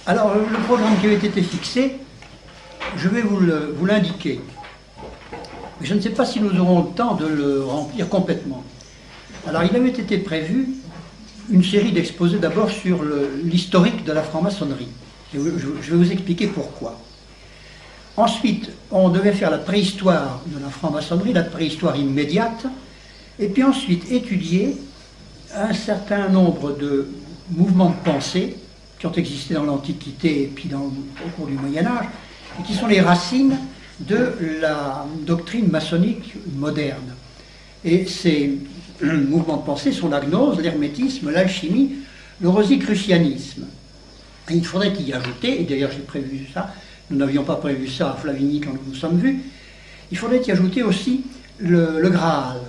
Alors, le programme qui avait été fixé, je vais vous l'indiquer. Mais je ne sais pas si nous aurons le temps de le remplir complètement. Alors, il avait été prévu une série d'exposés d'abord sur l'historique de la franc-maçonnerie. Je vais vous expliquer pourquoi. Ensuite, on devait faire la préhistoire de la franc-maçonnerie, la préhistoire immédiate, et puis ensuite étudier un certain nombre de mouvements de pensée qui ont existé dans l'Antiquité et puis au cours du Moyen-Âge, et qui sont les racines de la doctrine maçonnique moderne. Et ces mouvements de pensée sont la gnose, l'hermétisme, l'alchimie, le rosicrucianisme. Et il faudrait y ajouter, et d'ailleurs j'ai prévu ça, nous n'avions pas prévu ça à Flavigny quand nous nous sommes vus, il faudrait y ajouter aussi le Graal,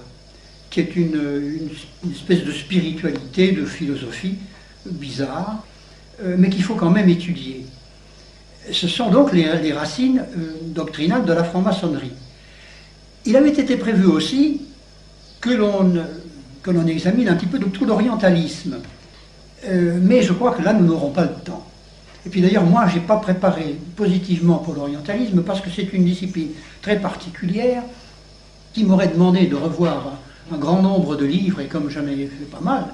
qui est une espèce de spiritualité, de philosophie bizarre, mais qu'il faut quand même étudier. Ce sont donc les racines doctrinales de la franc-maçonnerie. Il avait été prévu aussi que l'on examine un petit peu de tout l'orientalisme, mais je crois que là nous n'aurons pas le temps. Et puis d'ailleurs, moi, je n'ai pas préparé positivement pour l'orientalisme parce que c'est une discipline très particulière qui m'aurait demandé de revoir un grand nombre de livres, et comme j'en ai fait pas mal,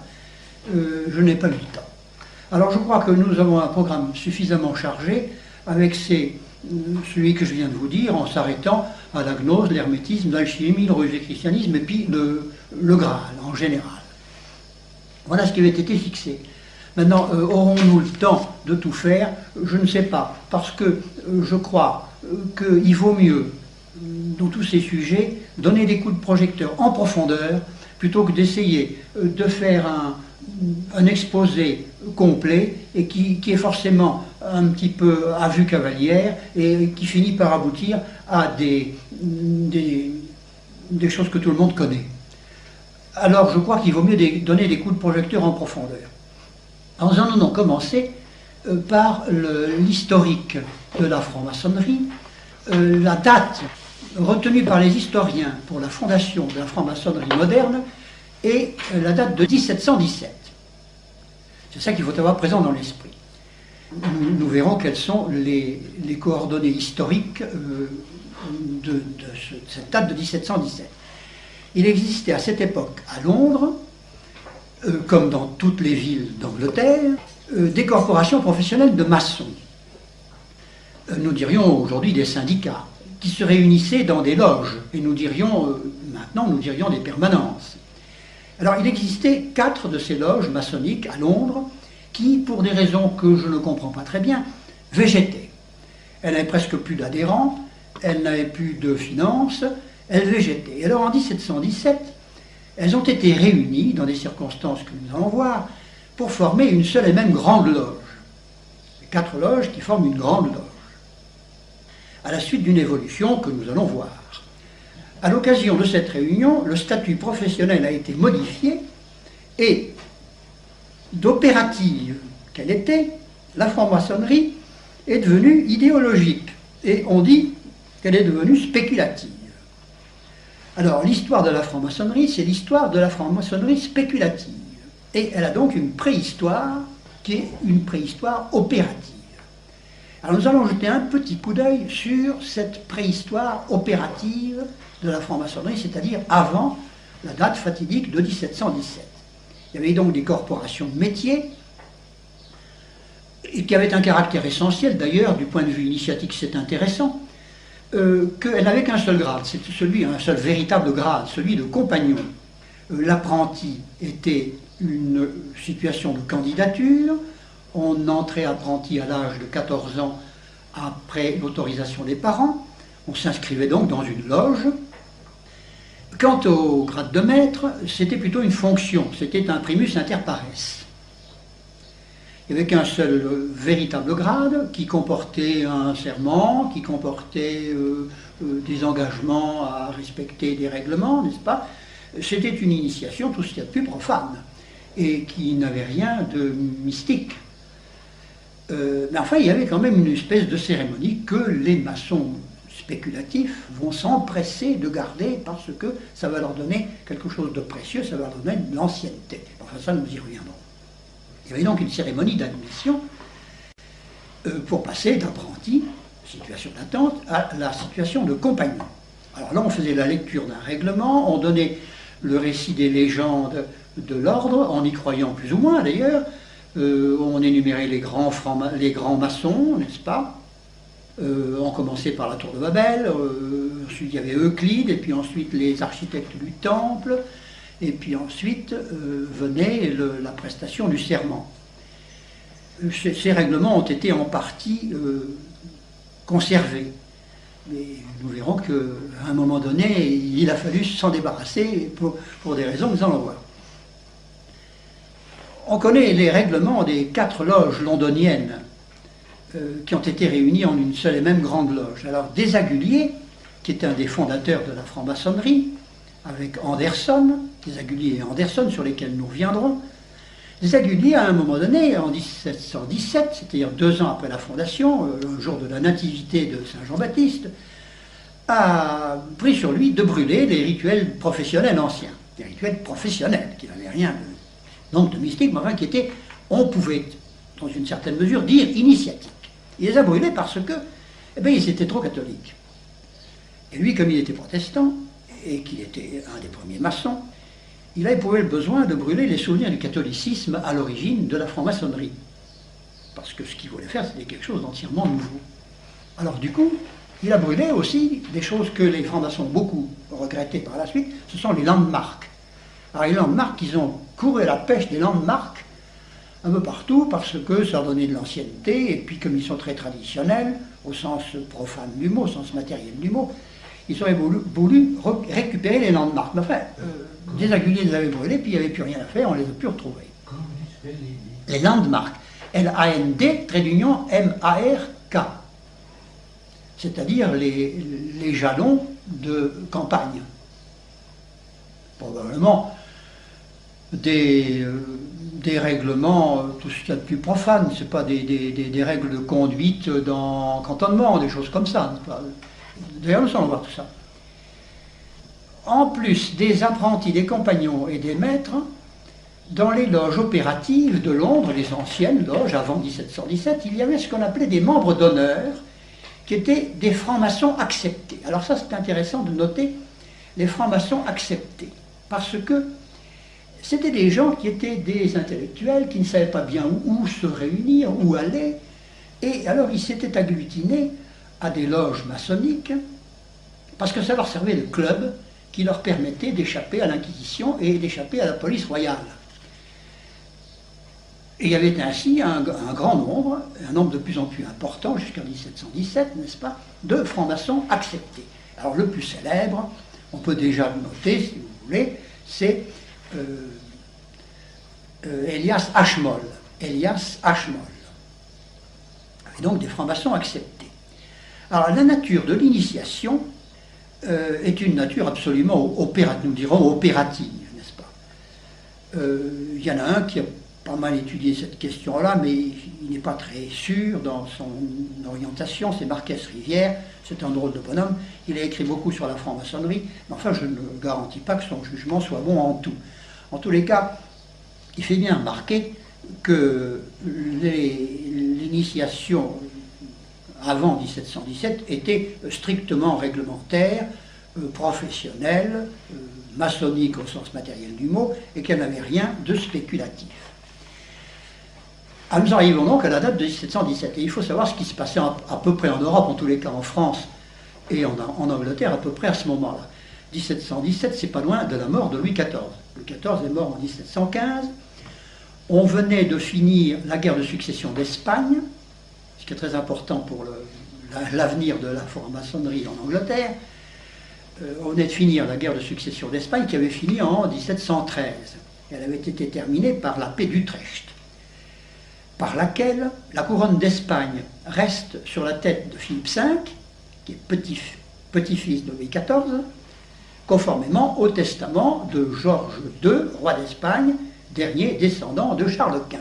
je n'ai pas eu le temps. Alors je crois que nous avons un programme suffisamment chargé avec celui que je viens de vous dire, en s'arrêtant à la gnose, l'hermétisme, l'alchimie, le rosicrucianisme et puis le Graal en général. Voilà ce qui avait été fixé. Maintenant, aurons-nous le temps de tout faire? Je ne sais pas, parce que je crois qu'il vaut mieux, dans tous ces sujets, donner des coups de projecteur en profondeur, plutôt que d'essayer de faire un exposé complet, et qui est forcément un petit peu à vue cavalière, et qui finit par aboutir à des choses que tout le monde connaît. Alors je crois qu'il vaut mieux donner des coups de projecteur en profondeur. Alors, nous en avons commencé par l'historique de la franc-maçonnerie. La date retenue par les historiens pour la fondation de la franc-maçonnerie moderne est la date de 1717. C'est ça qu'il faut avoir présent dans l'esprit. Nous verrons quelles sont les coordonnées historiques de cette date de 1717. Il existait à cette époque à Londres, comme dans toutes les villes d'Angleterre, des corporations professionnelles de maçons. Nous dirions aujourd'hui des syndicats, qui se réunissaient dans des loges, et nous dirions des permanences. Alors il existait 4 de ces loges maçonniques à Londres, qui, pour des raisons que je ne comprends pas très bien, végétaient. Elles n'avaient presque plus d'adhérents, elles n'avaient plus de finances, elles végétaient. Et alors en 1717, elles ont été réunies, dans des circonstances que nous allons voir, pour former une seule et même grande loge. 4 loges qui forment une grande loge, à la suite d'une évolution que nous allons voir. À l'occasion de cette réunion, le statut professionnel a été modifié, et d'opérative qu'elle était, la franc-maçonnerie est devenue idéologique, et on dit qu'elle est devenue spéculative. Alors, l'histoire de la franc-maçonnerie, c'est l'histoire de la franc-maçonnerie spéculative. Et elle a donc une préhistoire qui est une préhistoire opérative. Alors, nous allons jeter un petit coup d'œil sur cette préhistoire opérative de la franc-maçonnerie, c'est-à-dire avant la date fatidique de 1717. Il y avait donc des corporations de métiers, et qui avaient un caractère essentiel, d'ailleurs, du point de vue initiatique, c'est intéressant, qu'elle n'avait qu'un seul grade, c'était un seul véritable grade, celui de compagnon. L'apprenti était une situation de candidature, on entrait apprenti à l'âge de 14 ans après l'autorisation des parents, on s'inscrivait donc dans une loge. Quant au grade de maître, c'était plutôt une fonction, c'était un primus inter pares. Il n'y avait qu'un seul véritable grade qui comportait un serment, qui comportait des engagements à respecter des règlements, n'est-ce pas? C'était une initiation, tout ce qu'il y a de plus profane, et qui n'avait rien de mystique. Mais enfin, il y avait quand même une espèce de cérémonie que les maçons spéculatifs vont s'empresser de garder parce que ça va leur donner quelque chose de précieux, ça va leur donner de l'ancienneté. Enfin, ça, nous y reviendrons. Il y avait donc une cérémonie d'admission pour passer d'apprenti, situation d'attente, à la situation de compagnon. Alors là, on faisait la lecture d'un règlement, on donnait le récit des légendes de l'ordre, en y croyant plus ou moins d'ailleurs. On énumérait les grands maçons, n'est-ce pas? On commençait par la tour de Babel, ensuite il y avait Euclide, et puis ensuite les architectes du temple, et puis ensuite venait la prestation du serment. Ces règlements ont été en partie conservés. Mais nous verrons qu'à un moment donné, il a fallu s'en débarrasser pour des raisons que nous allons voir. On connaît les règlements des 4 loges londoniennes qui ont été réunies en une seule et même grande loge. Alors, Desaguliers, qui est un des fondateurs de la franc-maçonnerie, avec Anderson, Desaguliers et Anderson, sur lesquels nous reviendrons, Desaguliers, à un moment donné, en 1717, c'est-à-dire 2 ans après la fondation, le jour de la nativité de Saint Jean-Baptiste, a pris sur lui de brûler les rituels professionnels anciens, des rituels professionnels, qui n'avaient rien de mystique, mais enfin qui étaient, on pouvait, dans une certaine mesure, dire initiatiques. Il les a brûlés parce que, ils étaient trop catholiques. Et lui, comme il était protestant, et qu'il était un des premiers maçons, il a éprouvé le besoin de brûler les souvenirs du catholicisme à l'origine de la franc-maçonnerie. Parce que ce qu'il voulait faire, c'était quelque chose d'entièrement nouveau. Alors du coup, il a brûlé aussi des choses que les francs-maçons ont beaucoup regrettées par la suite, ce sont les landmarks. Alors les landmarks, ils ont couru à la pêche des landmarks un peu partout parce que ça donnait de l'ancienneté, et puis comme ils sont très traditionnels, au sens profane du mot, au sens matériel du mot, ils auraient voulu récupérer les landmarks. Mais enfin, Desaguliers les avait brûlés, puis il n'y avait plus rien à faire, on les a pu retrouver. Les landmarks, L-A-N-D, trait d'union, M-A-R-K. C'est-à-dire les jalons de campagne. Probablement des règlements, tout ce qu'il y a de plus profane, ce n'est pas des règles de conduite dans cantonnement, des choses comme ça. D'ailleurs, nous allons voir tout ça. En plus des apprentis, des compagnons et des maîtres, dans les loges opératives de Londres, les anciennes loges avant 1717, il y avait ce qu'on appelait des membres d'honneur, qui étaient des francs-maçons acceptés. Alors ça, c'est intéressant de noter les francs-maçons acceptés, parce que c'était des gens qui étaient des intellectuels, qui ne savaient pas bien où se réunir, où aller, et alors ils s'étaient agglutinés à des loges maçonniques, parce que ça leur servait de club qui leur permettait d'échapper à l'Inquisition et d'échapper à la police royale. Et il y avait ainsi un grand nombre, un nombre de plus en plus important, jusqu'en 1717, n'est-ce pas, de francs-maçons acceptés. Alors le plus célèbre, on peut déjà le noter, si vous voulez, c'est Elias Ashmole. Elias Ashmole. Et donc des francs-maçons acceptés. Alors la nature de l'initiation est une nature absolument nous dirons opérative, n'est-ce pas? Il y en a un qui a pas mal étudié cette question-là, mais il n'est pas très sûr dans son orientation, c'est Marquès Rivière, c'est un drôle de bonhomme, il a écrit beaucoup sur la franc-maçonnerie, mais enfin je ne garantis pas que son jugement soit bon en tout. En tous les cas, il fait bien remarquer que l'initiation avant 1717 était strictement réglementaire, professionnelle, maçonnique au sens matériel du mot, et qu'elle n'avait rien de spéculatif. Nous arrivons donc à la date de 1717, et il faut savoir ce qui se passait à peu près en Europe, en tous les cas en France et en Angleterre à peu près à ce moment-là. 1717, c'est pas loin de la mort de Louis XIV. Louis XIV est mort en 1715. On venait de finir la guerre de succession d'Espagne, ce qui est très important pour l'avenir de la franc-maçonnerie en Angleterre. On venait de finir la guerre de succession d'Espagne qui avait fini en 1713. Elle avait été terminée par la paix d'Utrecht, par laquelle la couronne d'Espagne reste sur la tête de Philippe V, qui est petit-fils de Louis XIV, conformément au testament de Georges II, roi d'Espagne, dernier descendant de Charles Quint.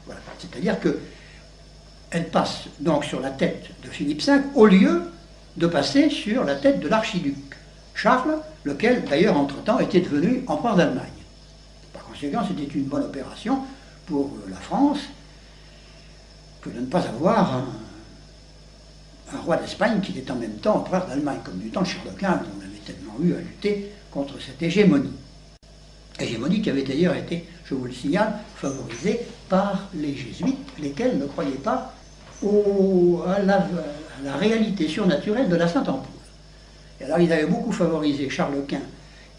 Voilà. C'est-à-dire qu'elle passe donc sur la tête de Philippe V au lieu de passer sur la tête de l'archiduc Charles, lequel d'ailleurs entre-temps était devenu empereur d'Allemagne. Par conséquent, c'était une bonne opération pour la France. que de ne pas avoir un roi d'Espagne qui était en même temps empereur d'Allemagne, comme du temps de Charles Quint, on avait tellement eu à lutter contre cette hégémonie. Hégémonie qui avait d'ailleurs été, je vous le signale, favorisée par les jésuites, lesquels ne croyaient pas à la réalité surnaturelle de la Sainte Ampoule. Et alors ils avaient beaucoup favorisé Charles Quint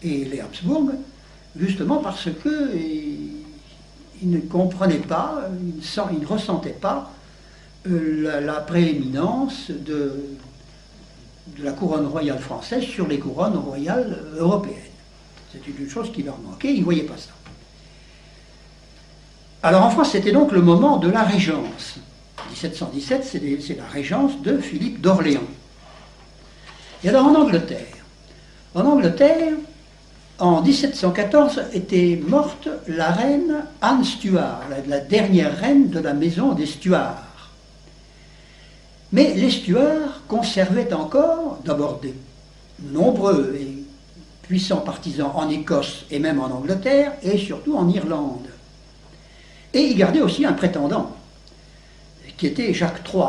et les Habsbourg, justement parce qu'ils ne comprenaient pas, ils ne ressentaient pas la prééminence de la couronne royale française sur les couronnes royales européennes. C'était une chose qui leur manquait, ils ne voyaient pas ça. Alors en France, c'était donc le moment de la Régence. 1717, c'est la Régence de Philippe d'Orléans. Et alors en Angleterre, en 1714 était morte la reine Anne Stuart, la dernière reine de la maison des Stuarts. Mais les Stuarts conservaient encore, d'abord des nombreux et puissants partisans en Écosse et même en Angleterre, et surtout en Irlande. Et ils gardaient aussi un prétendant, qui était Jacques III,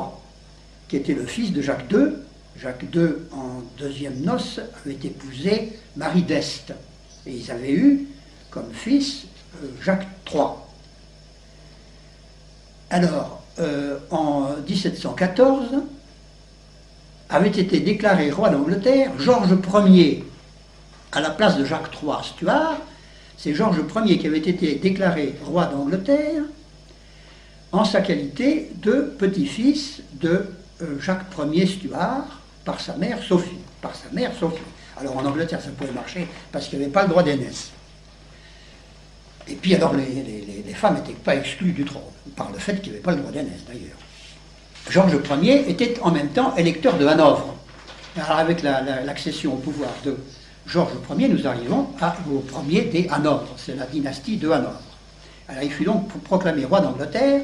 qui était le fils de Jacques II. Jacques II, en deuxième noces, avait épousé Marie d'Este. Et ils avaient eu comme fils Jacques III. Alors, en 1714, avait été déclaré roi d'Angleterre Georges Ier à la place de Jacques III Stuart. C'est Georges Ier qui avait été déclaré roi d'Angleterre en sa qualité de petit-fils de Jacques Ier Stuart par sa mère Sophie. Alors en Angleterre ça pouvait marcher parce qu'il n'y avait pas le droit d'aînesse. Et puis alors les femmes n'étaient pas exclues du trône, par le fait qu'il n'y avait pas le droit d'aînesse d'ailleurs. Georges Ier était en même temps électeur de Hanovre. Alors avec l'accession au pouvoir de Georges Ier, nous arrivons au premier des Hanovres, c'est la dynastie de Hanovre. Alors il fut donc proclamé roi d'Angleterre,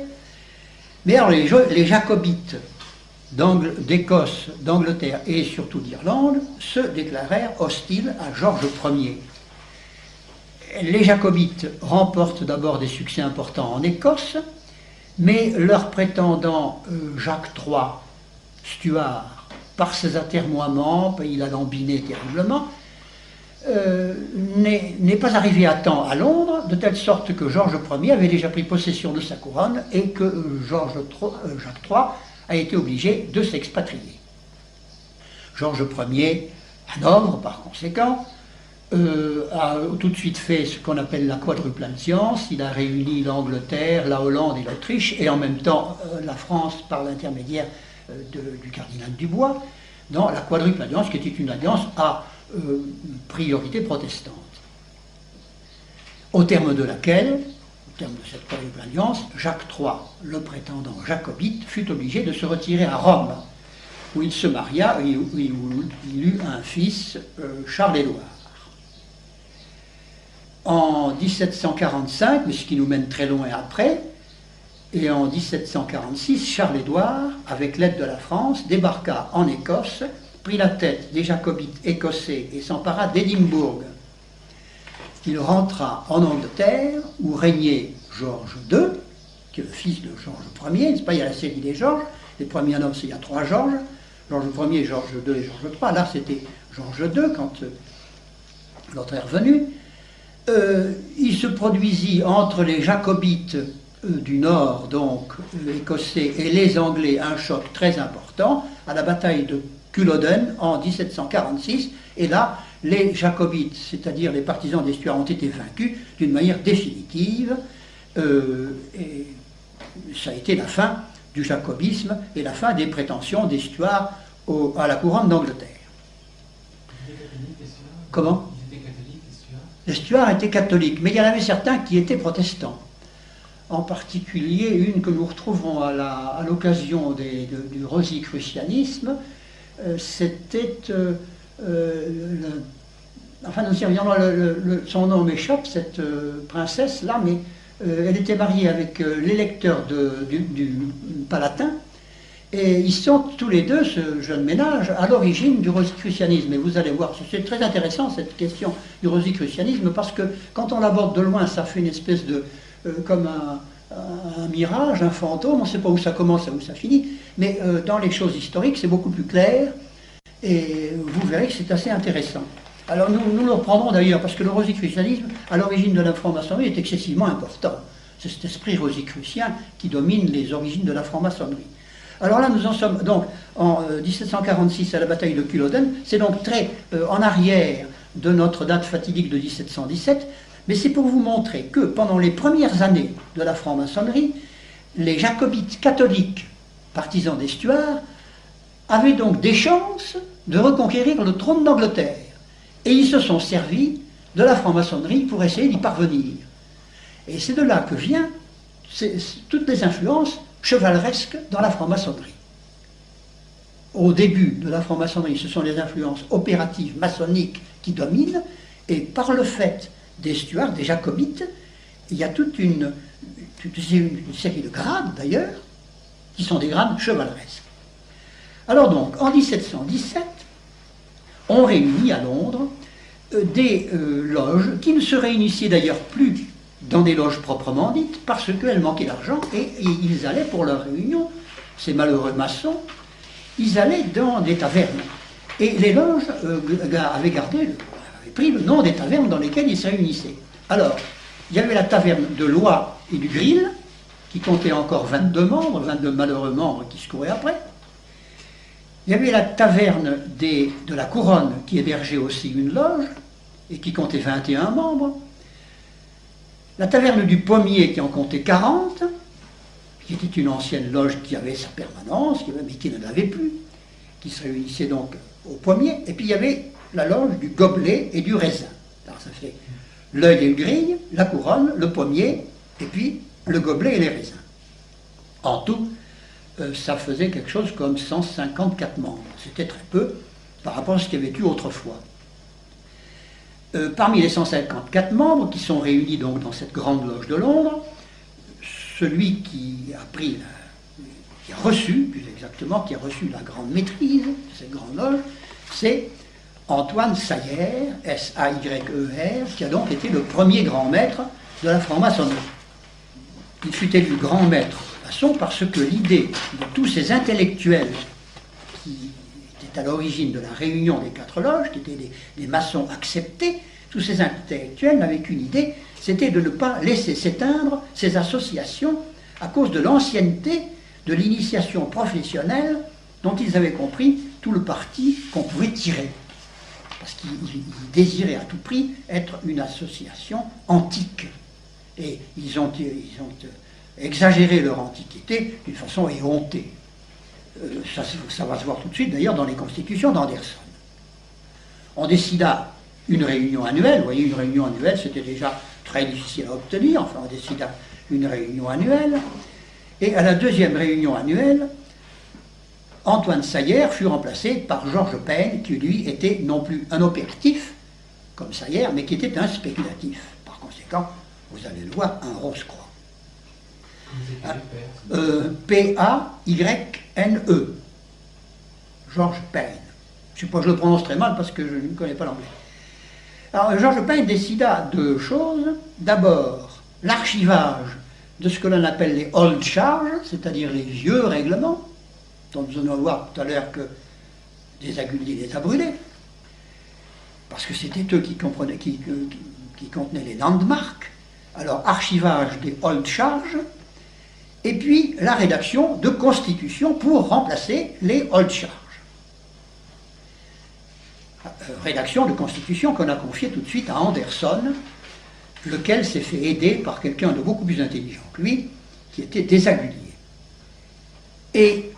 mais alors les jacobites d'Écosse, d'Angleterre et surtout d'Irlande se déclarèrent hostiles à Georges Ier. Les jacobites remportent d'abord des succès importants en Écosse, mais leur prétendant Jacques III Stuart, par ses atermoiements, il a lambiné terriblement, n'est pas arrivé à temps à Londres, de telle sorte que Georges Ier avait déjà pris possession de sa couronne et que Jacques III a été obligé de s'expatrier. Georges Ier, Hanovre par conséquent, a tout de suite fait ce qu'on appelle la quadruple alliance. Il a réuni l'Angleterre, la Hollande et l'Autriche, et en même temps la France par l'intermédiaire du cardinal Dubois, dans la quadruple alliance qui était une alliance à priorité protestante. Au terme de laquelle, au terme de cette quadruple alliance, Jacques III, le prétendant jacobite, fut obligé de se retirer à Rome, où il se maria et où il eut un fils, Charles-Édouard. En 1745, mais ce qui nous mène très loin après, et en 1746, Charles-Édouard, avec l'aide de la France, débarqua en Écosse, prit la tête des jacobites écossais et s'empara d'Édimbourg. Il rentra en Angleterre, où régnait Georges II, qui est le fils de Georges Ier, n'est-ce pas, il y a la série des Georges, les premiers noms, il y a 3 Georges, Georges Ier, Georges II et Georges III, là c'était Georges II quand l'autre est revenu. Il se produisit entre les jacobites du nord, donc écossais, et les Anglais, un choc très important à la bataille de Culloden en 1746, et là, les jacobites, c'est-à-dire les partisans des Stuarts, ont été vaincus d'une manière définitive, et ça a été la fin du jacobisme et la fin des prétentions des Stuarts à la couronne d'Angleterre. Comment ? Les Stuarts étaient catholiques, mais il y en avait certains qui étaient protestants. En particulier, une que nous retrouverons à l'occasion du rosicrucianisme, c'était... enfin, nous y reviendrons, son nom m'échappe, cette princesse-là, mais elle était mariée avec l'électeur du Palatin, et ils sont tous les deux, ce jeune ménage, à l'origine du rosicrucianisme. Et vous allez voir, c'est très intéressant cette question du rosicrucianisme, parce que quand on l'aborde de loin, ça fait une espèce de... comme un mirage, un fantôme, on ne sait pas où ça commence et où ça finit, mais dans les choses historiques, c'est beaucoup plus clair, et vous verrez que c'est assez intéressant. Alors nous le reprendrons d'ailleurs, parce que le rosicrucianisme, à l'origine de la franc-maçonnerie, est excessivement important. C'est cet esprit rosicrucien qui domine les origines de la franc-maçonnerie. Alors là, nous en sommes donc en 1746 à la bataille de Culloden, c'est donc très en arrière de notre date fatidique de 1717, mais c'est pour vous montrer que pendant les premières années de la franc-maçonnerie, les jacobites catholiques, partisans des Stuarts, avaient donc des chances de reconquérir le trône d'Angleterre. Et ils se sont servis de la franc-maçonnerie pour essayer d'y parvenir. Et c'est de là que viennent toutes les influences chevaleresques dans la franc-maçonnerie. Au début de la franc-maçonnerie, ce sont les influences opératives maçonniques qui dominent, et par le fait des Stuarts, des jacobites, il y a toute une série de grades d'ailleurs, qui sont des grades chevaleresques. Alors donc, en 1717, on réunit à Londres des loges qui ne se réunissaient d'ailleurs plus dans des loges proprement dites, parce qu'elles manquaient d'argent, et ils allaient pour leur réunion, ces malheureux maçons, ils allaient dans des tavernes. Et les loges avaient pris le nom des tavernes dans lesquelles ils se réunissaient. Alors, il y avait la taverne de l'Oie et du Grill, qui comptait encore 22 membres, 22 malheureux membres qui se couraient après. Il y avait la taverne de la Couronne, qui hébergeait aussi une loge, et qui comptait 21 membres. La taverne du Pommier, qui en comptait 40, qui était une ancienne loge qui avait sa permanence, mais qui ne l'avait plus, qui se réunissait donc au Pommier. Et puis il y avait la loge du Gobelet et du Raisin. Alors ça fait l'Œil et le Grille, la Couronne, le Pommier, et puis le Gobelet et les Raisins. En tout, ça faisait quelque chose comme 154 membres. C'était très peu par rapport à ce qu'il y avait eu autrefois. Parmi les 154 membres qui sont réunis donc dans cette grande loge de Londres, celui qui a reçu, plus exactement, qui a reçu la grande maîtrise de cette grande loge, c'est Antoine Sayer, S-A-Y-E-R, qui a donc été le premier grand maître de la franc-maçonnerie. Il fut élu grand maître maçon parce que l'idée de tous ces intellectuels qui étaient à l'origine de la réunion des 4 loges, qui étaient des maçons acceptés, tous ces intellectuels n'avaient qu'une idée, c'était de ne pas laisser s'éteindre ces associations à cause de l'ancienneté de l'initiation professionnelle dont ils avaient compris tout le parti qu'on pouvait tirer. Parce qu'ils désiraient à tout prix être une association antique. Et ils ont exagéré leur antiquité d'une façon éhontée. Ça va se voir tout de suite d'ailleurs dans les constitutions d'Anderson. On décida une réunion annuelle, vous voyez, une réunion annuelle c'était déjà très difficile à obtenir, enfin on décida une réunion annuelle, et à la deuxième réunion annuelle, Antoine Sayer fut remplacé par Georges Payne, qui lui était non plus un opératif, comme Sayer, mais qui était un spéculatif. Par conséquent, vous allez le voir, un Rose-Croix. P-A-Y-N-E. Georges Payne. Je ne sais pas, je le prononce très mal parce que je ne connais pas l'anglais. Alors, Georges Payne décida deux choses. D'abord, l'archivage de ce que l'on appelle les old charges, c'est-à-dire les vieux règlements, dont nous allons voir tout à l'heure que Desaguliers les a brûlés, parce que c'était eux qui contenaient les landmarks. Alors, archivage des old charges, et puis la rédaction de constitutions pour remplacer les old charges. Rédaction de constitution qu'on a confiée tout de suite à Anderson, lequel s'est fait aider par quelqu'un de beaucoup plus intelligent que lui, qui était Desaguliers. Et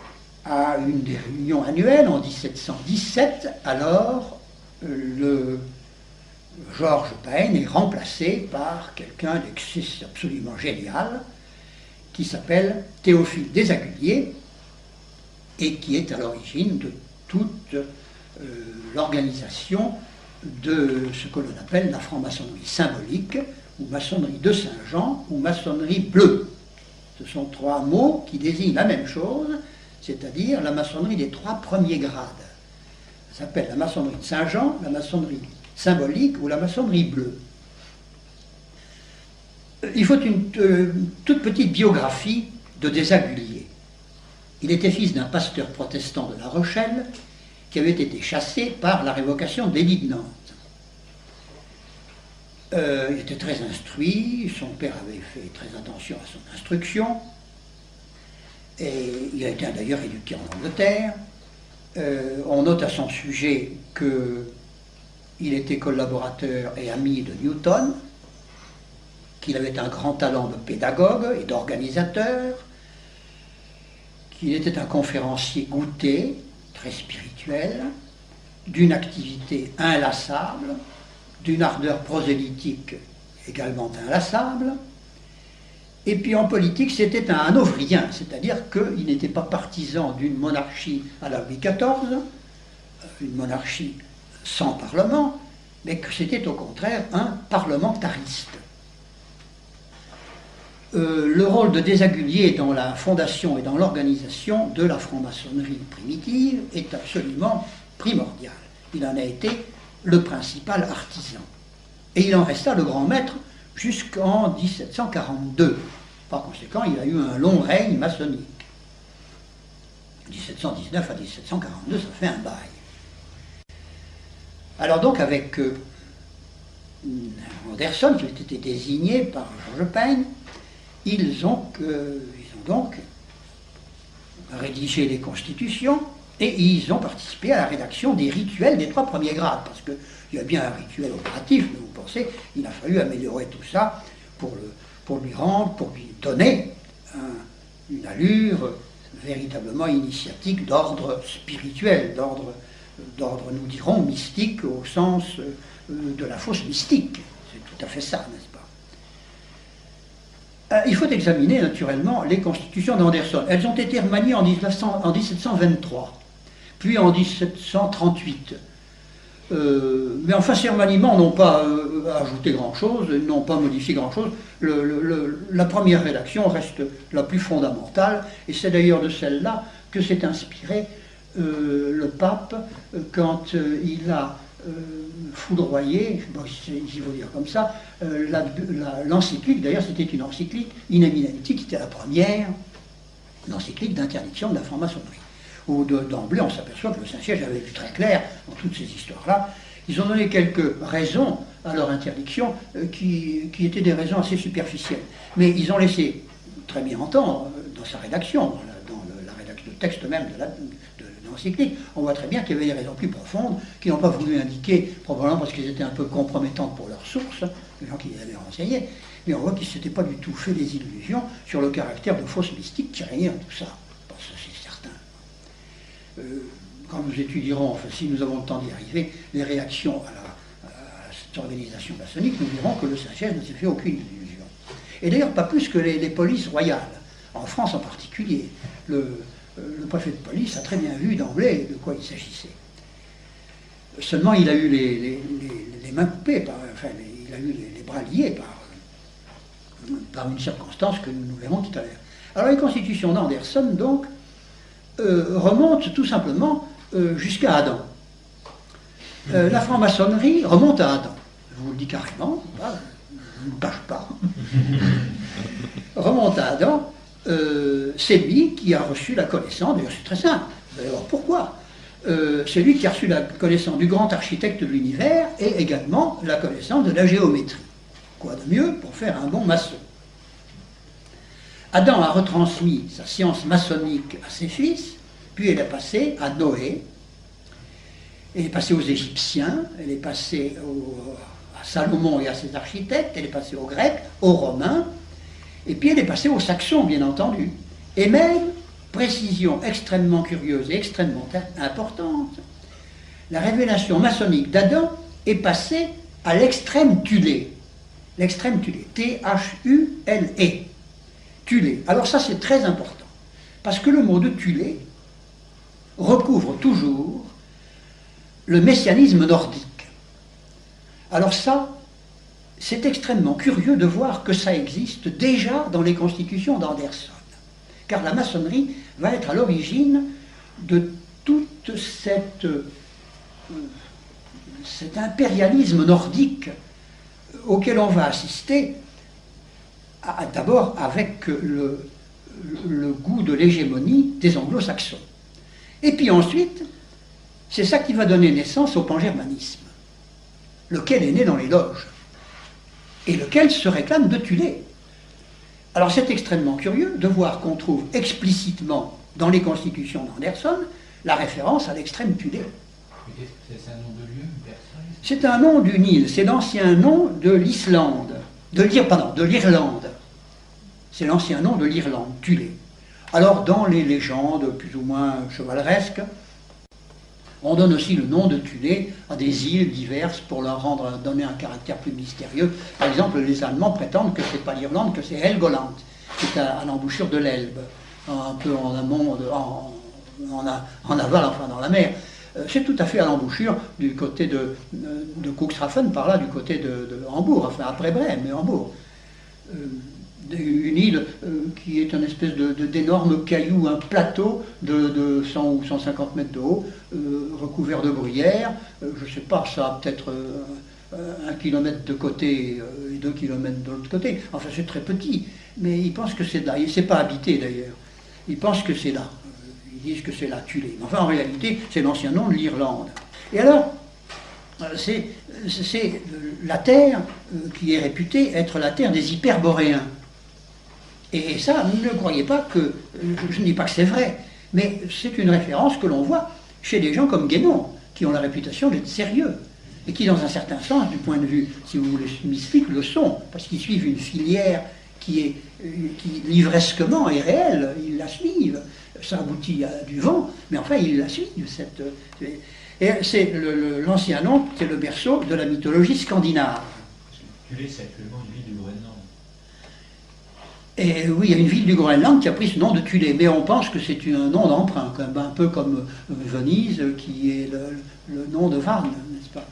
à une des réunions annuelles, en 1717, alors, le Georges Payne est remplacé par quelqu'un absolument génial, qui s'appelle Théophile Desaguliers, et qui est à l'origine de toute l'organisation de ce que l'on appelle la franc-maçonnerie symbolique, ou maçonnerie de Saint-Jean, ou maçonnerie bleue. Ce sont trois mots qui désignent la même chose, c'est-à-dire la maçonnerie des 3 premiers grades. Ça s'appelle la maçonnerie de Saint-Jean, la maçonnerie symbolique ou la maçonnerie bleue. Il faut une toute petite biographie de Desaguliers. Il était fils d'un pasteur protestant de La Rochelle qui avait été chassé par la révocation de l'édit de Nantes. Il était très instruit, son père avait fait très attention à son instruction, et il a été d'ailleurs éduqué en Angleterre. On note à son sujet qu'il était collaborateur et ami de Newton, qu'il avait un grand talent de pédagogue et d'organisateur, qu'il était un conférencier goûté, très spirituel, d'une activité inlassable, d'une ardeur prosélytique également inlassable. Et puis en politique, c'était un hanovérien, c'est-à-dire qu'il n'était pas partisan d'une monarchie à la Louis XIV, une monarchie sans parlement, mais que c'était au contraire un parlementariste. Le rôle de Desaguliers dans la fondation et dans l'organisation de la franc-maçonnerie primitive est absolument primordial. Il en a été le principal artisan. Et il en resta le grand maître jusqu'en 1742. Par conséquent, il a eu un long règne maçonnique. 1719 à 1742, ça fait un bail. Alors donc, avec Anderson, qui avait été désigné par Georges Payne, ils ont donc rédigé les constitutions et ils ont participé à la rédaction des rituels des 3 premiers grades, parce qu'il y a bien un rituel opératif, mais vous pensez, il a fallu améliorer tout ça pour lui rendre, pour lui donner une allure véritablement initiatique d'ordre spirituel, d'ordre, nous dirons, mystique au sens de la fausse mystique. C'est tout à fait ça, n'est-ce pas? Il faut examiner naturellement les constitutions d'Anderson. Elles ont été remaniées en 1723, puis en 1738. Mais enfin, ces remaniements n'ont pas ajouté grand-chose, n'ont pas modifié grand-chose. La première rédaction reste la plus fondamentale, et c'est d'ailleurs de celle-là que s'est inspiré le pape quand il a foudroyé, il faut dire comme ça, l'encyclique, d'ailleurs c'était une encyclique in eminenti, qui était la première l'encyclique d'interdiction de la franc-maçonnerie, où d'emblée on s'aperçoit que le Saint-Siège avait vu très clair dans toutes ces histoires-là. Ils ont donné quelques raisons à leur interdiction qui étaient des raisons assez superficielles, mais ils ont laissé très bien entendre dans sa rédaction, dans le texte même de l'encyclique, on voit très bien qu'il y avait des raisons plus profondes qui n'ont pas voulu indiquer, probablement parce qu'ils étaient un peu compromettantes pour leurs sources, les gens qui les avaient renseignés, mais on voit qu'ils ne s'étaient pas du tout fait des illusions sur le caractère de fausse mystique qui régnait dans tout ça, parce que c'est certain. Quand nous étudierons, enfin si nous avons le temps d'y arriver, les réactions à cette organisation maçonnique, nous verrons que le Saint-Siège ne s'est fait aucune illusion. Et d'ailleurs pas plus que les polices royales, en France en particulier. Le préfet de police a très bien vu d'emblée de quoi il s'agissait. Seulement, il a eu les mains coupées, il a eu les bras liés par une circonstance que nous verrons tout à l'heure. Alors, les constitutions d'Anderson, donc, remontent tout simplement jusqu'à Adam. La franc-maçonnerie remonte à Adam. Je vous le dis carrément, je ne me cache pas. Remonte à Adam. C'est lui qui a reçu la connaissance, d'ailleurs c'est très simple, vous allez voir pourquoi. C'est lui qui a reçu la connaissance du grand architecte de l'univers et également la connaissance de la géométrie. Quoi de mieux pour faire un bon maçon? Adam a retransmis sa science maçonnique à ses fils, puis elle est passée à Noé, elle est passée aux Égyptiens, elle est passée à Salomon et à ses architectes, elle est passée aux Grecs, aux Romains, et puis elle est passée aux Saxons, bien entendu. Et même, précision extrêmement curieuse et extrêmement importante, la révélation maçonnique d'Adam est passée à l'extrême Thulé. L'extrême Thulé, T-H-U-L-E. Thulé. Alors ça c'est très important, parce que le mot de Thulé recouvre toujours le messianisme nordique. Alors ça, c'est extrêmement curieux de voir que ça existe déjà dans les constitutions d'Anderson. Car la maçonnerie va être à l'origine de tout cet impérialisme nordique auquel on va assister d'abord avec le goût de l'hégémonie des anglo-saxons. Et puis ensuite, c'est ça qui va donner naissance au pangermanisme, lequel est né dans les loges, et lequel se réclame de Thulé. Alors c'est extrêmement curieux de voir qu'on trouve explicitement dans les constitutions d'Anderson la référence à l'extrême Thulé. C'est un nom de lieu, une personne? C'est un nom d'une île, c'est l'ancien nom de l'Islande, de l'Irlande. C'est l'ancien nom de l'Irlande, Thulé. Alors dans les légendes plus ou moins chevaleresques, on donne aussi le nom de Thulé à des îles diverses pour leur donner un caractère plus mystérieux. Par exemple, les Allemands prétendent que ce n'est pas l'Irlande, que c'est Helgoland, qui est à l'embouchure de l'Elbe, un peu en amont, en aval, enfin dans la mer. C'est tout à fait à l'embouchure du côté de Cuxhaven, par là, du côté de Hambourg, enfin après Brême, mais Hambourg. Une île qui est une espèce d'énorme caillou, un plateau de 100 ou 150 mètres de haut, recouvert de bruyères. Je ne sais pas, ça a peut-être 1 kilomètre de côté et 2 kilomètres de l'autre côté. Enfin, c'est très petit, mais ils pensent que c'est là. C'est pas habité d'ailleurs. Ils pensent que c'est là. Ils disent que c'est là, Thulé. Enfin, en réalité, c'est l'ancien nom de l'Irlande. Et alors, c'est la terre qui est réputée être la terre des hyperboréens. Et ça, ne croyez pas que, je ne dis pas que c'est vrai, mais c'est une référence que l'on voit chez des gens comme Guénon, qui ont la réputation d'être sérieux, et qui, dans un certain sens, du point de vue, si vous voulez, mystique, le sont, parce qu'ils suivent une filière qui livresquement est réelle, ils la suivent, ça aboutit à du vent, mais enfin, ils la suivent. Et c'est l'ancien nom, c'est le berceau de la mythologie scandinave. Thulé, c'est actuellement une ville du Groenland. Et oui, il y a une ville du Groenland qui a pris ce nom de Thulé, mais on pense que c'est un nom d'emprunt, un peu comme Venise, qui est le nom de Varne, n'est-ce pas?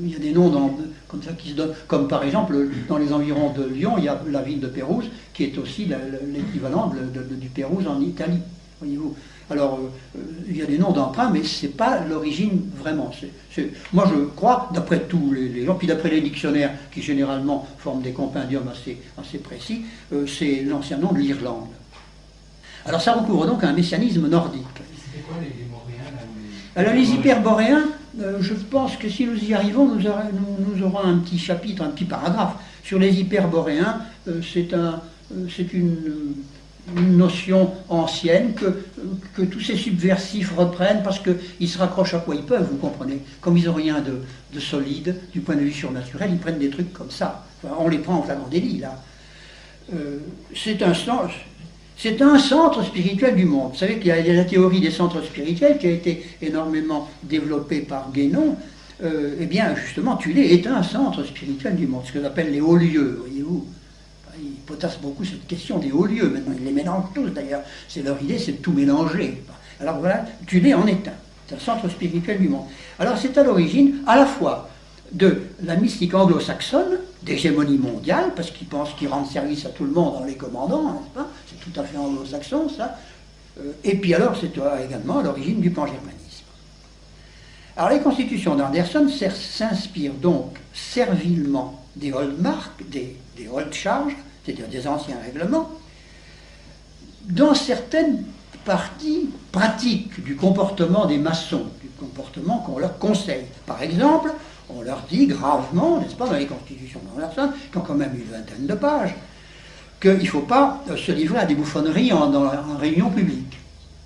Il y a des noms comme ça qui se donnent, comme par exemple dans les environs de Lyon, il y a la ville de Pérouse, qui est aussi l'équivalent du Pérouse en Italie, voyez-vous. Alors, il y a des noms d'emprunt, mais ce n'est pas l'origine vraiment. Moi, je crois, d'après tous les gens, puis d'après les dictionnaires, qui généralement forment des compendiums assez précis, c'est l'ancien nom de l'Irlande. Alors, ça recouvre donc un messianisme nordique. C'était quoi les Moréens là, Alors, les hyperboréens, je pense que si nous y arrivons, nous aurons un petit chapitre, un petit paragraphe sur les hyperboréens. C'est une notion ancienne que tous ces subversifs reprennent parce qu'ils se raccrochent à quoi ils peuvent, vous comprenez. Comme ils n'ont rien de solide du point de vue surnaturel, ils prennent des trucs comme ça. Enfin, on les prend en flagrant délit, là. C'est un centre spirituel du monde. Vous savez qu'il y a la théorie des centres spirituels qui a été énormément développée par Guénon. Eh bien, justement, Thulé est un centre spirituel du monde, ce que j'appelle les hauts lieux, voyez-vous. Ils potassent beaucoup cette question des hauts lieux. Maintenant, ils les mélangent tous, d'ailleurs. Leur idée, c'est de tout mélanger. Alors voilà, Thulé en est un. C'est un centre spirituel du monde. Alors c'est à l'origine, à la fois, de la mystique anglo-saxonne, d'hégémonie mondiale, parce qu'ils pensent qu'ils rendent service à tout le monde en les commandant, n'est-ce pas? C'est tout à fait anglo-saxon, ça. Et puis alors, c'est également à l'origine du pangermanisme. Alors les constitutions d'Anderson s'inspirent donc servilement des old marks, des old charges, c'est-à-dire des anciens règlements, dans certaines parties pratiques du comportement des maçons, du comportement qu'on leur conseille. Par exemple, on leur dit gravement, n'est-ce pas, dans les constitutions d'Anderson, qui ont quand même une vingtaine de pages, qu'il ne faut pas se livrer à des bouffonneries en réunion publique.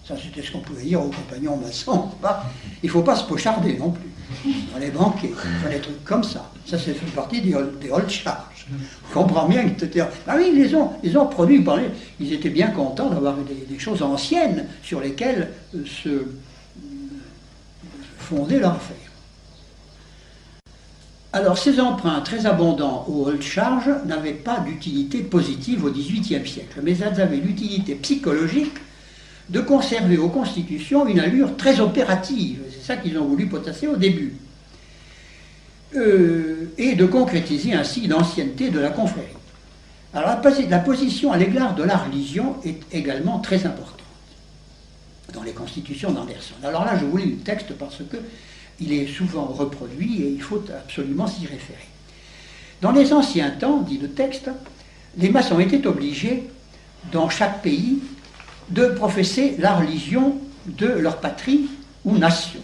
Ça, c'était ce qu'on pouvait dire aux compagnons maçons. Il ne faut pas se pocharder non plus, dans les banquets, dans les trucs comme ça. Ça, c'est fait partie des old charges. On comprend bien que ah oui, ils ont produit, ils étaient bien contents d'avoir des choses anciennes sur lesquelles se fonder leur affaire. Alors, ces emprunts très abondants aux old charges n'avaient pas d'utilité positive au XVIIIe siècle, mais elles avaient l'utilité psychologique de conserver aux constitutions une allure très opérative. C'est ça qu'ils ont voulu potasser au début. Et de concrétiser ainsi l'ancienneté de la confrérie. Alors la position à l'égard de la religion est également très importante dans les constitutions d'Anderson. Alors là, je vous lis le texte parce qu'il est souvent reproduit et il faut absolument s'y référer. Dans les anciens temps, dit le texte, les maçons étaient obligés, dans chaque pays, de professer la religion de leur patrie ou nation,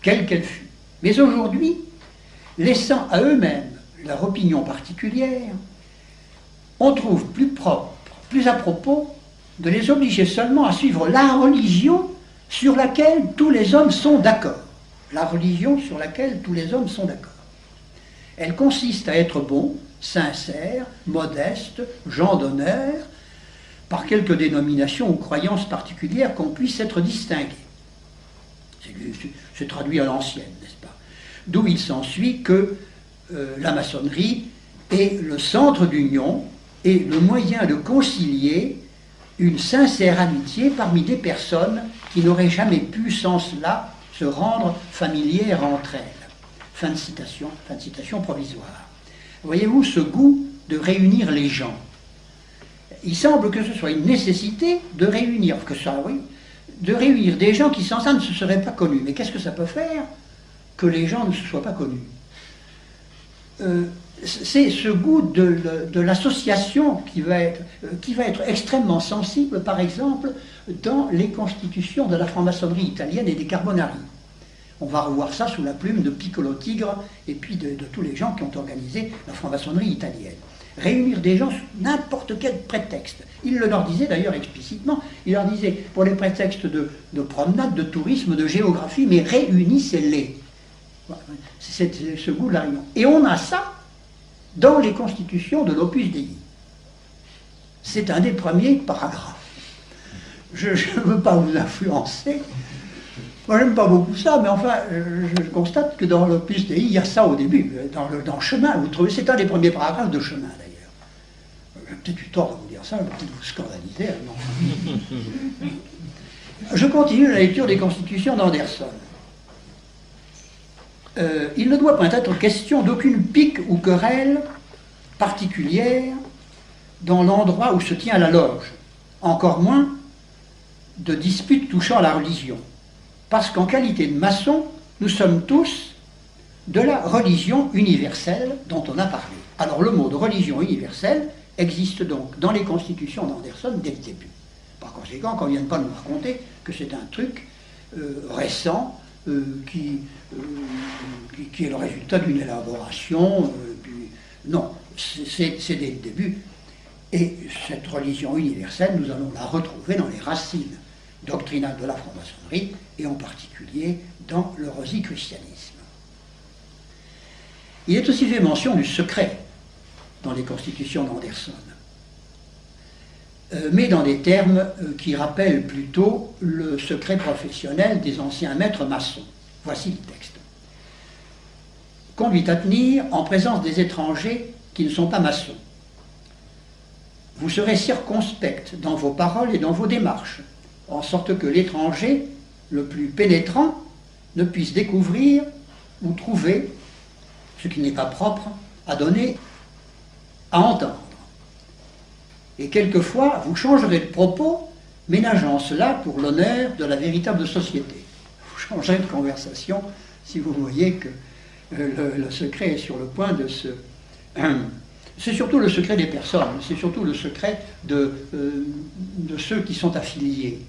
quelle qu'elle fût. Mais aujourd'hui, laissant à eux-mêmes leur opinion particulière, on trouve plus propre, plus à propos, de les obliger seulement à suivre la religion sur laquelle tous les hommes sont d'accord. La religion sur laquelle tous les hommes sont d'accord. Elle consiste à être bon, sincère, modeste, gens d'honneur, par quelques dénominations ou croyances particulières qu'on puisse être distingué. C'est traduit à l'ancienne, n'est-ce pas? D'où il s'ensuit que la maçonnerie est le centre d'union et le moyen de concilier une sincère amitié parmi des personnes qui n'auraient jamais pu, sans cela, se rendre familières entre elles. Fin de citation provisoire. Voyez-vous ce goût de réunir les gens? Il semble que ce soit une nécessité de réunir, de réunir des gens qui sans ça ne se seraient pas connus. Mais qu'est-ce que ça peut faire que les gens ne se soient pas connus? C'est ce goût de l'association qui va être extrêmement sensible, par exemple, dans les constitutions de la franc-maçonnerie italienne et des Carbonari. On va revoir ça sous la plume de Piccolo Tigre et puis de tous les gens qui ont organisé la franc-maçonnerie italienne. Réunir des gens sous n'importe quel prétexte. Il le leur disait d'ailleurs explicitement. Il leur disait, pour les prétextes de promenade, de tourisme, de géographie, mais réunissez-les. C'est ce goût de la réunion. Et on a ça dans les constitutions de l'Opus Dei. C'est un des premiers paragraphes. Je ne veux pas vous influencer. Moi, j'aime pas beaucoup ça, mais enfin, je constate que dans l'Opus Dei, il y a ça au début. Dans Chemin, vous trouvez, c'est un des premiers paragraphes de Chemin, d'ailleurs. J'ai peut-être eu tort de vous dire ça, je vais peut-être vous scandaliser. Non. Je continue la lecture des constitutions d'Anderson. Il ne doit point être question d'aucune pique ou querelle particulière dans l'endroit où se tient la loge, encore moins de disputes touchant à la religion, parce qu'en qualité de maçon, nous sommes tous de la religion universelle dont on a parlé. Alors le mot de religion universelle existe donc dans les constitutions d'Anderson dès le début. Par conséquent, qu'on ne vienne pas nous raconter que c'est un truc récent, qui est le résultat d'une élaboration. Non, c'est dès le début. Et cette religion universelle, nous allons la retrouver dans les racines doctrinales de la franc-maçonnerie, et en particulier dans le rosicrucianisme. Il est aussi fait mention du secret dans les constitutions d'Anderson, mais dans des termes qui rappellent plutôt le secret professionnel des anciens maîtres maçons. Voici le texte. Conduite à tenir en présence des étrangers qui ne sont pas maçons. Vous serez circonspect dans vos paroles et dans vos démarches, en sorte que l'étranger, le plus pénétrant, ne puisse découvrir ou trouver ce qui n'est pas propre à donner à entendre. Et quelquefois, vous changerez de propos, ménageant cela pour l'honneur de la véritable société. Vous changerez de conversation si vous voyez que le secret est sur le point de se... C'est surtout le secret des personnes, c'est surtout le secret de ceux qui sont affiliés,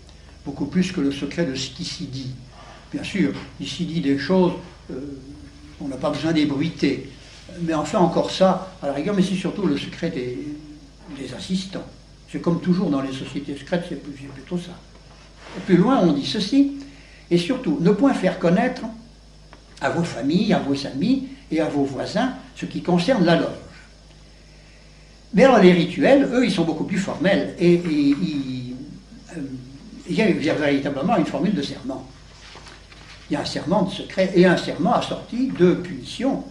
beaucoup plus que le secret de ce qui s'y dit. Bien sûr, il s'y dit des choses, on n'a pas besoin d'ébruiter, mais enfin encore ça, à la rigueur, mais c'est surtout le secret des assistants. C'est comme toujours dans les sociétés secrètes, c'est plutôt ça. Et plus loin, on dit ceci, et surtout, ne point faire connaître à vos familles, à vos amis et à vos voisins ce qui concerne la loge. Mais alors les rituels, eux, ils sont beaucoup plus formels, et il y a véritablement une formule de serment. Il y a un serment de secret, et un serment assorti de punitions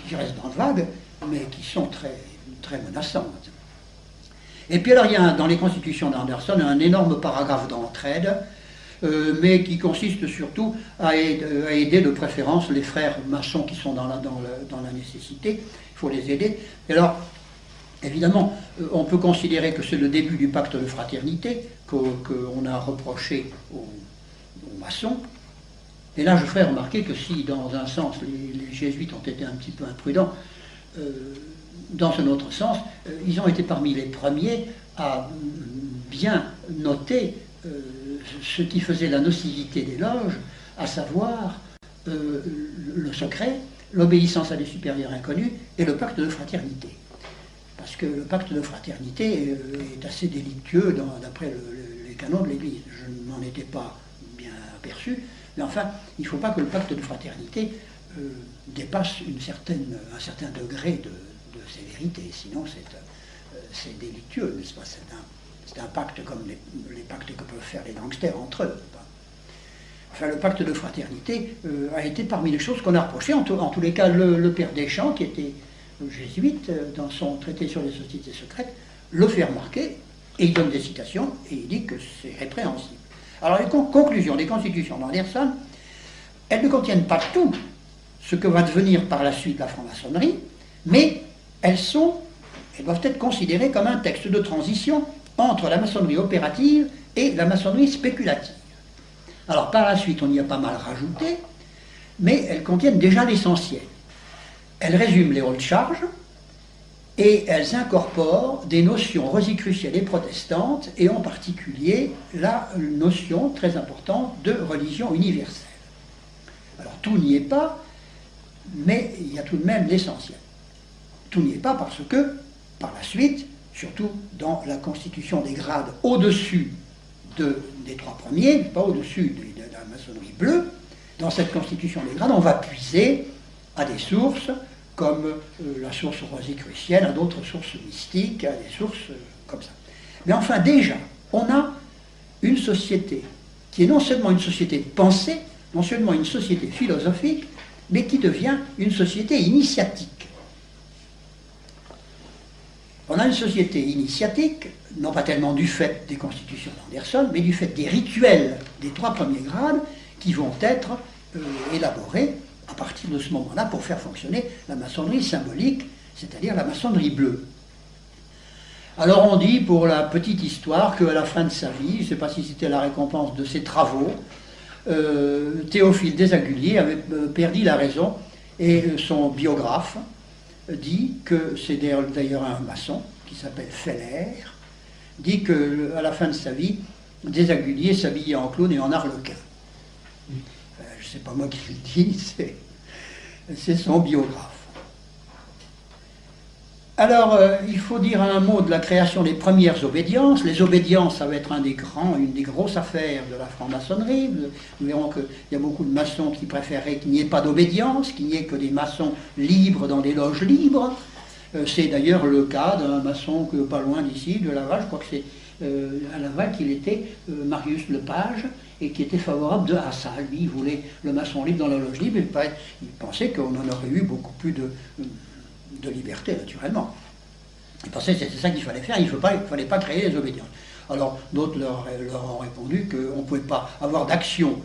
qui restent dans le vague, mais qui sont très, très menaçantes. Et puis alors il y a dans les constitutions d'Anderson un énorme paragraphe d'entraide, mais qui consiste surtout à aider de préférence les frères maçons qui sont dans la nécessité. Il faut les aider. Et alors, évidemment, on peut considérer que c'est le début du pacte de fraternité qu'on a reproché aux maçons. Et là, je ferai remarquer que si, dans un sens, les jésuites ont été un petit peu imprudents, dans un autre sens, ils ont été parmi les premiers à bien noter ce qui faisait la nocivité des loges, à savoir le secret, l'obéissance à des supérieurs inconnus et le pacte de fraternité. Parce que le pacte de fraternité est assez délictueux d'après les canons de l'Église. Je n'en étais pas bien aperçu, mais enfin, il ne faut pas que le pacte de fraternité dépasse un certain degré de sévérité, sinon c'est délictueux, n'est-ce pas? C'est un pacte comme les pactes que peuvent faire les gangsters entre eux. Enfin, le pacte de fraternité a été parmi les choses qu'on a reprochées. En tous les cas, le père Deschamps, qui était jésuite, dans son traité sur les sociétés secrètes, le fait remarquer, et il donne des citations, et il dit que c'est répréhensible. Alors les conclusions des constitutions d'Anderson, elles ne contiennent pas tout ce que va devenir par la suite la franc-maçonnerie, mais elles doivent être considérées comme un texte de transition entre la maçonnerie opérative et la maçonnerie spéculative. Alors par la suite, on y a pas mal rajouté, mais elles contiennent déjà l'essentiel. Elles résument les rôles de charge et elles incorporent des notions rosicrucielles et protestantes, et en particulier la notion très importante de religion universelle. Alors tout n'y est pas, mais il y a tout de même l'essentiel. Tout n'y est pas parce que, par la suite, surtout dans la constitution des grades au-dessus des trois premiers, pas au-dessus de la maçonnerie bleue, dans cette constitution des grades, on va puiser à des sources comme la source rosicrucienne, à d'autres sources mystiques, à des sources comme ça. Mais enfin, déjà, on a une société qui est non seulement une société de pensée, non seulement une société philosophique, mais qui devient une société initiatique. On a une société initiatique, non pas tellement du fait des constitutions d'Anderson, mais du fait des rituels des trois premiers grades qui vont être élaborés à partir de ce moment-là pour faire fonctionner la maçonnerie symbolique, c'est-à-dire la maçonnerie bleue. Alors on dit, pour la petite histoire, qu'à la fin de sa vie, je ne sais pas si c'était la récompense de ses travaux, Théophile Desaguliers avait perdu la raison, et son biographe dit que, c'est d'ailleurs un maçon qui s'appelle Feller, dit qu'à la fin de sa vie, Desaguliers s'habillait en clown et en arlequin. C'est pas moi qui le dis, c'est son biographe. Alors, il faut dire un mot de la création des premières obédiences. Les obédiences, ça va être une des grosses affaires de la franc-maçonnerie. Nous verrons qu'il y a beaucoup de maçons qui préféreraient qu'il n'y ait pas d'obédience, qu'il n'y ait que des maçons libres dans des loges libres. C'est d'ailleurs le cas d'un maçon que pas loin d'ici, de Laval, je crois que c'est à Laval qu'il était, Marius Lepage, et qui était favorable à ça. Lui, il voulait le maçon libre dans la loge libre, et il pensait qu'on en aurait eu beaucoup plus de liberté, naturellement. Il pensait que c'était ça qu'il fallait faire, il ne fallait pas créer les obédiences. Alors, d'autres leur ont répondu qu'on ne pouvait pas avoir d'action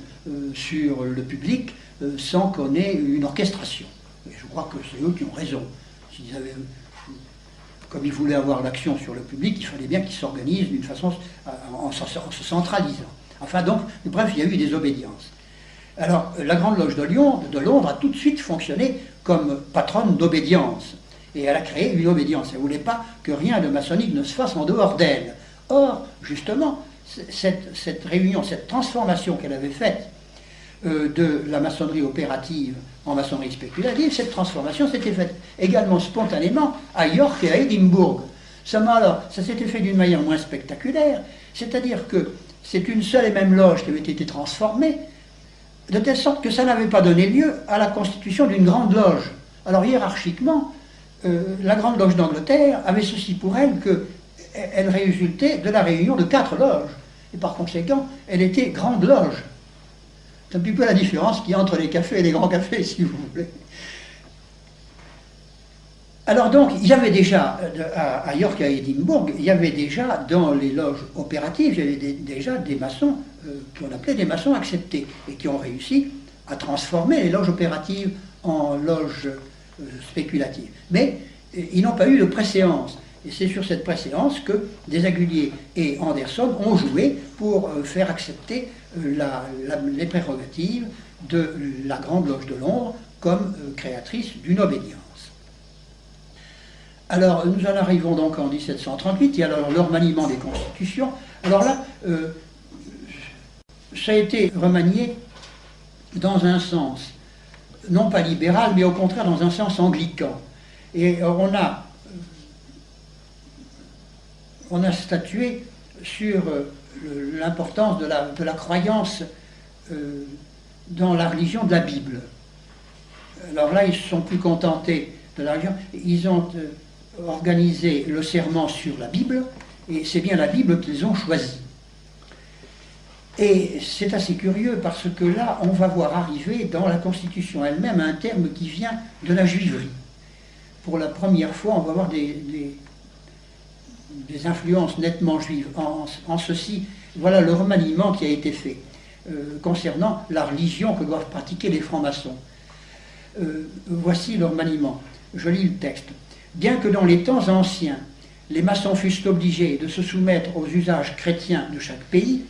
sur le public sans qu'on ait une orchestration. Et je crois que c'est eux qui ont raison. Comme ils voulaient avoir l'action sur le public, il fallait bien qu'ils s'organisent d'une façon en se centralisant. Enfin donc, bref, il y a eu des obédiences. Alors, la Grande Loge de Londres a tout de suite fonctionné comme patronne d'obédience. Et elle a créé une obédience. Elle ne voulait pas que rien de maçonnique ne se fasse en dehors d'elle. Or, justement, cette réunion, cette transformation qu'elle avait faite de la maçonnerie opérative en maçonnerie spéculative, cette transformation s'était faite également spontanément à York et à Édimbourg. Seulement ça s'était fait d'une manière moins spectaculaire, c'est-à-dire que c'est une seule et même loge qui avait été transformée, de telle sorte que ça n'avait pas donné lieu à la constitution d'une grande loge. Alors hiérarchiquement, la Grande Loge d'Angleterre avait ceci pour elle qu'elle résultait de la réunion de 4 loges, et par conséquent, elle était grande loge. C'est un petit peu la différence qu'il y a entre les cafés et les grands cafés, si vous voulez. Alors donc, il y avait déjà, à York et à Édimbourg, il y avait déjà dans les loges opératives, il y avait déjà des maçons qu'on appelait des maçons acceptés, et qui ont réussi à transformer les loges opératives en loges spéculatives. Mais ils n'ont pas eu de préséance. Et c'est sur cette préséance que Desaguliers et Anderson ont joué pour faire accepter les prérogatives de la Grande Loge de Londres comme créatrice d'une obédience. Alors, nous en arrivons donc en 1738, et alors le remaniement des constitutions. Alors là, ça a été remanié dans un sens, non pas libéral, mais au contraire dans un sens anglican. Et on a statué sur l'importance de la croyance dans la religion de la Bible. Alors là, ils ne se sont plus contentés de la religion, ils ont organisé le serment sur la Bible, et c'est bien la Bible qu'ils ont choisie. Et c'est assez curieux parce que là, on va voir arriver dans la Constitution elle-même un terme qui vient de la juiverie. Pour la première fois, on va voir des influences nettement juives. En ceci, voilà le remaniement qui a été fait concernant la religion que doivent pratiquer les francs-maçons. Voici le remaniement. Je lis le texte. Bien que dans les temps anciens, les maçons fussent obligés de se soumettre aux usages chrétiens de chaque pays,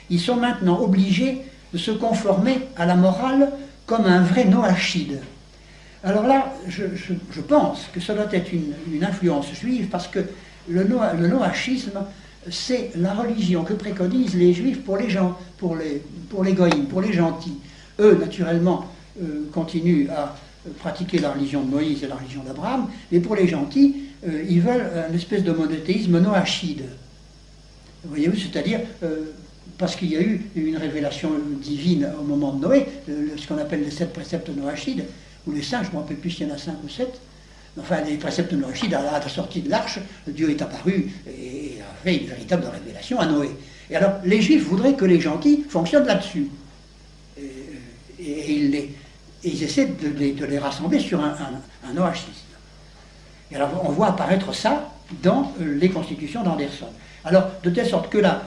ils sont maintenant obligés de se conformer à la morale comme un vrai noachide. Alors là, je pense que ça doit être une influence juive parce que le noachisme, c'est la religion que préconisent les juifs pour les gens, pour les goïms, pour les gentils. Eux, naturellement, continuent à pratiquer la religion de Moïse et la religion d'Abraham, mais pour les gentils, ils veulent une espèce de monothéisme noachide. Voyez-vous, c'est-à-dire, parce qu'il y a eu une révélation divine au moment de Noé, ce qu'on appelle les 7 préceptes noachides, ou les 5, je ne me rappelle plus s'il y en a 5 ou 7. Enfin, les préceptes noachides, à la sortie de l'arche, Dieu est apparu et a fait une véritable révélation à Noé. Et alors, les Juifs voudraient que les gentils fonctionnent là-dessus. Et ils essaient de les rassembler sur un noachisme. Et alors, on voit apparaître ça dans les constitutions d'Anderson. Alors, de telle sorte que la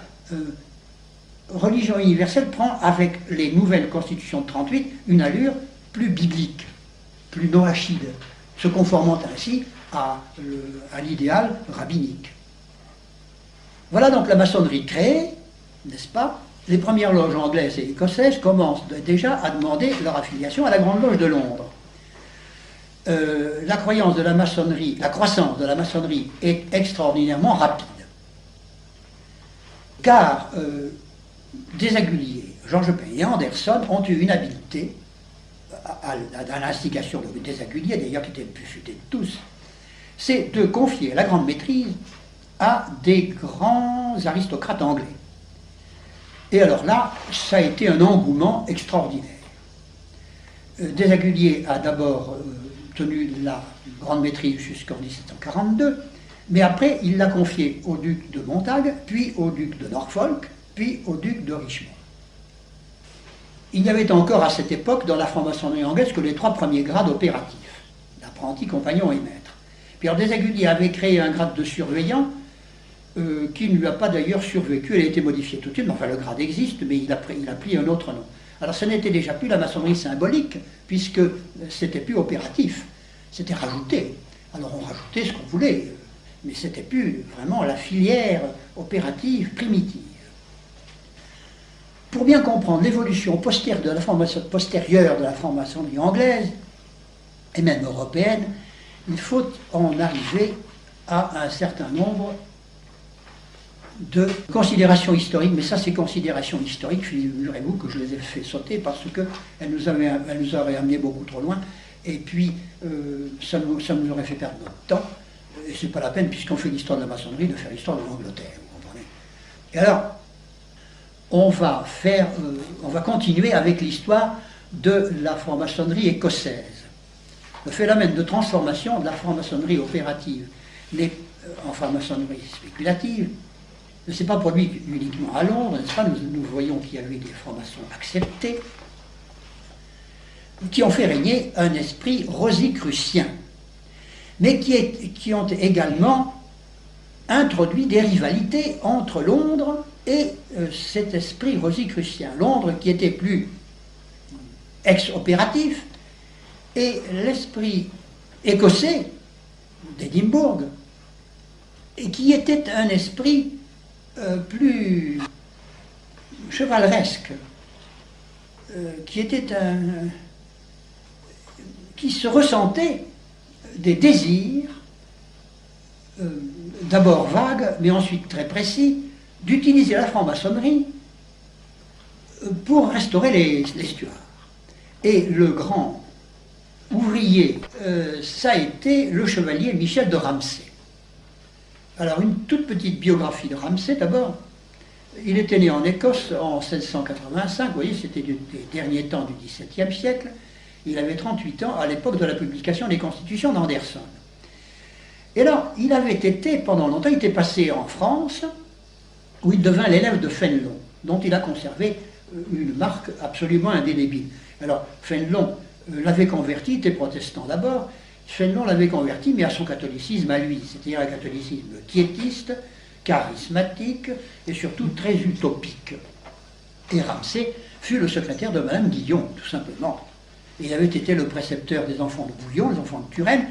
religion universelle prend, avec les nouvelles constitutions de 1938, une allure plus biblique, plus noachide, se conformant ainsi à l'idéal rabbinique. Voilà donc la maçonnerie créée, n'est-ce pas? Les premières loges anglaises et écossaises commencent déjà à demander leur affiliation à la Grande Loge de Londres. La croissance de la maçonnerie est extraordinairement rapide. Car Desaguliers, Georges Payen et Anderson ont eu une habileté, à l'instigation de Desaguliers, d'ailleurs qui était le plus futé de tous, c'est de confier la grande maîtrise à des grands aristocrates anglais. Et alors là, ça a été un engouement extraordinaire. Desaguliers a d'abord tenu la grande maîtrise jusqu'en 1742, mais après il l'a confiée au duc de Montague, puis au duc de Norfolk, puis au duc de Richmond. Il n'y avait encore à cette époque dans la franc-maçonnerie anglaise que les 3 premiers grades opératifs, l'apprenti, compagnon et maître. Puis alors Desaguliers avait créé un grade de surveillant qui ne lui a pas d'ailleurs survécu, elle a été modifiée tout de suite, mais enfin le grade existe, mais il a pris un autre nom. Alors ce n'était déjà plus la maçonnerie symbolique, puisque c'était plus opératif, c'était rajouté. Alors on rajoutait ce qu'on voulait, mais c'était plus vraiment la filière opérative primitive. Pour bien comprendre l'évolution postérieure de la franc-maçonnerie anglaise, et même européenne, il faut en arriver à un certain nombre de considérations historiques, mais ça, ces considérations historiques, figurez-vous que je les ai fait sauter parce qu'elles nous auraient amené beaucoup trop loin, et puis ça nous aurait fait perdre notre temps, et c'est pas la peine, puisqu'on fait l'histoire de la maçonnerie, de faire l'histoire de l'Angleterre, vous comprenez. Et alors, on va continuer avec l'histoire de la franc-maçonnerie écossaise. Le phénomène de transformation de la franc-maçonnerie opérative en franc-maçonnerie spéculative ne s'est pas produit uniquement à Londres, n'est-ce pas? Nous voyons qu'il y avait des francs-maçons acceptés qui ont fait régner un esprit rosicrucien, mais qui ont également introduit des rivalités entre Londres et cet esprit rosicrucien. Londres qui était plus ex-opératif, et l'esprit écossais d'Édimbourg, et qui était un esprit plus chevaleresque, qui se ressentait des désirs d'abord vague, mais ensuite très précis, d'utiliser la franc-maçonnerie pour restaurer les stuarts. Et le grand ouvrier, ça a été le chevalier Michel de Ramsay. Alors, une toute petite biographie de Ramsay, d'abord. Il était né en Écosse en 1685, vous voyez, c'était des derniers temps du XVIIe siècle. Il avait 38 ans à l'époque de la publication des constitutions d'Anderson. Et alors, il avait été, pendant longtemps, il était passé en France, où il devint l'élève de Fénelon, dont il a conservé une marque absolument indélébile. Alors, Fénelon l'avait converti, il était protestant d'abord, Fénelon l'avait converti, mais à son catholicisme à lui, c'est-à-dire un catholicisme quiétiste, charismatique et surtout très utopique. Et Ramsay fut le secrétaire de Madame Guillon, tout simplement. Il avait été le précepteur des enfants de Bouillon, les enfants de Turenne,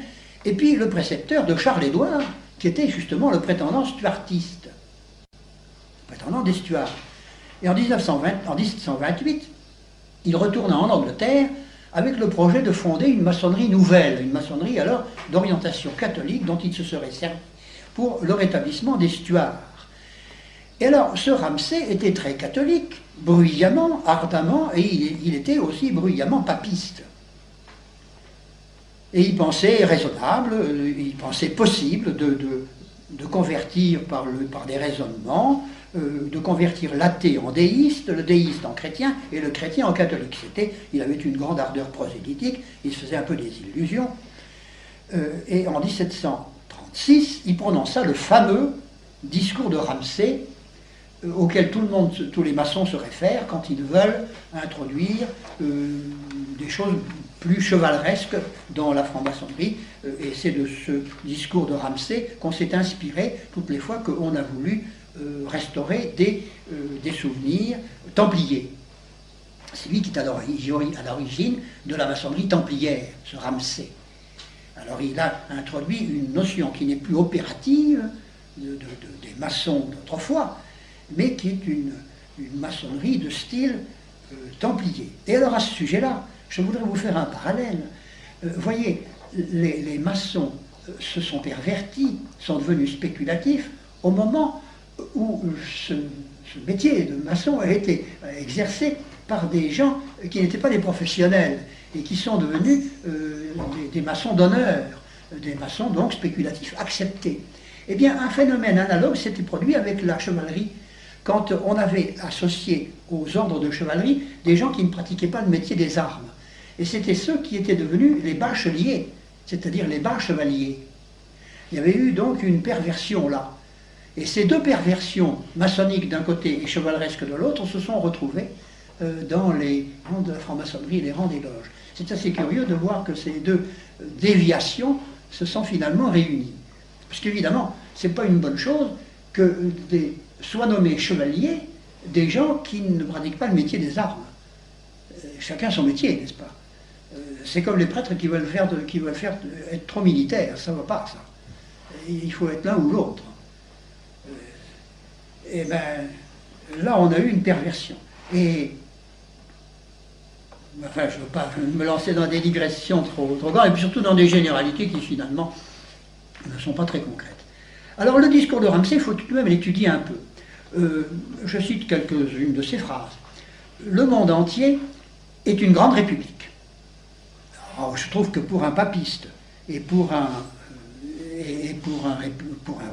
et puis le précepteur de Charles-Édouard, qui était justement le prétendant stuartiste, le prétendant des Stuarts. Et en 1728, il retourna en Angleterre avec le projet de fonder une maçonnerie nouvelle, une maçonnerie alors d'orientation catholique dont il se serait servi pour le rétablissement des Stuarts. Et alors, ce Ramsay était très catholique, bruyamment, ardemment, et il était aussi bruyamment papiste. Et il pensait raisonnable, il pensait possible de convertir par des raisonnements, de convertir l'athée en déiste, le déiste en chrétien et le chrétien en catholique. Il avait une grande ardeur prosélytique, il se faisait un peu des illusions. Et en 1736, il prononça le fameux discours de Ramsay, auquel tous les maçons se réfèrent quand ils veulent introduire des choses plus chevaleresques dans la franc-maçonnerie. Et c'est de ce discours de Ramsay qu'on s'est inspiré toutes les fois qu'on a voulu restaurer des souvenirs templiers. C'est lui qui est à l'origine de la maçonnerie templière, ce Ramsay. Alors il a introduit une notion qui n'est plus opérative des maçons d'autrefois, mais qui est une maçonnerie de style templier. Et alors à ce sujet-là, je voudrais vous faire un parallèle. Voyez, les maçons se sont pervertis, sont devenus spéculatifs au moment où ce métier de maçon a été exercé par des gens qui n'étaient pas des professionnels et qui sont devenus des maçons d'honneur, des maçons donc spéculatifs, acceptés. Eh bien, un phénomène analogue s'était produit avec la chevalerie, quand on avait associé aux ordres de chevalerie des gens qui ne pratiquaient pas le métier des armes. Et c'était ceux qui étaient devenus les bacheliers, c'est-à-dire les bas chevaliers. Il y avait eu donc une perversion là. Et ces deux perversions, maçonniques d'un côté et chevaleresques de l'autre, se sont retrouvées dans les rangs de la franc-maçonnerie et les rangs des loges. C'est assez curieux de voir que ces deux déviations se sont finalement réunies. Parce qu'évidemment, ce n'est pas une bonne chose que soient nommés chevaliers des gens qui ne pratiquent pas le métier des armes. Chacun son métier, n'est-ce pas? C'est comme les prêtres qui veulent faire être trop militaires, ça ne va pas, ça. Il faut être l'un ou l'autre. Et bien, là, on a eu une perversion. Et, enfin, je ne veux pas me lancer dans des digressions trop grandes, et puis surtout dans des généralités qui, finalement, ne sont pas très concrètes. Alors, le discours de Ramsay, il faut tout de même l'étudier un peu. Je cite quelques-unes de ses phrases. Le monde entier est une grande république. Alors, je trouve que pour un papiste et pour un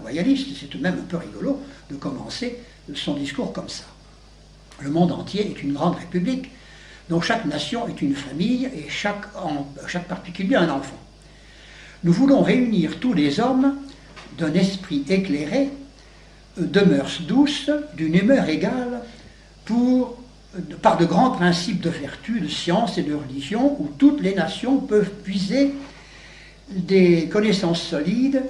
royaliste, c'est tout de même un peu rigolo de commencer son discours comme ça. Le monde entier est une grande république, dont chaque nation est une famille et chaque particulier un enfant. Nous voulons réunir tous les hommes d'un esprit éclairé, de mœurs douces, d'une humeur égale, par de grands principes de vertu, de science et de religion, où toutes les nations peuvent puiser des connaissances solides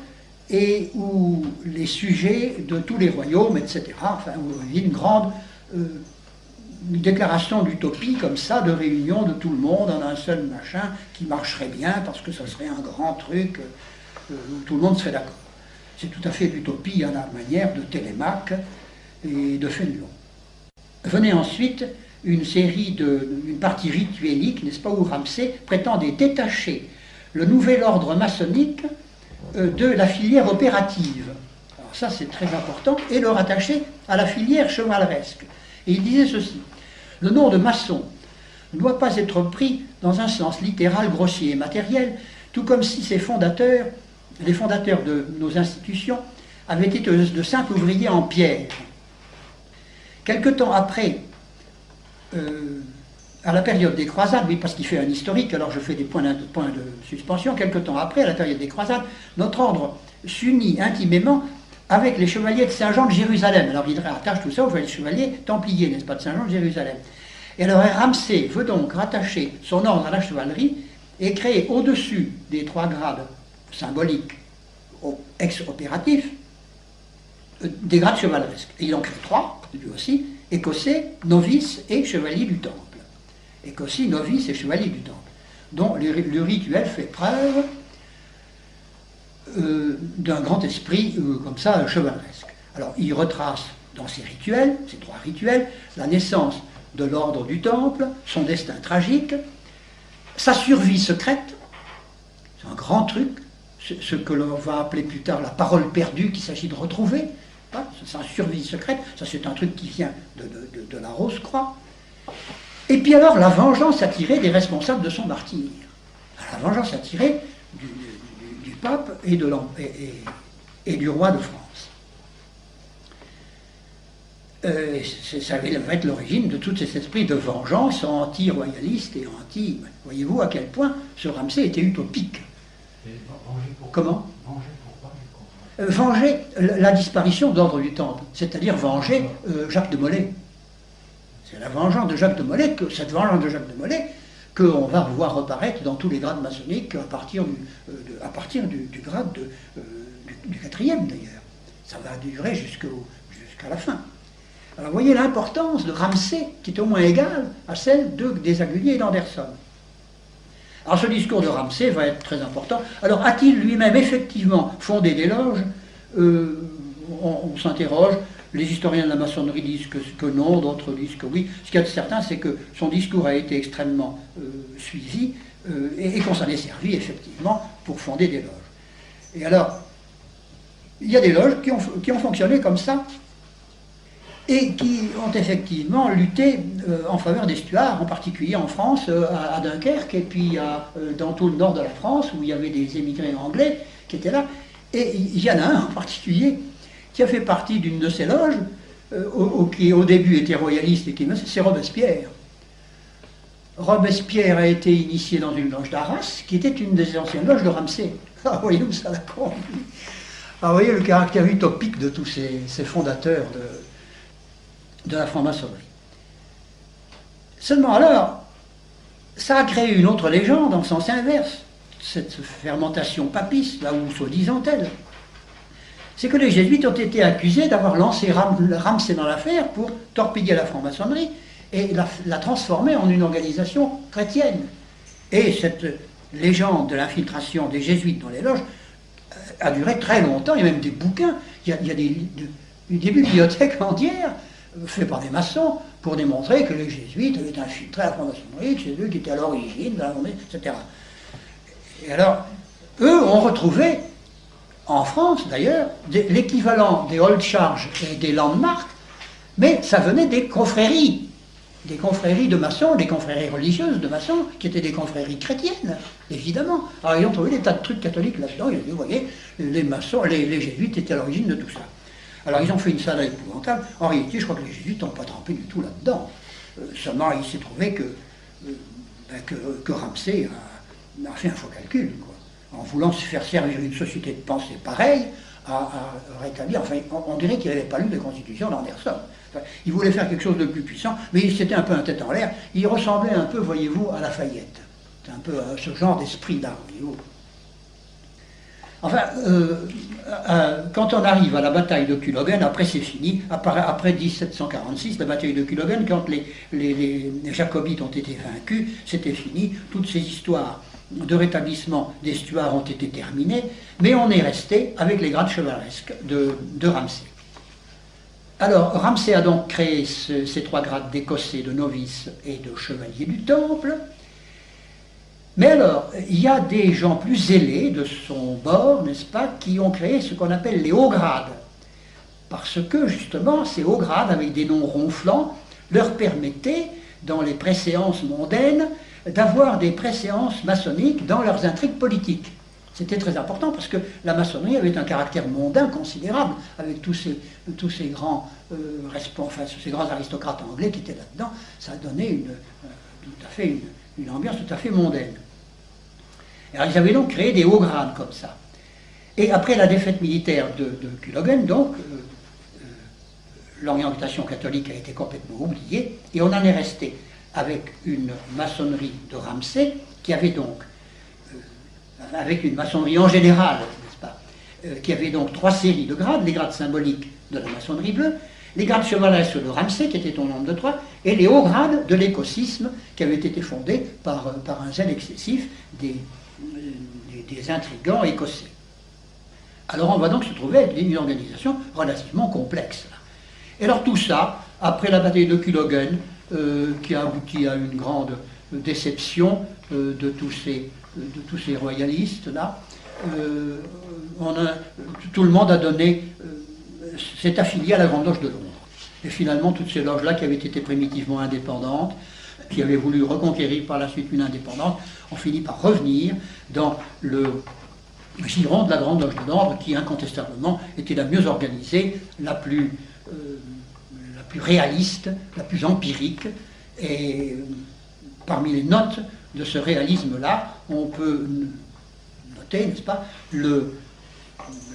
et où les sujets de tous les royaumes, etc., enfin, il y a une grande déclaration d'utopie comme ça, de réunion de tout le monde en un seul machin qui marcherait bien parce que ça serait un grand truc où tout le monde serait d'accord. C'est tout à fait l'utopie à la manière de Télémaque et de Fénelon. Venait ensuite une partie rituelique, n'est-ce pas, où Ramsay prétendait détacher le nouvel ordre maçonnique de la filière opérative. Alors ça, c'est très important, et le rattacher à la filière chevaleresque. Et il disait ceci: le nom de maçon ne doit pas être pris dans un sens littéral, grossier et matériel, tout comme si les fondateurs de nos institutions, avaient été de simples ouvriers en pierre. Quelque temps après, à la période des croisades, oui, parce qu'il fait un historique, alors je fais des points de suspension, quelque temps après, à la période des croisades, notre ordre s'unit intimement avec les chevaliers de Saint-Jean de Jérusalem. Alors il rattache tout ça aux chevaliers templiers, n'est-ce pas, de Saint-Jean de Jérusalem. Et alors Ramsay veut donc rattacher son ordre à la chevalerie et créer au-dessus des 3 grades symboliques ex-opératifs des grades chevaleresques. Et il en crée 3, lui aussi: écossais, novice et chevalier du temple. Écossais, novice et chevalier du temple, dont le rituel fait preuve d'un grand esprit comme ça, chevaleresque. Alors il retrace dans ces rituels, ces 3 rituels, la naissance de l'ordre du temple, son destin tragique, sa survie secrète, c'est un grand truc, ce que l'on va appeler plus tard la parole perdue qu'il s'agit de retrouver, hein, c'est sa survie secrète, ça c'est un truc qui vient de la Rose-Croix. Et puis alors la vengeance à tirer des responsables de son martyre, la vengeance à tirer du pape et du roi de France. Ça va être l'origine de tout cet esprit de vengeance anti-royaliste et anti... Voyez-vous à quel point ce Ramsay était utopique. Comment? Venger pourquoi? Venger la disparition de l'ordre du Temple, c'est-à-dire venger Jacques de Molay. C'est la vengeance de Jacques de Molay, cette vengeance de Jacques de Molay, qu'on va voir reparaître dans tous les grades maçonniques à partir du grade du 4e d'ailleurs. Ça va durer jusqu'à la fin. Alors vous voyez l'importance de Ramsay, qui est au moins égale à celle des Aguilliers et d'Anderson. Alors ce discours de Ramsay va être très important. Alors a-t-il lui-même effectivement fondé des loges? On s'interroge. Les historiens de la maçonnerie disent que non, d'autres disent que oui. Ce qu'il y a de certain, c'est que son discours a été extrêmement suivi et qu'on s'en est servi effectivement pour fonder des loges. Et alors, il y a des loges qui ont fonctionné comme ça et qui ont effectivement lutté en faveur des Stuarts, en particulier en France, à Dunkerque, et puis dans tout le nord de la France, où il y avait des émigrés anglais qui étaient là. Et il y en a un en particulier qui a fait partie d'une de ces loges, qui au début était royaliste, et c'est Robespierre. Robespierre a été initié dans une loge d'Arras, qui était une des anciennes loges de Ramsay. Ah, voyez où ça l'a conduit. Ah, vous voyez le caractère utopique de tous ces fondateurs de la franc-maçonnerie. Seulement alors, ça a créé une autre légende en sens inverse, cette fermentation papiste, là où soi-disant elle. C'est que les jésuites ont été accusés d'avoir lancé Ramsay dans l'affaire pour torpiller la franc-maçonnerie et la transformer en une organisation chrétienne. Et cette légende de l'infiltration des jésuites dans les loges a duré très longtemps. Il y a même des bouquins, il y a des bibliothèques entières faites par des maçons pour démontrer que les jésuites avaient infiltré la franc-maçonnerie, que c'est eux qui étaient à l'origine de la franc-maçonnerie, etc. Et alors, eux ont retrouvé, en France d'ailleurs, l'équivalent des Old Charge et des Landmark, mais ça venait des confréries de maçons, des confréries religieuses de maçons, qui étaient des confréries chrétiennes, évidemment. Alors ils ont trouvé des tas de trucs catholiques là-dedans, ils ont dit, vous voyez, les maçons, les jésuites étaient à l'origine de tout ça. Alors ils ont fait une salade épouvantable. En réalité, je crois que les jésuites n'ont pas trempé du tout là-dedans. Seulement, il s'est trouvé que Ramsay a fait un faux calcul, quoi, en voulant se faire servir une société de pensée pareille à rétablir. Enfin, on dirait qu'il n'avait pas lu la constitution d'Anderson. Enfin, il voulait faire quelque chose de plus puissant, mais c'était un peu un tête en l'air. Il ressemblait un peu, voyez-vous, à Lafayette. C'est un peu ce genre d'esprit-là, voyez-vous. Enfin, quand on arrive à la bataille de Culloden, après c'est fini, après 1746, la bataille de Culloden, quand les jacobites ont été vaincus, c'était fini, toutes ces histoires de rétablissement des Stuarts ont été terminées, mais on est resté avec les grades chevaleresques de Ramsay. Alors, Ramsay a donc créé ces 3 grades d'écossais, de novice et de chevalier du Temple. Mais alors, il y a des gens plus zélés de son bord, n'est-ce pas, qui ont créé ce qu'on appelle les hauts grades. Parce que, justement, ces hauts grades, avec des noms ronflants, leur permettaient, dans les préséances mondaines, d'avoir des préséances maçonniques dans leurs intrigues politiques. C'était très important parce que la maçonnerie avait un caractère mondain considérable, avec tous ces grands ces grands aristocrates anglais qui étaient là-dedans. Ça donnait une ambiance tout à fait mondaine. Alors ils avaient donc créé des hauts grades comme ça. Et après la défaite militaire de Culloden, donc, l'orientation catholique a été complètement oubliée, et on en est resté avec une maçonnerie de Ramsay, qui avait donc, avec une maçonnerie en général, n'est-ce pas, qui avait donc 3 séries de grades, les grades symboliques de la maçonnerie bleue, les grades chevaleresques de Ramsay, qui étaient au nombre de 3, et les hauts grades de l'écossisme, qui avait été fondé par un zèle excessif des intrigants écossais. Alors on va donc se trouver avec une organisation relativement complexe. Et alors tout ça, après la bataille de Culloden, qui a abouti à une grande déception de tous ces royalistes-là, tout le monde s'est affilié à la Grande Loge de Londres. Et finalement, toutes ces loges-là, qui avaient été primitivement indépendantes, qui avaient voulu reconquérir par la suite une indépendance, ont fini par revenir dans le giron de la Grande Loge de Londres, qui incontestablement était la mieux organisée, la plus réaliste, la plus empirique. Et parmi les notes de ce réalisme-là, on peut noter, n'est-ce pas,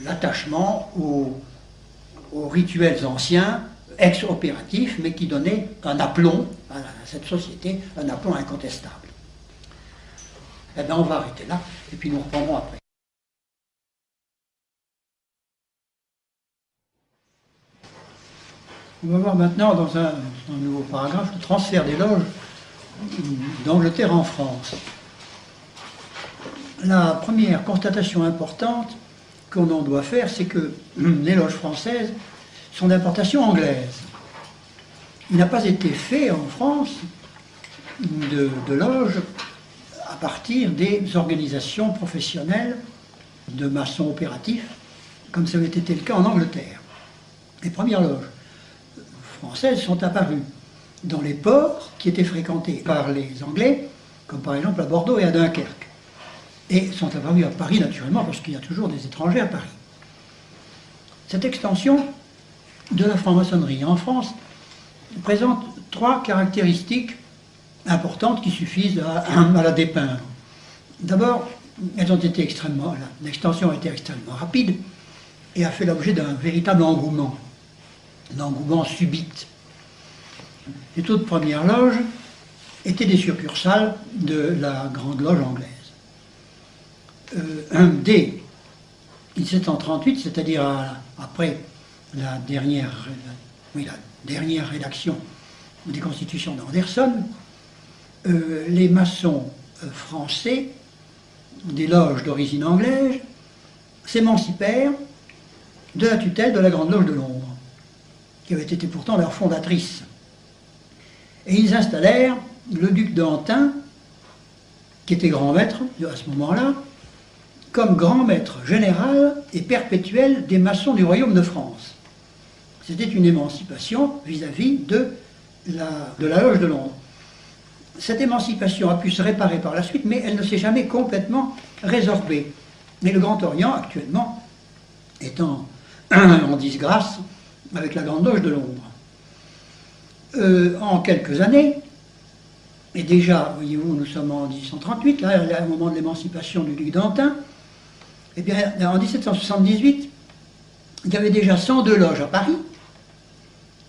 l'attachement aux rituels anciens, ex-opératifs, mais qui donnaient un aplomb à cette société, un aplomb incontestable. Eh bien, on va arrêter là, et puis nous reprendrons après. On va voir maintenant, dans un nouveau paragraphe, le transfert des loges d'Angleterre en France. La première constatation importante qu'on en doit faire, c'est que les loges françaises sont d'importation anglaise. Il n'a pas été fait en France de loges à partir des organisations professionnelles de maçons opératifs, comme ça avait été le cas en Angleterre. Les premières loges françaises sont apparues dans les ports qui étaient fréquentés par les Anglais, comme par exemple à Bordeaux et à Dunkerque. Et sont apparues à Paris, naturellement, parce qu'il y a toujours des étrangers à Paris. Cette extension de la franc-maçonnerie en France présente 3 caractéristiques importantes qui suffisent à la dépeindre. D'abord, l'extension a été extrêmement rapide et a fait l'objet d'un véritable engouement, un engouement subite. Les toutes premières loges étaient des succursales de la Grande Loge anglaise. Dès 1738, c'est-à-dire après la dernière rédaction des constitutions d'Anderson, les maçons français des loges d'origine anglaise s'émancipèrent de la tutelle de la Grande Loge de Londres, qui avait été pourtant leur fondatrice. Et ils installèrent le duc d'Antin, qui était grand maître à ce moment-là, comme grand maître général et perpétuel des maçons du royaume de France. C'était une émancipation vis-à-vis de la Loge de Londres. Cette émancipation a pu se réparer par la suite, mais elle ne s'est jamais complètement résorbée. Mais le Grand Orient, actuellement, étant en disgrâce avec la Grande Loge de Londres. En quelques années, et déjà, voyez-vous, nous sommes en 1838, là, au moment de l'émancipation du duc d'Antin, eh bien, en 1778, il y avait déjà 102 loges à Paris,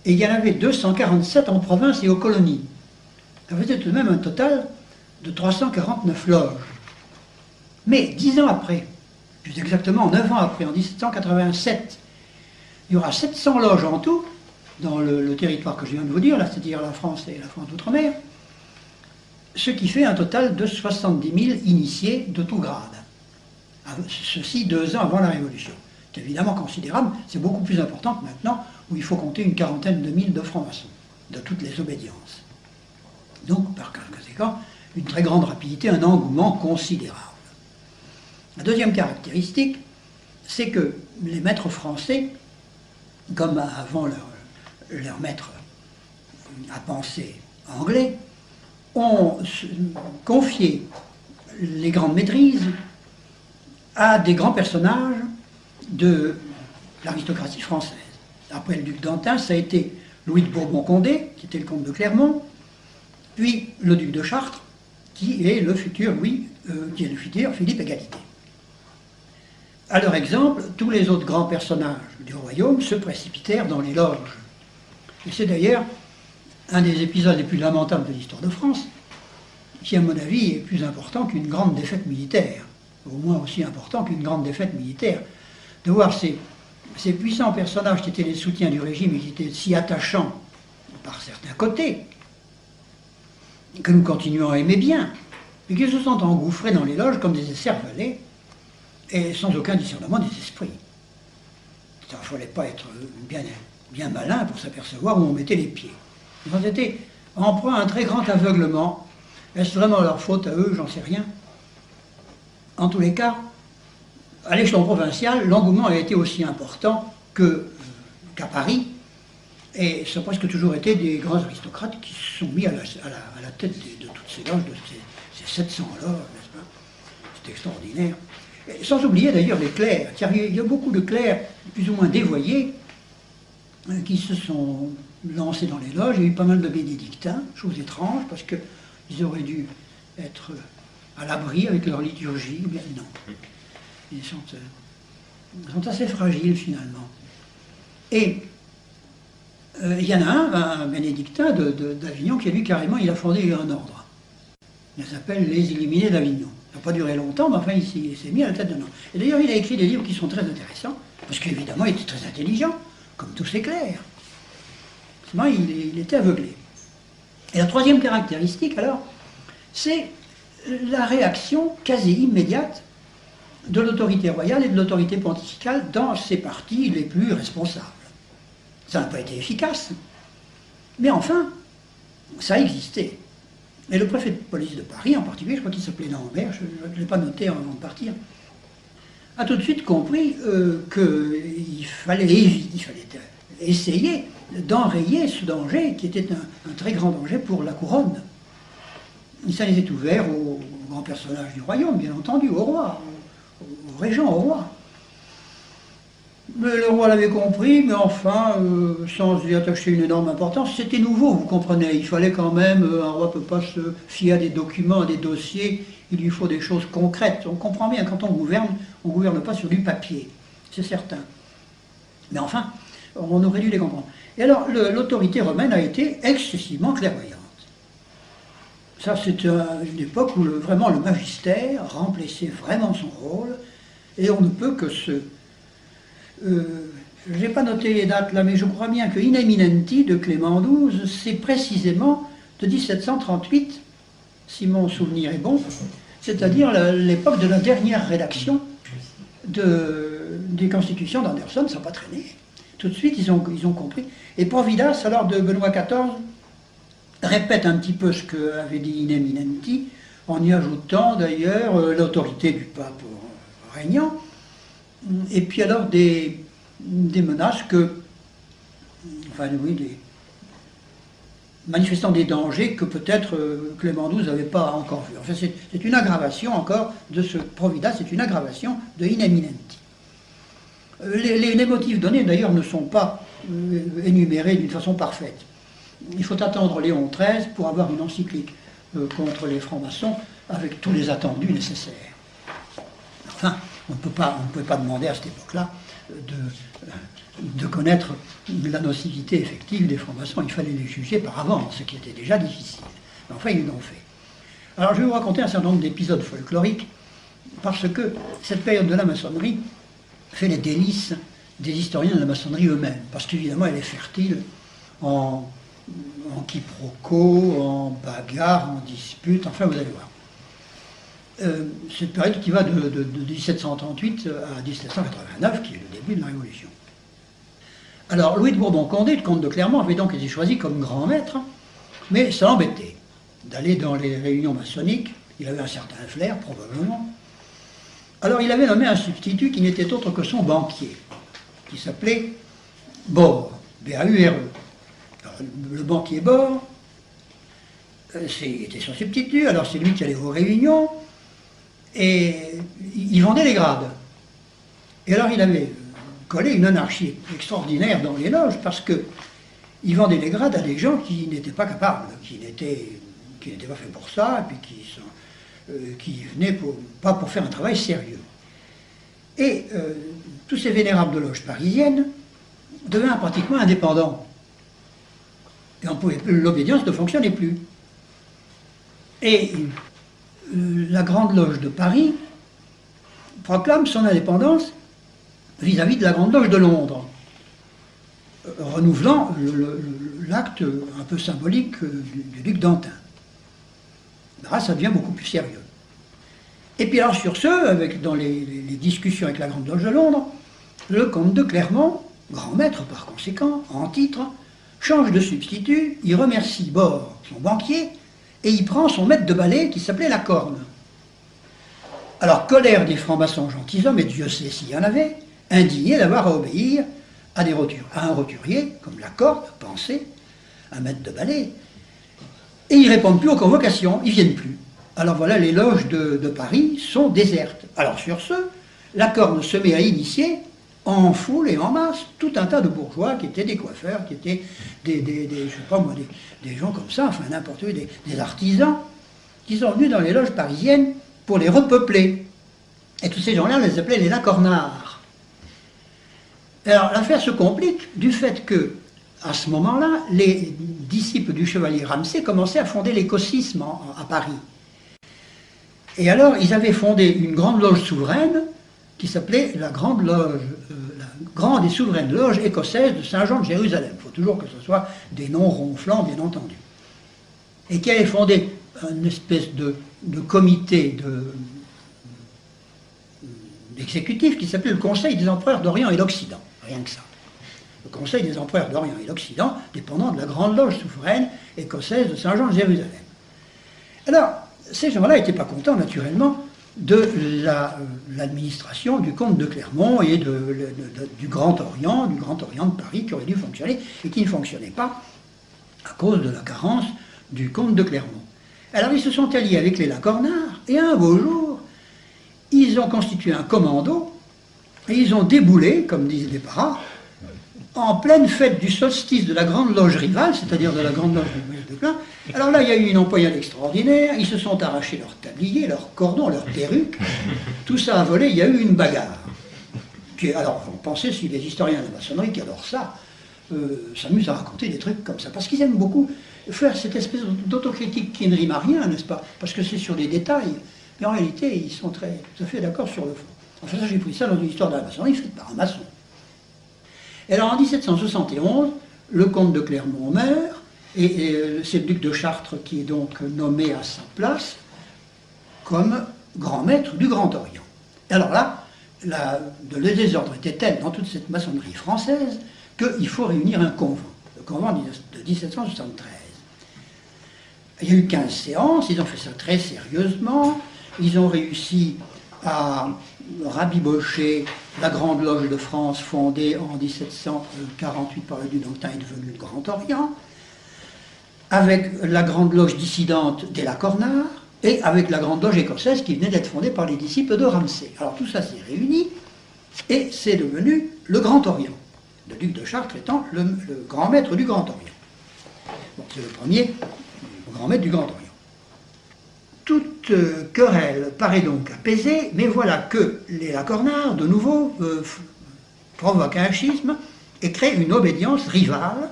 et il y en avait 247 en province et aux colonies. Ça faisait tout de même un total de 349 loges. Mais 10 ans après, plus exactement 9 ans après, en 1787, il y aura 700 loges en tout, dans le territoire que je viens de vous dire, là, c'est-à-dire la France et la France d'outre-mer, ce qui fait un total de 70 000 initiés de tout grade. Ceci 2 ans avant la Révolution. C'est évidemment considérable, c'est beaucoup plus important que maintenant, où il faut compter une quarantaine de mille de francs-maçons, de toutes les obédiences. Donc, par conséquent, une très grande rapidité, un engouement considérable. La deuxième caractéristique, c'est que les maîtres français, comme avant leur maître à penser anglais, ont confié les grandes maîtrises à des grands personnages de l'aristocratie française. Après le duc d'Antin, ça a été Louis de Bourbon-Condé, qui était le comte de Clermont, puis le duc de Chartres, qui est le futur Philippe Égalité. À leur exemple, tous les autres grands personnages du royaume se précipitèrent dans les loges. Et c'est d'ailleurs un des épisodes les plus lamentables de l'histoire de France, qui, à mon avis, est plus important qu'une grande défaite militaire, au moins aussi important qu'une grande défaite militaire, de voir ces puissants personnages qui étaient les soutiens du régime et qui étaient si attachants par certains côtés, que nous continuons à aimer bien, et qui se sont engouffrés dans les loges comme des cervelets, et sans aucun discernement des esprits. Il ne fallait pas être bien malin pour s'apercevoir où on mettait les pieds. Ils ont été en proie à un très grand aveuglement. Est-ce vraiment leur faute à eux? J'en sais rien. En tous les cas, à l'échelon provincial, l'engouement a été aussi important qu'à Paris, et ça a presque toujours été des grands aristocrates qui se sont mis à la tête de toutes ces loges, de ces 700 loges, n'est-ce pas? C'est extraordinaire. Et sans oublier d'ailleurs les clercs, car il y a beaucoup de clercs plus ou moins dévoyés qui se sont lancés dans les loges. Il y a eu pas mal de bénédictins, chose étrange, parce qu'ils auraient dû être à l'abri avec leur liturgie. Bien non. Ils sont assez fragiles finalement. Et il y en a un bénédictin d'Avignon qui a lui carrément, il a fondé un ordre. Il s'appelle les Illuminés d'Avignon. Ça n'a pas duré longtemps, mais enfin il s'est mis à la tête d'un ordre. Et d'ailleurs il a écrit des livres qui sont très intéressants, parce qu'évidemment il était très intelligent, comme tous ces clercs. Seulement il était aveuglé. Et la troisième caractéristique alors, c'est la réaction quasi immédiate de l'autorité royale et de l'autorité pontificale dans ses parties les plus responsables. Ça n'a pas été efficace, mais enfin, ça a existé. Et le préfet de police de Paris, en particulier, je crois qu'il s'appelait Lambert, je ne l'ai pas noté avant de partir, a tout de suite compris qu'il fallait essayer d'enrayer ce danger, qui était un très grand danger pour la couronne. Et ça les est ouvert aux grands personnages du royaume, bien entendu, au roi, au régent, au roi. Mais le roi l'avait compris, mais enfin, sans y attacher une énorme importance, c'était nouveau, vous comprenez. Il fallait quand même, un roi ne peut pas se fier à des documents, à des dossiers, il lui faut des choses concrètes. On comprend bien, quand on ne gouverne pas sur du papier, c'est certain. Mais enfin, on aurait dû les comprendre. Et alors, l'autorité romaine a été excessivement clairvoyante. Ça, c'est une époque où vraiment le magistère remplissait vraiment son rôle, et on ne peut que je n'ai pas noté les dates là, mais je crois bien que In Eminenti de Clément XII, c'est précisément de 1738, si mon souvenir est bon, c'est-à-dire l'époque de la dernière rédaction des constitutions d'Anderson. Ça n'a pas traîné. Tout de suite, ils ont compris. Et Providas, alors de Benoît XIV, répète un petit peu ce qu'avait dit In Eminenti, en y ajoutant d'ailleurs l'autorité du pape régnant, et puis alors des menaces manifestant des dangers que peut-être Clément XII n'avait pas encore vus. Enfin, c'est une aggravation encore de ce Providas, c'est une aggravation de In Eminenti. Les motifs donnés d'ailleurs ne sont pas énumérés d'une façon parfaite. Il faut attendre Léon XIII pour avoir une encyclique contre les francs-maçons avec tous les attendus nécessaires. Enfin, on ne pouvait pas demander à cette époque-là de connaître la nocivité effective des francs-maçons. Il fallait les juger par avance, ce qui était déjà difficile. Mais enfin, ils l'ont fait. Alors, je vais vous raconter un certain nombre d'épisodes folkloriques, parce que cette période de la maçonnerie fait les délices des historiens de la maçonnerie eux-mêmes, parce qu'évidemment, elle est fertile en quiproquos, en bagarres, en disputes, enfin, vous allez voir. Cette période qui va de 1738 à 1789, qui est le début de la Révolution. Alors, Louis de Bourbon-Condé, le comte de Clermont, avait donc été choisi comme grand maître, mais ça l'embêtait. d'aller dans les réunions maçonniques. Il avait un certain flair, probablement. Alors il avait nommé un substitut qui n'était autre que son banquier, qui s'appelait Bore, B-A-U-R-E. Le banquier Bore, était son substitut, alors c'est lui qui allait aux réunions, et il vendait les grades. Et alors il avait collé une anarchie extraordinaire dans les loges, parce qu'il vendait les grades à des gens qui n'étaient pas capables, qui n'étaient pas faits pour ça, et puis qui venaient pas pour faire un travail sérieux. Et tous ces vénérables de loges parisiennes devenaient pratiquement indépendants. Et l'obédience ne fonctionnait plus. Et la Grande Loge de Paris proclame son indépendance vis-à-vis de la Grande Loge de Londres, renouvelant l'acte un peu symbolique du duc d'Antin. Là, ça devient beaucoup plus sérieux. Et puis alors sur ce, dans les discussions avec la Grande Loge de Londres, le comte de Clermont, grand maître par conséquent, en titre, change de substitut, il remercie Bore, son banquier, et il prend son maître de ballet qui s'appelait La Corne. Alors, colère des francs-maçons gentilshommes, et Dieu sait s'il y en avait, indignés d'avoir à obéir à un roturier, comme La Corne, pensé, un maître de ballet, et ils ne répondent plus aux convocations, ils ne viennent plus. Alors voilà, les loges de Paris sont désertes. Alors sur ce, La Corne se met à initier, en foule et en masse, tout un tas de bourgeois qui étaient des coiffeurs, qui étaient je sais pas moi, des gens comme ça, enfin n'importe où, des artisans, qui sont venus dans les loges parisiennes pour les repeupler. Et tous ces gens-là, on les appelait les Lacornards. Alors l'affaire se complique du fait que, à ce moment-là, les disciples du chevalier Ramsay commençaient à fonder l'écossisme à Paris. Et alors, ils avaient fondé une grande loge souveraine qui s'appelait la Grande et souveraine loge écossaise de Saint-Jean de Jérusalem. Il faut toujours que ce soit des noms ronflants, bien entendu. Et qui avait fondé une espèce de comité d'exécutif qui s'appelait le Conseil des empereurs d'Orient et d'Occident. Rien que ça. Le Conseil des empereurs d'Orient et d'Occident, dépendant de la Grande Loge souveraine écossaise de Saint-Jean de Jérusalem. Alors, ces gens-là n'étaient pas contents, naturellement, de l'administration du comte de Clermont et du Grand Orient de Paris, qui aurait dû fonctionner et qui ne fonctionnait pas à cause de la carence du comte de Clermont. Alors, ils se sont alliés avec les Lacornards, et un beau jour, ils ont constitué un commando, et ils ont déboulé, comme disent les paras, en pleine fête du solstice de la Grande Loge rivale, c'est-à-dire de la Grande Loge de Plein. Alors là, il y a eu une empoignade extraordinaire, ils se sont arrachés leurs tabliers, leurs cordons, leurs perruques, tout ça a volé, il y a eu une bagarre. Alors, on pensait, si les historiens de la maçonnerie qui adorent ça, s'amusent à raconter des trucs comme ça, parce qu'ils aiment beaucoup faire cette espèce d'autocritique qui ne rime à rien, n'est-ce pas? Parce que c'est sur des détails, mais en réalité, ils sont tout à fait d'accord sur le fond. Enfin, ça, j'ai pris ça dans une histoire de la maçonnerie faite par un maçon. Et alors, en 1771, le comte de Clermont meurt, et c'est le duc de Chartres qui est donc nommé à sa place comme grand maître du Grand Orient. Et alors là, le désordre était tel dans toute cette maçonnerie française qu'il faut réunir un convent, le convent de 1773. Il y a eu 15 séances, ils ont fait ça très sérieusement, ils ont réussi à rabibocher la Grande Loge de France, fondée en 1748 par le duc d'Antin et devenue le Grand Orient, avec la Grande Loge dissidente des Lacornards, et avec la Grande Loge écossaise qui venait d'être fondée par les disciples de Ramsay. Alors tout ça s'est réuni, et c'est devenu le Grand Orient, le duc de Chartres étant le grand maître du Grand Orient. Bon, c'est le premier grand maître du Grand Orient. Toute querelle paraît donc apaisée, mais voilà que les Lacornards, de nouveau, provoquent un schisme et créent une obédience rivale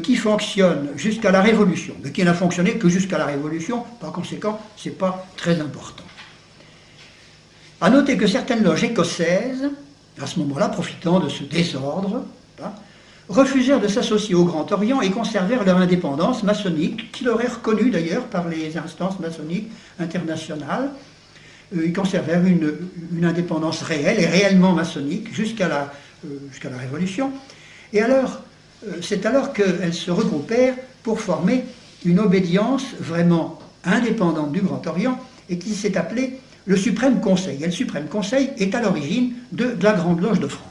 qui fonctionne jusqu'à la Révolution, mais qui n'a fonctionné que jusqu'à la Révolution, par conséquent, ce n'est pas très important. À noter que certaines loges écossaises, à ce moment-là, profitant de ce désordre, refusèrent de s'associer au Grand Orient et conservèrent leur indépendance maçonnique, qui leur est reconnue d'ailleurs par les instances maçonniques internationales. Ils conservèrent une indépendance réelle et réellement maçonnique jusqu'à la Révolution. Et alors, c'est alors qu'elles se regroupèrent pour former une obédience vraiment indépendante du Grand Orient et qui s'est appelée le Suprême Conseil. Et le Suprême Conseil est à l'origine de la Grande Loge de France.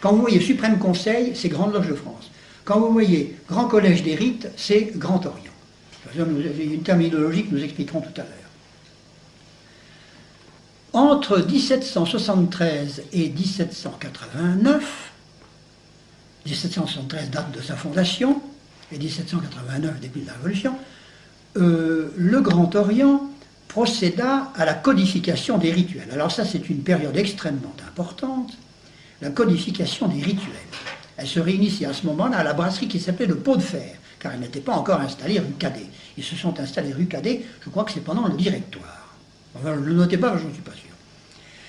Quand vous voyez Suprême Conseil, c'est Grande Loge de France. Quand vous voyez Grand Collège des Rites, c'est Grand Orient. Il y a une terminologie que nous expliquerons tout à l'heure. Entre 1773 et 1789, 1773 date de sa fondation, et 1789 début de la Révolution, le Grand Orient procéda à la codification des rituels. Alors ça, c'est une période extrêmement importante, la codification des rituels. Elle se réunissait à ce moment-là à la brasserie qui s'appelait le Pot de Fer, car elle n'était pas encore installée rue Cadet. Ils se sont installés rue Cadet, je crois que c'est pendant le Directoire. Enfin, ne le notez pas, je ne suis pas sûr.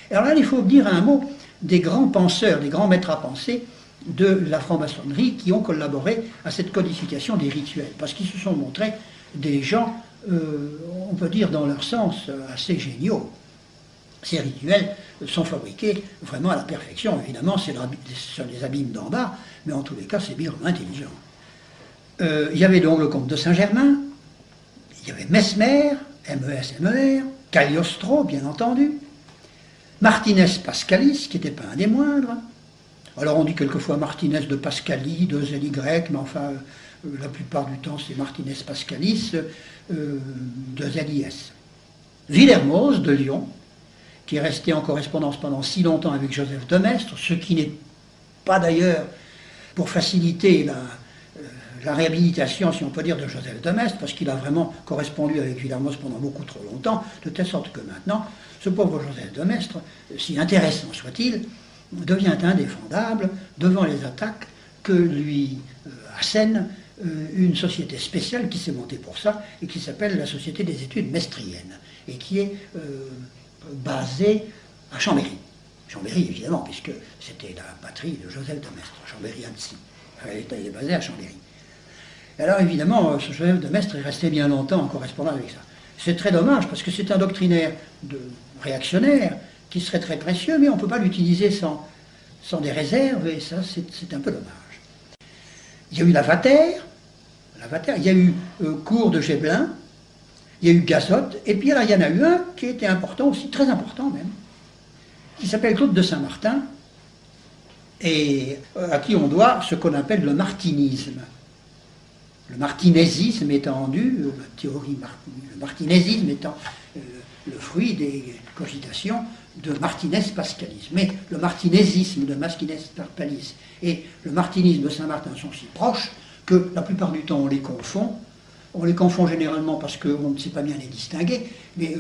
Alors là, il faut dire un mot des grands penseurs, des grands maîtres à penser de la franc-maçonnerie qui ont collaboré à cette codification des rituels, parce qu'ils se sont montrés des gens, on peut dire dans leur sens, assez géniaux. Ces rituels sont fabriqués vraiment à la perfection. Évidemment, ce sont des abîmes d'en bas, mais en tous les cas, c'est bien intelligent. Il y avait donc le comte de Saint-Germain, il y avait Mesmer, M-E-S-M-E-R, Cagliostro, bien entendu, Martinez Pascalis, qui n'était pas un des moindres. Alors on dit quelquefois Martinez de Pascali, de ZY, mais enfin, la plupart du temps, c'est Martinez Pascalis, de ZIS. Villermoz de Lyon, qui est resté en correspondance pendant si longtemps avec Joseph de Maistre, ce qui n'est pas d'ailleurs pour faciliter la réhabilitation, si on peut dire, de Joseph de Maistre, parce qu'il a vraiment correspondu avec Villermoz pendant beaucoup trop longtemps, de telle sorte que maintenant, ce pauvre Joseph de Maistre, si intéressant soit-il, devient indéfendable devant les attaques que lui assène une société spéciale qui s'est montée pour ça et qui s'appelle la Société des études mestriennes et qui est basée à Chambéry. Chambéry, évidemment, puisque c'était la patrie de Joseph de Maistre, Chambéry-Annecy. Il est basé à Chambéry. Alors évidemment, ce Joseph de Maistre est resté bien longtemps en correspondance avec ça. C'est très dommage parce que c'est un doctrinaire réactionnaire qui serait très précieux, mais on ne peut pas l'utiliser sans des réserves, et ça, c'est un peu dommage. Il y a eu Lavater, il y a eu Cour de Géblin, il y a eu Gazotte, et puis alors, il y en a eu un qui était important aussi, très important même, qui s'appelle Claude de Saint-Martin, et à qui on doit ce qu'on appelle le martinisme. Le martinésisme étant rendu, la théorie, le martinésisme étant le fruit des cogitations de Martinez Pascalis. Mais le martinésisme de Martinez Pascalis et le martinisme de Saint-Martin sont si proches que la plupart du temps on les confond. On les confond généralement parce qu'on ne sait pas bien les distinguer, mais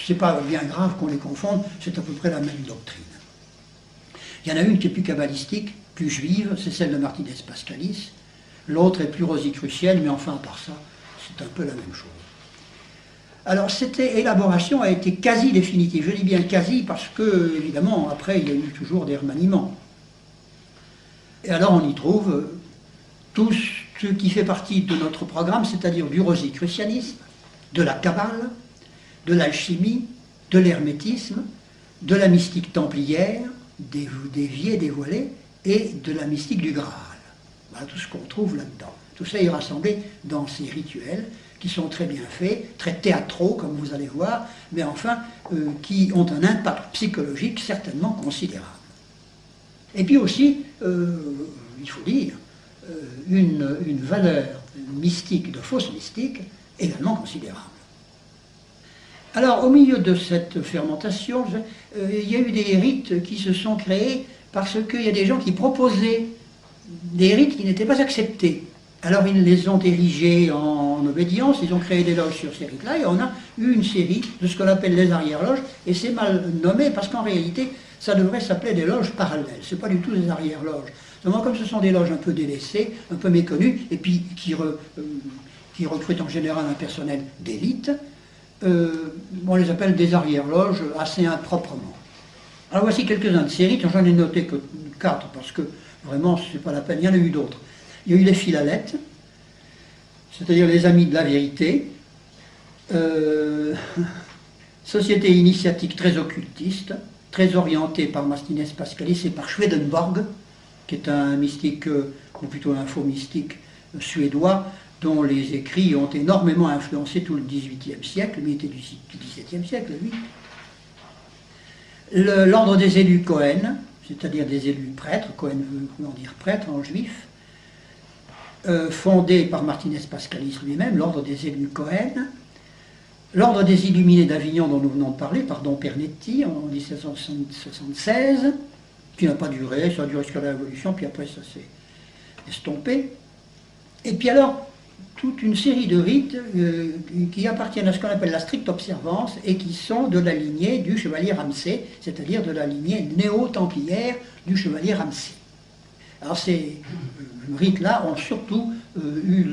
ce n'est pas bien grave qu'on les confonde, c'est à peu près la même doctrine. Il y en a une qui est plus kabbalistique, plus juive, c'est celle de Martinez Pascalis. L'autre est plus rosicrucienne, mais enfin, à part ça, c'est un peu la même chose. Alors, cette élaboration a été quasi définitive. Je dis bien quasi parce que, évidemment, après, il y a eu toujours des remaniements. Et alors, on y trouve tout ce qui fait partie de notre programme, c'est-à-dire du rosicrucianisme, de la Kabbale, de l'alchimie, de l'hermétisme, de la mystique templière, des viés dévoilés, et de la mystique du Graal. Voilà tout ce qu'on trouve là-dedans. Tout ça est rassemblé dans ces rituels qui sont très bien faits, très théâtraux, comme vous allez voir, mais enfin, qui ont un impact psychologique certainement considérable. Et puis aussi, il faut dire, une valeur mystique, de fausse mystique, également considérable. Alors, au milieu de cette fermentation, il y a eu des rites qui se sont créés parce qu'il y a des gens qui proposaient des rites qui n'étaient pas acceptés. Alors ils les ont érigés en obédience, ils ont créé des loges sur ces rites-là, et on a eu une série de ce qu'on appelle les arrière-loges, et c'est mal nommé parce qu'en réalité, ça devrait s'appeler des loges parallèles. Ce n'est pas du tout des arrière-loges. Seulement comme ce sont des loges un peu délaissées, un peu méconnues, et puis qui recrutent en général un personnel d'élite, on les appelle des arrière-loges assez improprement. Alors voici quelques-uns de ces rites, j'en ai noté que 4 parce que vraiment c'est pas la peine, il y en a eu d'autres. Il y a eu les Philalètes, c'est-à-dire les Amis de la Vérité, société initiatique très occultiste, très orientée par Martinez Pascalis et par Swedenborg, qui est un mystique, ou plutôt un faux mystique suédois, dont les écrits ont énormément influencé tout le XVIIIe siècle, mais il était du XVIIe siècle, lui. L'ordre des élus Cohen, c'est-à-dire des élus prêtres, Cohen veut dire prêtre en juif, fondé par Martinez Pascalis lui-même, l'ordre des élus Cohen, l'ordre des illuminés d'Avignon dont nous venons de parler, par Dom Pernetti en 1776, qui n'a pas duré, ça a duré jusqu'à la Révolution, puis après ça s'est estompé. Et puis alors, toute une série de rites qui appartiennent à ce qu'on appelle la stricte observance et qui sont de la lignée du chevalier Ramsay, c'est-à-dire de la lignée néo-templière du chevalier Ramsay. Alors ces rites-là ont surtout eu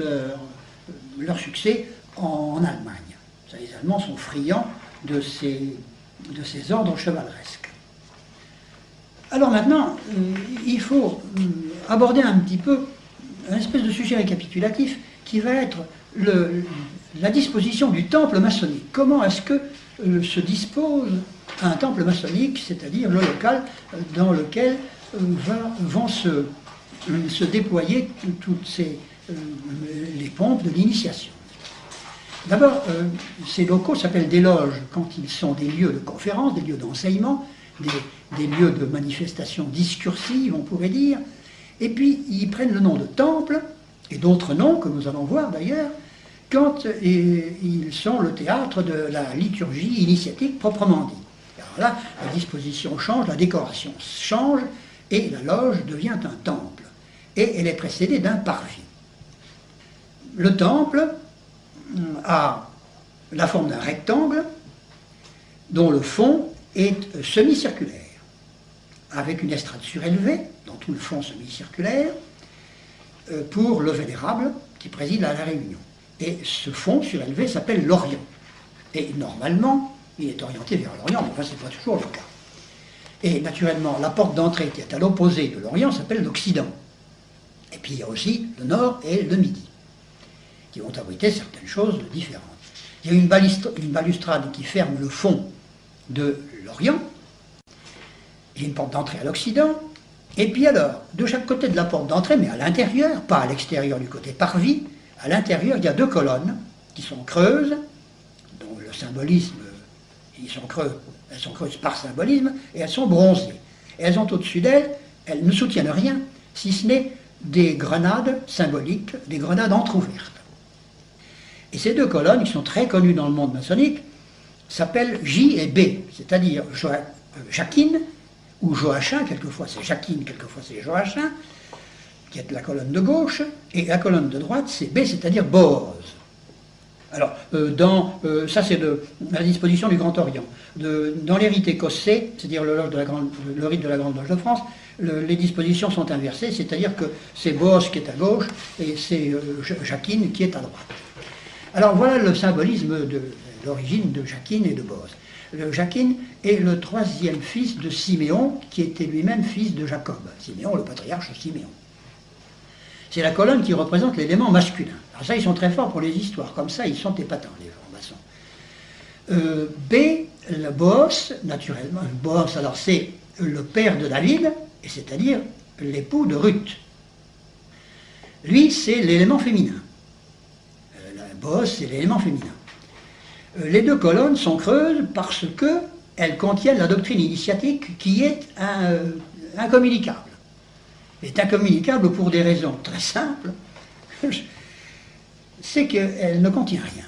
leur succès en Allemagne. Les Allemands sont friands de ces ordres chevaleresques. Alors maintenant, il faut aborder un petit peu un espèce de sujet récapitulatif qui va être la disposition du temple maçonnique. Comment est-ce que se dispose un temple maçonnique, c'est-à-dire le local dans lequel vont se déployer toutes les pompes de l'initiation. D'abord, ces locaux s'appellent des loges quand ils sont des lieux de conférence, des lieux d'enseignement, des lieux de manifestation discursive, on pourrait dire, et puis ils prennent le nom de temple, et d'autres noms que nous allons voir d'ailleurs, quand ils sont le théâtre de la liturgie initiatique proprement dit. Alors là, la disposition change, la décoration change, et la loge devient un temple, et elle est précédée d'un parvis. Le temple a la forme d'un rectangle dont le fond est semi-circulaire, avec une estrade surélevée dans tout le fond semi-circulaire pour le vénérable qui préside à la réunion. Et ce fond surélevé s'appelle l'Orient. Et normalement, il est orienté vers l'Orient, mais enfin, ce n'est pas toujours le cas. Et naturellement, la porte d'entrée qui est à l'opposé de l'Orient s'appelle l'Occident. Et puis il y a aussi le Nord et le Midi, qui vont abriter certaines choses différentes. Il y a une balustrade qui ferme le fond de l'Orient, il y a une porte d'entrée à l'Occident, et puis alors, de chaque côté de la porte d'entrée, mais à l'intérieur, pas à l'extérieur du côté parvis, à l'intérieur, il y a deux colonnes qui sont creuses, dont le symbolisme, elles sont creuses par symbolisme, et elles sont bronzées. Et elles ont au-dessus d'elles, elles ne soutiennent rien, si ce n'est des grenades symboliques, des grenades entrouvertes. Et ces deux colonnes, qui sont très connues dans le monde maçonnique, s'appellent J et B, c'est-à-dire Jacquine, ou Joachim, quelquefois c'est Jacquine, quelquefois c'est Joachim, qui est la colonne de gauche, et la colonne de droite c'est B, c'est-à-dire Boaz. Alors, ça c'est la disposition du Grand Orient. Dans les rites écossais, c'est-à-dire le rite de la Grande Loge de France, les dispositions sont inversées, c'est-à-dire que c'est Boaz qui est à gauche, et c'est Jacquine qui est à droite. Alors voilà le symbolisme de l'origine de Jacquine et de Boaz. Jacquine est le troisième fils de Siméon, qui était lui-même fils de Jacob. Siméon, le patriarche Siméon. C'est la colonne qui représente l'élément masculin. Alors ça, ils sont très forts pour les histoires. Comme ça, ils sont épatants, les francs-maçons. B, le Boaz, naturellement. Boaz, alors c'est le père de David, et c'est-à-dire l'époux de Ruth. Lui, c'est l'élément féminin. Boaz, c'est l'élément féminin. Les deux colonnes sont creuses parce qu'elles contiennent la doctrine initiatique qui est incommunicable. Elle est incommunicable pour des raisons très simples. C'est qu'elle ne contient rien.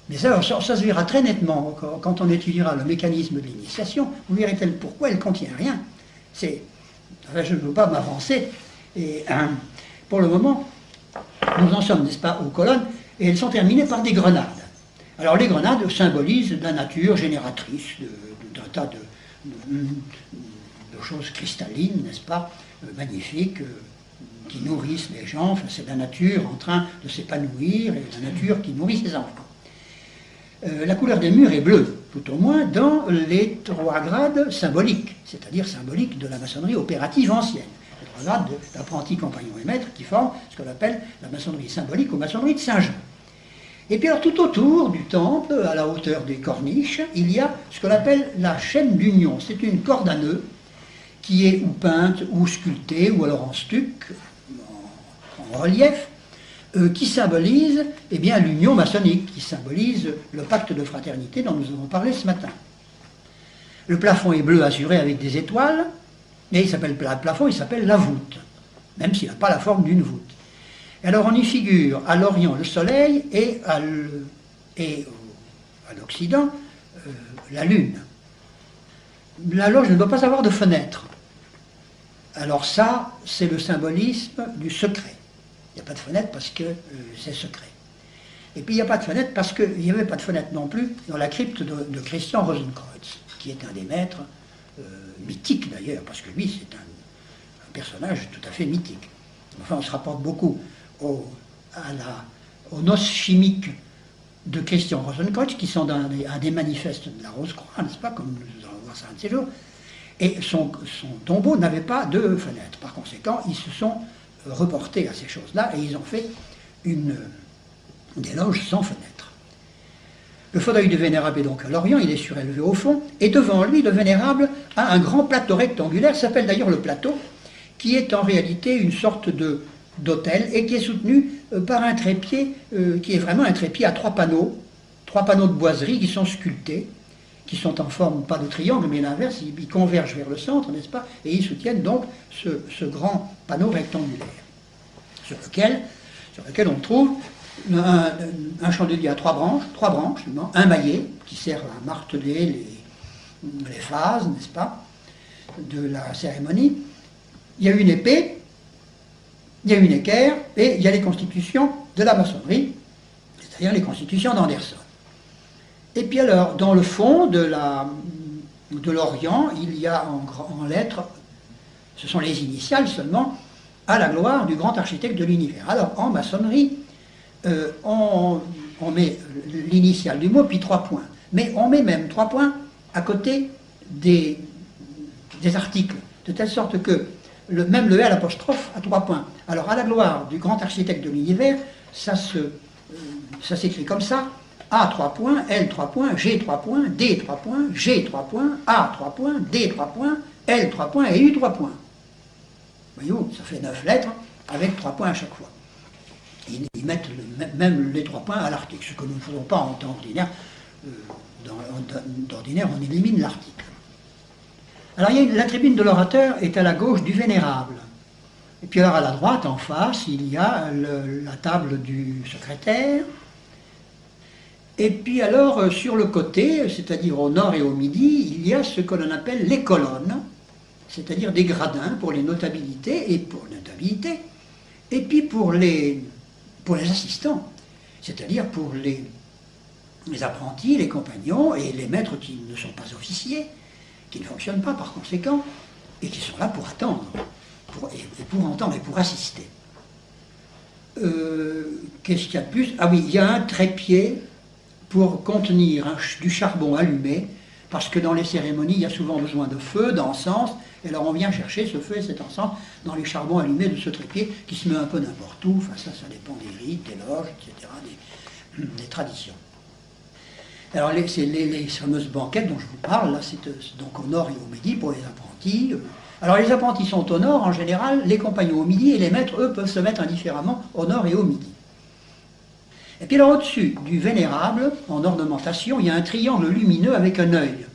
Mais ça se verra très nettement quand on étudiera le mécanisme de l'initiation. Vous verrez pourquoi elle ne contient rien. Enfin, je ne veux pas m'avancer. Et pour le moment, nous en sommes, n'est-ce pas, aux colonnes, et elles sont terminées par des grenades. Alors les grenades symbolisent la nature génératrice d'un tas de choses cristallines, n'est-ce pas, magnifiques, qui nourrissent les gens. Enfin, c'est la nature en train de s'épanouir et la nature qui nourrit ses enfants. La couleur des murs est bleue, tout au moins dans les trois grades symboliques, c'est-à-dire symboliques de la maçonnerie opérative ancienne. Les trois grades d'apprenti, compagnon et maître qui forment ce qu'on appelle la maçonnerie symbolique ou maçonnerie de Saint-Jean. Et puis alors tout autour du temple, à la hauteur des corniches, il y a ce qu'on appelle la chaîne d'union. C'est une corde à nœuds qui est ou peinte ou sculptée, ou alors en stuc, en relief, qui symbolise eh bien, l'union maçonnique, qui symbolise le pacte de fraternité dont nous avons parlé ce matin. Le plafond est bleu azuré avec des étoiles, et il s'appelle plafond, il s'appelle la voûte, même s'il n'a pas la forme d'une voûte. Et alors on y figure à l'Orient le soleil et à l'Occident la lune. La loge ne doit pas avoir de fenêtre. Alors ça, c'est le symbolisme du secret. Il n'y a pas de fenêtre parce que c'est secret. Et puis il n'y a pas de fenêtre parce qu'il n'y avait pas de fenêtre non plus dans la crypte de Christian Rosenkreuz, qui est un des maîtres mythiques d'ailleurs, parce que lui c'est un personnage tout à fait mythique. Enfin on se rapporte beaucoup aux noces chimiques de Christian Rosenkreuz, qui sont un des manifestes de la Rose-Croix, n'est-ce pas, comme nous allons voir ça un de ces jours. Et son tombeau n'avait pas de fenêtre. Par conséquent, ils se sont reportés à ces choses-là et ils ont fait des loges sans fenêtre. Le fauteuil du Vénérable est donc à l'Orient, il est surélevé au fond, et devant lui, le Vénérable a un grand plateau rectangulaire, s'appelle d'ailleurs le plateau, qui est en réalité une sorte d'autel et qui est soutenu par un trépied qui est vraiment un trépied à trois panneaux de boiserie qui sont sculptés, qui sont en forme, pas de triangle, mais l'inverse, ils convergent vers le centre, n'est-ce pas, et ils soutiennent donc ce grand panneau rectangulaire, sur lequel on trouve un chandelier à trois branches, un maillet, qui sert à marteler les phases, n'est-ce pas, de la cérémonie. Il y a une épée, il y a une équerre, et il y a les constitutions de la maçonnerie, c'est-à-dire les constitutions d'Anderson. Et puis alors, dans le fond de l'Orient, il y a en lettres, ce sont les initiales seulement, à la gloire du grand architecte de l'univers. Alors, en maçonnerie, on met l'initiale du mot, puis 3 points. Mais on met même 3 points à côté des articles, de telle sorte que même le L apostrophe a 3 points. Alors, à la gloire du grand architecte de l'univers, ça s'écrit comme ça: A 3 points, L 3 points, G 3 points, D 3 points, G 3 points, A 3 points, D 3 points, L 3 points et U 3 points. Voyez-vous, ça fait 9 lettres avec 3 points à chaque fois. Ils mettent même les 3 points à l'article, ce que nous ne faisons pas en temps ordinaire. D'ordinaire, on élimine l'article. Alors, la tribune de l'orateur est à la gauche du Vénérable. Et puis alors, à la droite, en face, il y a la table du secrétaire. Et puis alors, sur le côté, c'est-à-dire au nord et au midi, il y a ce que l'on appelle les colonnes, c'est-à-dire des gradins pour les notabilités, et puis pour les assistants, c'est-à-dire pour les apprentis, les compagnons et les maîtres qui ne sont pas officiers, qui ne fonctionnent pas par conséquent, et qui sont là pour attendre, pour entendre et pour assister. Qu'est-ce qu'il y a de plus? Ah oui, il y a un trépied pour contenir du charbon allumé, parce que dans les cérémonies, il y a souvent besoin de feu, d'encens, et alors on vient chercher ce feu et cet encens dans les charbons allumés de ce trépied, qui se met un peu n'importe où, enfin ça dépend des rites, des loges, etc., des traditions. Alors c'est les fameuses banquettes dont je vous parle, là c'est donc au nord et au midi pour les apprentis. Alors les apprentis sont au nord en général, les compagnons au midi, et les maîtres, eux, peuvent se mettre indifféremment au nord et au midi. Et puis là, au-dessus du Vénérable, en ornementation, il y a un triangle lumineux avec un œil.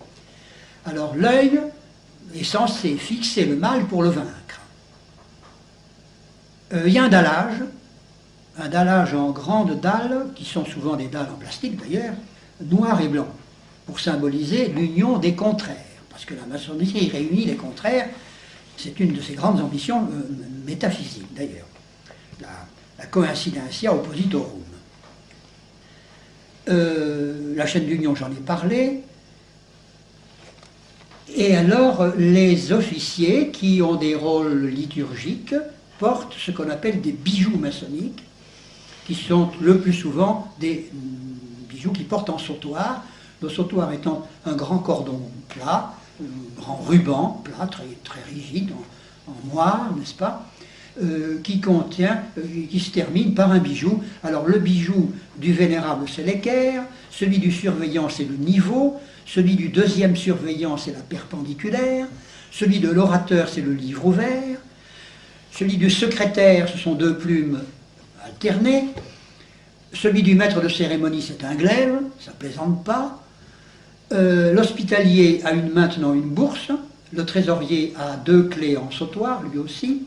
Alors l'œil est censé fixer le mal pour le vaincre. Il y a un dallage en grandes dalles, qui sont souvent des dalles en plastique d'ailleurs, noir et blanc, pour symboliser l'union des contraires. Parce que la maçonnerie réunit les contraires, c'est une de ses grandes ambitions métaphysiques d'ailleurs. La coincidentia oppositorum. La chaîne d'union, j'en ai parlé. Et alors, les officiers qui ont des rôles liturgiques portent ce qu'on appelle des bijoux maçonniques, qui sont le plus souvent des bijoux qui portent en sautoir, le sautoir étant un grand cordon plat, un grand ruban plat, très, très rigide, en noir, n'est-ce pas, qui se termine par un bijou. Alors le bijou du Vénérable, c'est l'équerre, celui du surveillant, c'est le niveau, celui du deuxième surveillant, c'est la perpendiculaire, celui de l'orateur, c'est le livre ouvert, celui du secrétaire, ce sont 2 plumes Ternay. Celui du maître de cérémonie, c'est un glaive, ça ne plaisante pas. L'hospitalier a maintenant une bourse. Le trésorier a 2 clés en sautoir, lui aussi.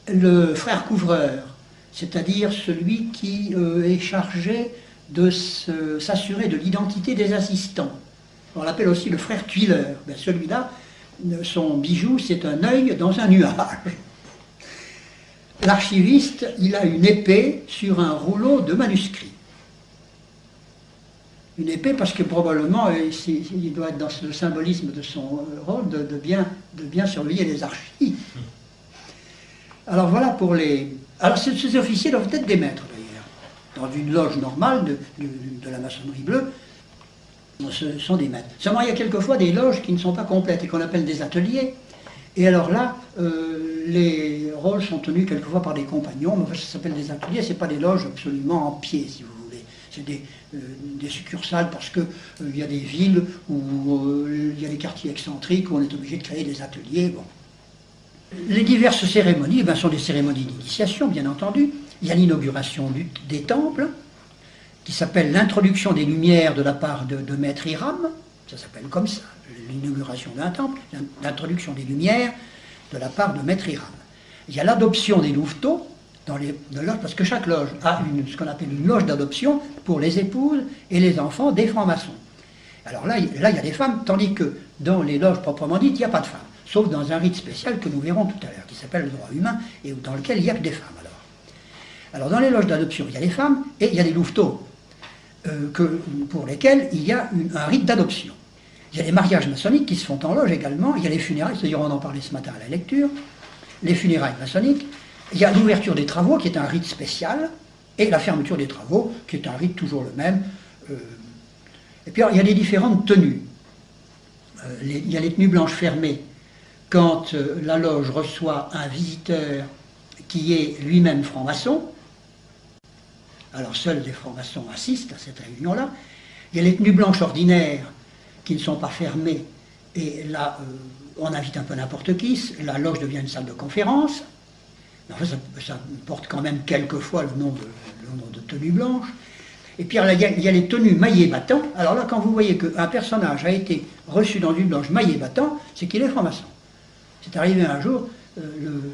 Le frère couvreur, c'est-à-dire celui qui est chargé de s'assurer de l'identité des assistants. On l'appelle aussi le frère tuileur. Ben, celui-là, son bijou, c'est un œil dans un nuage. L'archiviste, il a une épée sur un rouleau de manuscrits. Une épée parce que probablement, il doit être dans le symbolisme de son rôle de bien surveiller les archives. Alors voilà pour les... Alors ces officiers doivent être des maîtres d'ailleurs. Dans une loge normale de la maçonnerie bleue, ce sont des maîtres. Seulement il y a quelquefois des loges qui ne sont pas complètes et qu'on appelle des ateliers. Et alors là, les rôles sont tenus quelquefois par des compagnons, mais ça s'appelle des ateliers, ce n'est pas des loges absolument en pied, si vous voulez. C'est des succursales parce qu'il y a des villes où il y a des quartiers excentriques où on est obligé de créer des ateliers. Bon. Les diverses cérémonies sont des cérémonies d'initiation, bien entendu. Il y a l'inauguration des temples, qui s'appelle l'introduction des Lumières de la part de Maître Hiram, ça s'appelle comme ça, l'inauguration d'un temple, l'introduction des Lumières de la part de Maître Hiram. Il y a l'adoption des louveteaux dans les loges, parce que chaque loge a ce qu'on appelle une loge d'adoption pour les épouses et les enfants des francs-maçons. Alors là, il y a des femmes, tandis que dans les loges proprement dites, il n'y a pas de femmes, sauf dans un rite spécial que nous verrons tout à l'heure, qui s'appelle le droit humain, et dans lequel il n'y a que des femmes. Alors dans les loges d'adoption, il y a les femmes et il y a les louveteaux, pour lesquels il y a un rite d'adoption. Il y a les mariages maçonniques qui se font en loge également, il y a les funérailles, c'est-à-dire on en parlait ce matin à la lecture, les funérailles maçonniques, il y a l'ouverture des travaux qui est un rite spécial, et la fermeture des travaux qui est un rite toujours le même. Et puis alors, il y a les différentes tenues. Il y a les tenues blanches fermées quand la loge reçoit un visiteur qui est lui-même franc-maçon. Alors seuls les francs-maçons assistent à cette réunion-là. Il y a les tenues blanches ordinaires qui ne sont pas fermées, et là on invite un peu n'importe qui, la loge devient une salle de conférence. Enfin, ça porte quand même quelquefois le nom de tenue blanche. Et puis il y a les tenues maillées battant. Alors là, quand vous voyez qu'un personnage a été reçu dans une loge maillée battant, c'est qu'il est franc-maçon. C'est arrivé un jour, le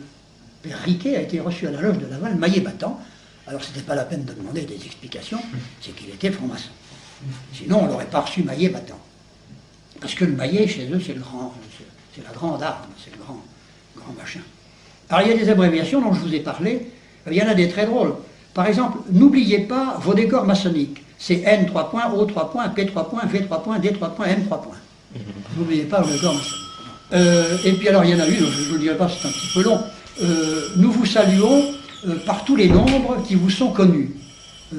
père Riquet a été reçu à la loge de Laval maillé battant. Alors ce n'était pas la peine de demander des explications, c'est qu'il était franc-maçon. Sinon on ne l'aurait pas reçu maillé battant. Parce que le maillet chez eux c'est la grande arme, c'est le grand machin. Alors il y a des abréviations dont je vous ai parlé, il y en a des très drôles. Par exemple, n'oubliez pas vos décors maçonniques. C'est N 3 points, O 3 points, P 3 points, V 3 points, D 3 points, M 3 points. N'oubliez pas vos décors maçonniques. Et puis alors il y en a une, je ne vous le dirai pas, c'est un petit peu long. Nous vous saluons par tous les nombres qui vous sont connus.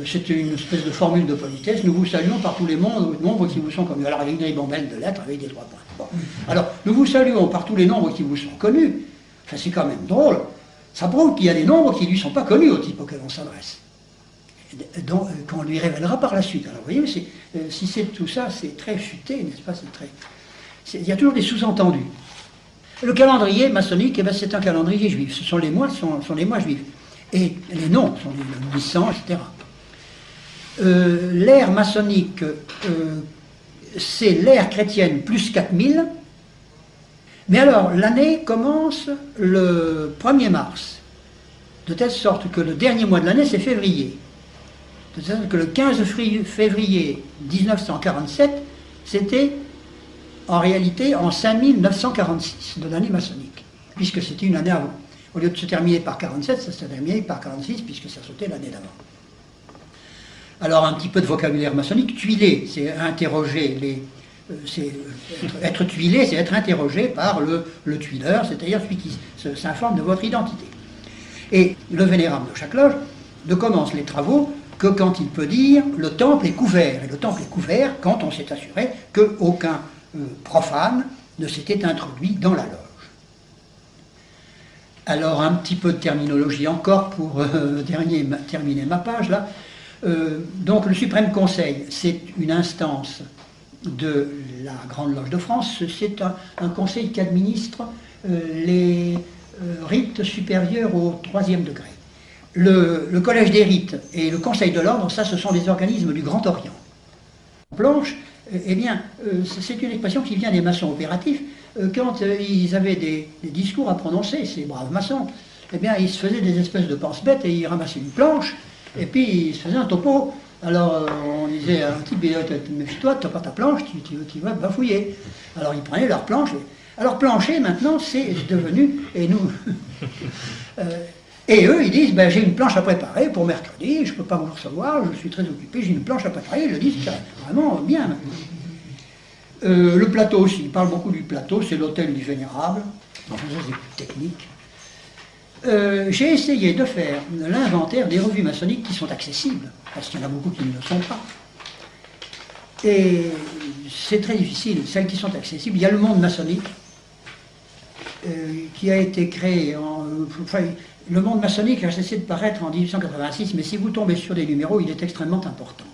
C'est une espèce de formule de politesse. Nous vous saluons par tous les nombres qui vous sont connus. Alors il y a une ribambelle de lettres avec des 3 points. Bon. Alors nous vous saluons par tous les nombres qui vous sont connus. Enfin c'est quand même drôle. Ça prouve qu'il y a des nombres qui ne lui sont pas connus au type auquel on s'adresse. Donc qu'on lui révélera par la suite. Alors vous voyez, si c'est tout ça, c'est très futé, n'est-ce pas? Il y a toujours des sous-entendus. Le calendrier maçonnique, c'est un calendrier juif. Ce sont les mois, sont les mois juifs. Et les noms sont les 800, etc. L'ère maçonnique, c'est l'ère chrétienne plus 4000. Mais alors, l'année commence le 1er mars. De telle sorte que le dernier mois de l'année, c'est février. De telle sorte que le 15 février 1947, c'était en réalité en 5946 de l'année maçonnique, puisque c'était une année avant. Au lieu de se terminer par 47, ça se terminait par 46, puisque ça sautait l'année d'avant. Alors, un petit peu de vocabulaire maçonnique. Tuiler, c'est interroger être tuilé, c'est être interrogé par le tuileur, c'est-à-dire celui qui s'informe de votre identité. Et le vénérable de chaque loge ne commence les travaux que quand il peut dire le temple est couvert. Et le temple est couvert quand on s'est assuré qu'aucun profane ne s'était introduit dans la loge. Alors un petit peu de terminologie encore pour terminer ma page là. Donc le Suprême Conseil, c'est une instance de la Grande Loge de France, c'est un conseil qui administre les rites supérieurs au 3e degré. Le Collège des rites et le Conseil de l'ordre, ça, ce sont des organismes du Grand Orient. Planche, eh bien, c'est une expression qui vient des maçons opératifs. Quand ils avaient des discours à prononcer, ces braves maçons, eh bien, ils se faisaient des espèces de pense-bêtes et ils ramassaient une planche, et puis ils se faisaient un topo. Alors, on disait à un type, méfie-toi, tu n'as pas ta planche, tu vas bafouiller. Alors, ils prenaient leur planche. Alors, plancher, maintenant, c'est devenu, et nous... et eux, ils disent, ben, j'ai une planche à préparer pour mercredi, je ne peux pas vous recevoir, je suis très occupé, j'ai une planche à préparer, ils le disent vraiment bien maintenant. Le plateau aussi, il parle beaucoup du plateau, c'est l'hôtel du vénérable, enfin ça c'est plus technique. J'ai essayé de faire l'inventaire des revues maçonniques qui sont accessibles, parce qu'il y en a beaucoup qui ne le sont pas. Et c'est très difficile, celles qui sont accessibles, il y a le monde maçonnique, qui a été créé en... le monde maçonnique a cessé de paraître en 1886, mais si vous tombez sur des numéros, il est extrêmement important.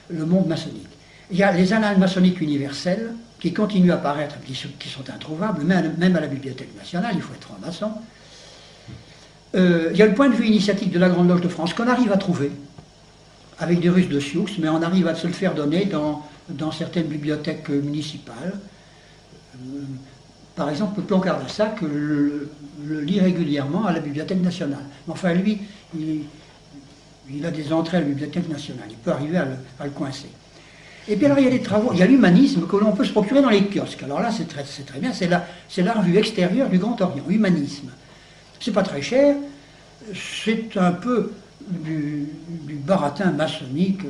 Le monde maçonnique. Il y a les annales maçonniques universelles, qui continuent à paraître, qui sont introuvables, même à la Bibliothèque nationale, il faut être franc-maçon. Il y a le point de vue initiatique de la Grande Loge de France, qu'on arrive à trouver, avec des Russes de Sioux, mais on arrive à se le faire donner dans certaines bibliothèques municipales. Par exemple, Ploncard de Sac le lit régulièrement à la Bibliothèque nationale. Enfin, lui, il a des entrées à la Bibliothèque nationale. Il peut arriver à le coincer. Et puis alors, il y a des travaux, il y a l'humanisme que l'on peut se procurer dans les kiosques. Alors là, c'est très bien, c'est la revue extérieure du Grand Orient, humanisme. C'est pas très cher, c'est un peu du baratin maçonnique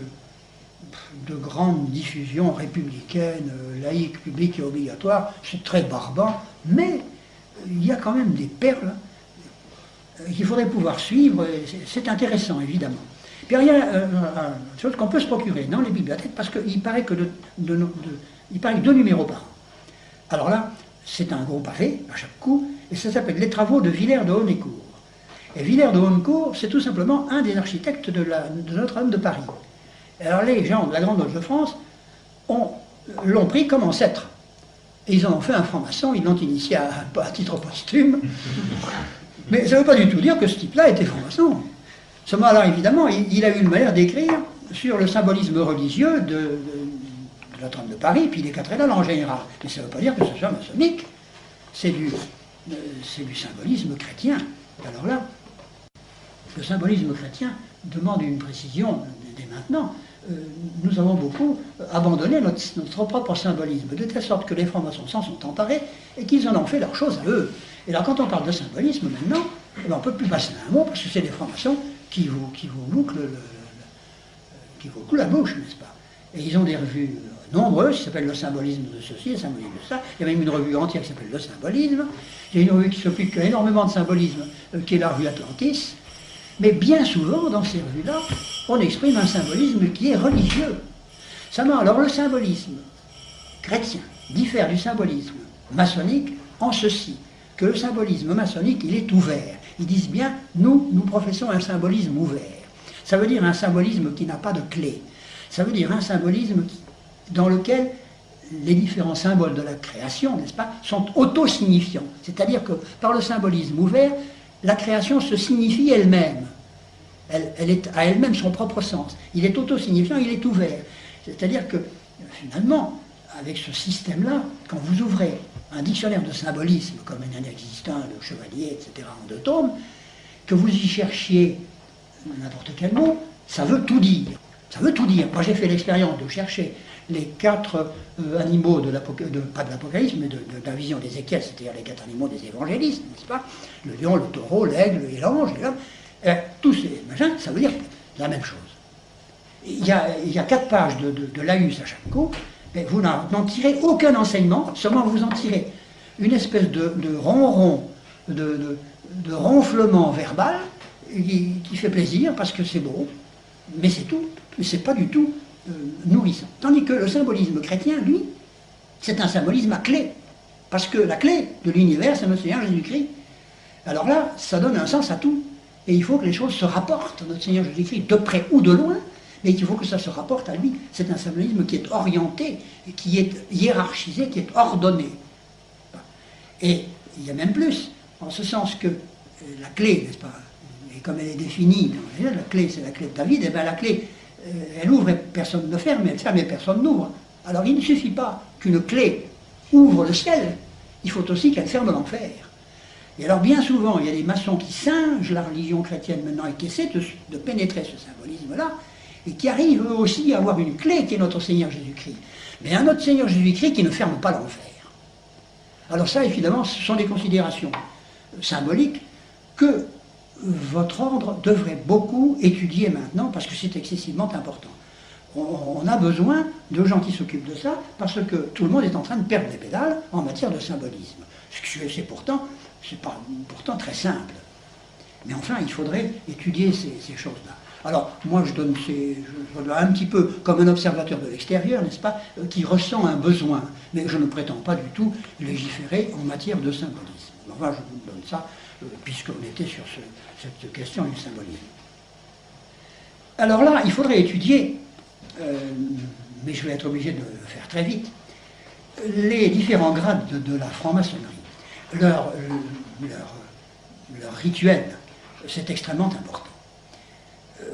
de grande diffusion républicaine, laïque, publique et obligatoire. C'est très barbant, mais il y a quand même des perles qu'il faudrait pouvoir suivre, c'est intéressant évidemment. Puis il y a une chose qu'on peut se procurer dans les bibliothèques, parce qu'il paraît que il paraît 2 numéros par an. Alors là, c'est un gros pavé à chaque coup, et ça s'appelle Les travaux de Villers de Honnecourt. Et Villers de Honnecourt, c'est tout simplement un des architectes de Notre-Dame de Paris. Et alors les gens de la Grande Loge de France l'ont pris comme ancêtre. Et ils en ont fait un franc-maçon, ils l'ont initié à titre posthume. Mais ça ne veut pas du tout dire que ce type-là était franc-maçon. Seulement, alors évidemment, il a eu le malheur d'écrire sur le symbolisme religieux de Notre-Dame de Paris, puis des cathédrales en général. Mais ça ne veut pas dire que ce soit maçonnique. C'est du symbolisme chrétien. Alors là, le symbolisme chrétien demande une précision dès maintenant. Nous avons beaucoup abandonné notre propre symbolisme, de telle sorte que les francs-maçons s'en sont emparés et qu'ils en ont fait leur chose à eux. Et là, quand on parle de symbolisme maintenant, on ne peut plus passer un mot, parce que c'est les francs-maçons qui vous bouclent la bouche, n'est-ce pas? Et ils ont des revues nombreuses qui s'appellent le symbolisme de ceci, le symbolisme de ça. Il y a même une revue entière qui s'appelle le symbolisme. Il y a une revue qui s'occupe énormément de symbolisme, qui est la revue Atlantis. Mais bien souvent, dans ces revues-là, on exprime un symbolisme qui est religieux. Seulement, alors le symbolisme chrétien diffère du symbolisme maçonnique en ceci, que le symbolisme maçonnique, il est ouvert. Ils disent bien, nous professons un symbolisme ouvert. Ça veut dire un symbolisme qui n'a pas de clé. Ça veut dire un symbolisme dans lequel les différents symboles de la création, n'est-ce pas, sont auto-signifiants. C'est-à-dire que par le symbolisme ouvert, la création se signifie elle-même. Elle est à elle-même son propre sens. Il est auto-signifiant, il est ouvert. C'est-à-dire que, finalement, avec ce système-là, quand vous ouvrez un dictionnaire de symbolisme, comme un existant, le chevalier, etc., en 2 tomes, que vous y cherchiez n'importe quel mot, ça veut tout dire. Ça veut tout dire. Moi, j'ai fait l'expérience de chercher les 4 animaux pas de l'Apocalypse, mais de la vision d'Ézéchiel, c'est-à-dire les 4 animaux des évangélistes, n'est-ce pas? Le lion, le taureau, l'aigle et l'ange, tous ces machins, ça veut dire la même chose. Il y a 4 pages de laïus à chaque coup, mais vous n'en tirez aucun enseignement, seulement vous en tirez une espèce de ronron, de ronflement verbal qui fait plaisir parce que c'est beau, mais c'est tout. Mais c'est pas du tout nourrissant. Tandis que le symbolisme chrétien, lui, c'est un symbolisme à clé. Parce que la clé de l'univers, c'est notre Seigneur Jésus-Christ. Alors là, ça donne un sens à tout. Et il faut que les choses se rapportent à notre Seigneur Jésus-Christ, de près ou de loin, mais il faut que ça se rapporte à lui. C'est un symbolisme qui est orienté, qui est hiérarchisé, qui est ordonné. Et il y a même plus, en ce sens que la clé, n'est-ce pas, et comme elle est définie, la clé c'est la clé de David, et bien la clé, elle ouvre et personne ne ferme, elle ferme et personne n'ouvre. Alors il ne suffit pas qu'une clé ouvre le ciel, il faut aussi qu'elle ferme l'enfer. Et alors bien souvent, il y a des maçons qui singent la religion chrétienne maintenant et qui essaient de pénétrer ce symbolisme-là, et qui arrivent eux aussi à avoir une clé qui est notre Seigneur Jésus-Christ. Mais un autre Seigneur Jésus-Christ qui ne ferme pas l'enfer. Alors ça, évidemment, ce sont des considérations symboliques que votre ordre devrait beaucoup étudier maintenant, parce que c'est excessivement important. On a besoin de gens qui s'occupent de ça, parce que tout le monde est en train de perdre les pédales en matière de symbolisme. C'est pourtant très simple. Mais enfin, il faudrait étudier ces choses-là. Alors, moi, je donne un petit peu comme un observateur de l'extérieur, n'est-ce pas, qui ressent un besoin. Mais je ne prétends pas du tout légiférer en matière de symbolisme. Enfin, je vous donne ça, puisqu'on était sur cette question du symbolisme. Alors là, il faudrait étudier, mais je vais être obligé de le faire très vite, les différents grades de la franc-maçonnerie. Leur rituel, c'est extrêmement important.